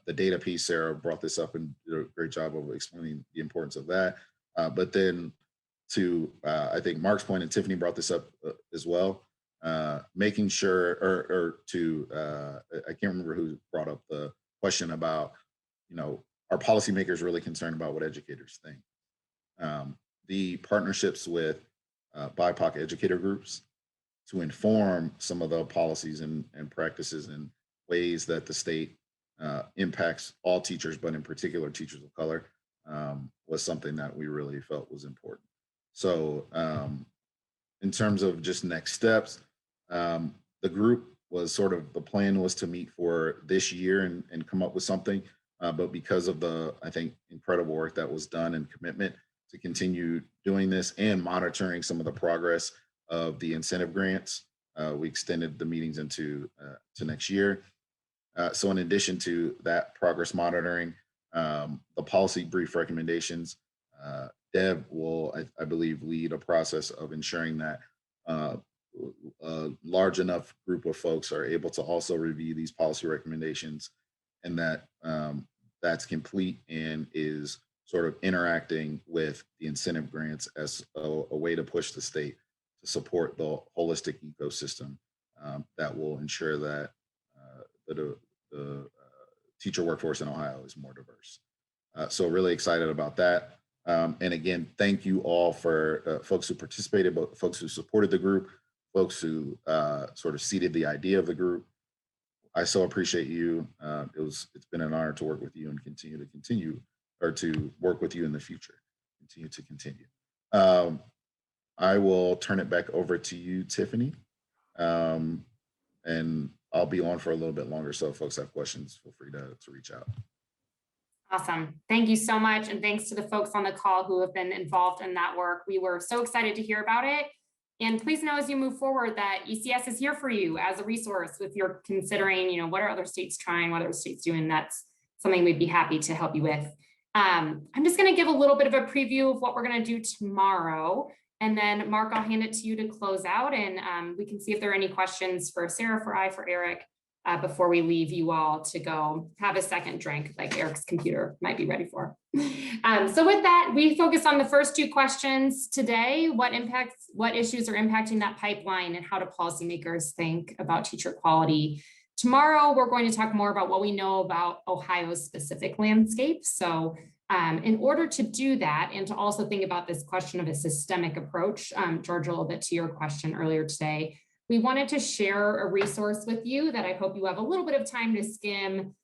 [SPEAKER 13] The data piece, Sarah brought this up and did a great job of explaining the importance of that. But then to, I think Mark's point, and Tiffany brought this up as well, making sure, I can't remember who brought up the question about, are policymakers really concerned about what educators think? The partnerships with BIPOC educator groups to inform some of the policies and practices and ways that the state impacts all teachers, but in particular teachers of color, was something that we really felt was important. So in terms of just next steps, the group was sort of, the plan was to meet for this year and come up with something. But because of the, I think, incredible work that was done and commitment to continue doing this and monitoring some of the progress of the incentive grants, we extended the meetings into to next year. So in addition to that progress monitoring, the policy brief recommendations, Deb will, I believe, lead a process of ensuring that a large enough group of folks are able to also review these policy recommendations, and that that's complete and is sort of interacting with the incentive grants as a way to push the state to support the holistic ecosystem that will ensure that the teacher workforce in Ohio is more diverse. So really excited about that. And again, thank you all for folks who participated, but folks who supported the group, folks who sort of seeded the idea of the group. I so appreciate you. It's been an honor to work with you and continue to work with you in the future. Continue. I will turn it back over to you, Tiffany. And I'll be on for a little bit longer. So if folks have questions, feel free to reach out.
[SPEAKER 7] Awesome. Thank you so much. And thanks to the folks on the call who have been involved in that work. We were so excited to hear about it. And please know as you move forward that ECS is here for you as a resource if you're considering, what are other states trying, what are other states doing. That's something we'd be happy to help you with. I'm just going to give a little bit of a preview of what we're going to do tomorrow. And then Mark, I'll hand it to you to close out, and we can see if there are any questions for Sarah, for Eric, before we leave you all to go have a second drink like Eric's computer might be ready for. So with that, we focus on the first 2 questions today. What issues are impacting that pipeline, and how do policymakers think about teacher quality? Tomorrow, we're going to talk more about what we know about Ohio's specific landscape. So in order to do that, and to also think about this question of a systemic approach, George, a little bit to your question earlier today, we wanted to share a resource with you that I hope you have a little bit of time to skim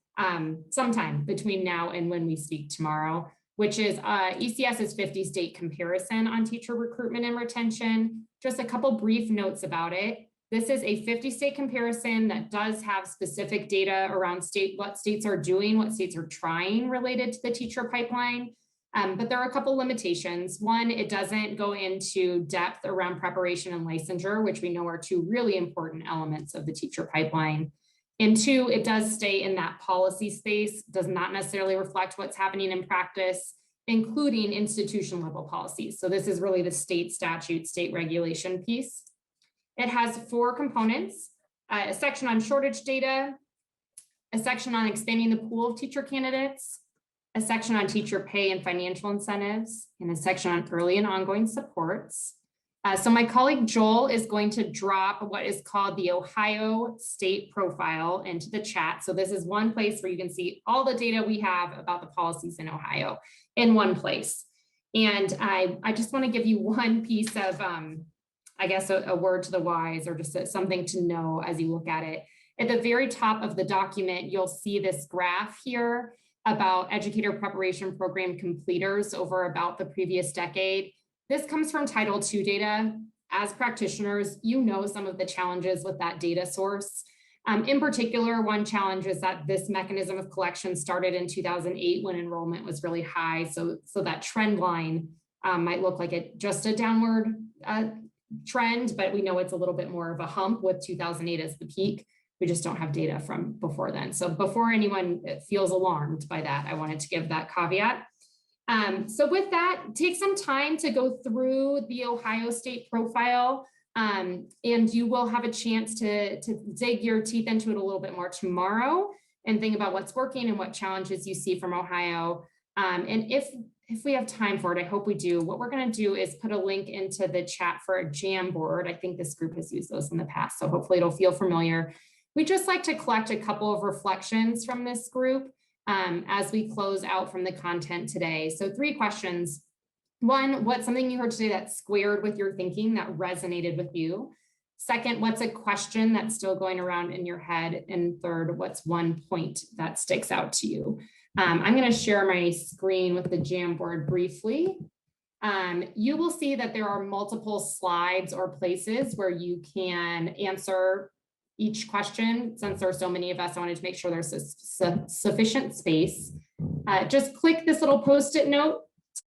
[SPEAKER 7] sometime between now and when we speak tomorrow, which is ECS's 50 state comparison on teacher recruitment and retention. Just a couple brief notes about it. This is a 50 state comparison that does have specific data around what states are doing, what states are trying related to the teacher pipeline. But there are a couple limitations. One, it doesn't go into depth around preparation and licensure, which we know are 2 really important elements of the teacher pipeline. And 2, it does stay in that policy space, does not necessarily reflect what's happening in practice. including institution level policies. So this is really the state statute, state regulation piece. It has 4 components, a section on shortage data, a section on expanding the pool of teacher candidates, a section on teacher pay and financial incentives, and a section on early and ongoing supports. So my colleague Joel is going to drop what is called the Ohio State Profile into the chat. So this is one place where you can see all the data we have about the policies in Ohio in one place. And I just want to give you one piece of, I guess, a word to the wise, or just something to know as you look at it. At the very top of the document, you'll see this graph here about educator preparation program completers over about the previous decade. This comes from Title II data. As practitioners, you know some of the challenges with that data source. In particular, one challenge is that this mechanism of collection started in 2008 when enrollment was really high. So that trend line might look like just a downward trend, but we know it's a little bit more of a hump with 2008 as the peak. We just don't have data from before then. So before anyone feels alarmed by that, I wanted to give that caveat. So with that, take some time to go through the Ohio State Profile, and you will have a chance to dig your teeth into it a little bit more tomorrow and think about what's working and what challenges you see from Ohio. And if we have time for it, I hope we do, what we're going to do is put a link into the chat for a Jamboard. I think this group has used those in the past, so hopefully it'll feel familiar. We just like to collect a couple of reflections from this group as we close out from the content today. So 3 questions. 1, what's something you heard today that squared with your thinking, that resonated with you? 2nd, what's a question that's still going around in your head? And 3rd, what's one point that sticks out to you? I'm going to share my screen with the Jamboard briefly. You will see that there are multiple slides or places where you can answer each question. Since there are so many of us, I wanted to make sure there's sufficient space. Just click this little Post-it note,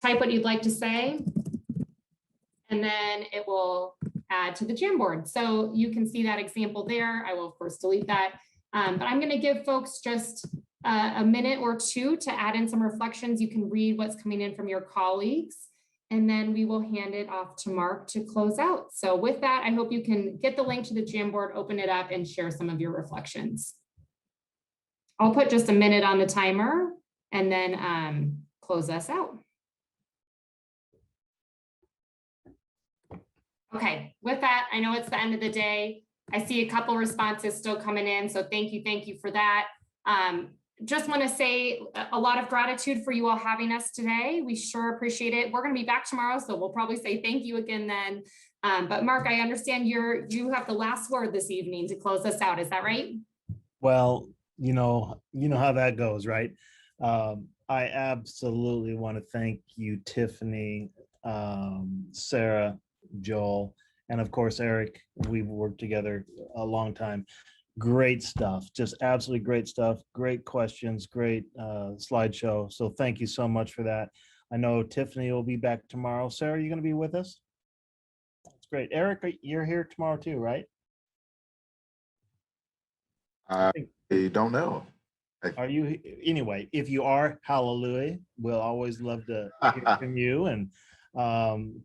[SPEAKER 7] type what you'd like to say, and then it will add to the Jamboard. So you can see that example there. I will of course delete that, but I'm going to give folks just a minute or 2 to add in some reflections. You can read what's coming in from your colleagues, and then we will hand it off to Mark to close out. So with that, I hope you can get the link to the Jamboard, open it up, and share some of your reflections. I'll put just a minute on the timer and then close us out. Okay, with that, I know it's the end of the day. I see a couple responses still coming in, so thank you for that. Just want to say a lot of gratitude for you all having us today. We sure appreciate it. We're going to be back tomorrow, so we'll probably say thank you again then. But Mark, I understand you have the last word this evening to close us out. Is that right?
[SPEAKER 1] Well, you know how that goes, right? I absolutely want to thank you, Tiffany, Sarah, Joel, and of course, Eric. We've worked together a long time. Great stuff, just absolutely great stuff. Great questions, great slideshow. So thank you so much for that. I know Tiffany will be back tomorrow. Sarah, you going to be with us? That's great. Eric, you're here tomorrow too, right?
[SPEAKER 13] I don't know.
[SPEAKER 1] Are you? Anyway, if you are, hallelujah. We'll always love to hear from you. And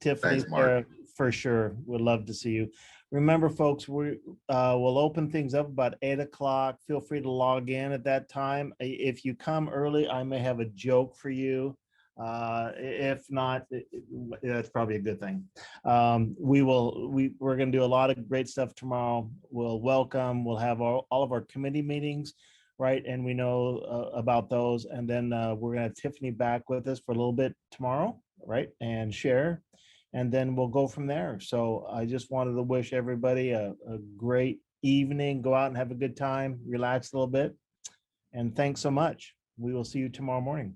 [SPEAKER 1] Tiffany,
[SPEAKER 13] Thanks, Mark.
[SPEAKER 1] Sarah, for sure, would love to see you. Remember, folks, we'll open things up about 8 o'clock. Feel free to log in at that time. If you come early, I may have a joke for you. If not, that's probably a good thing. We're going to do a lot of great stuff tomorrow. We'll have all of our committee meetings, right? And we know about those. And then we're going to have Tiffany back with us for a little bit tomorrow, right? And share. And then we'll go from there. So I just wanted to wish everybody a great evening. Go out and have a good time, relax a little bit. And thanks so much. We will see you tomorrow morning.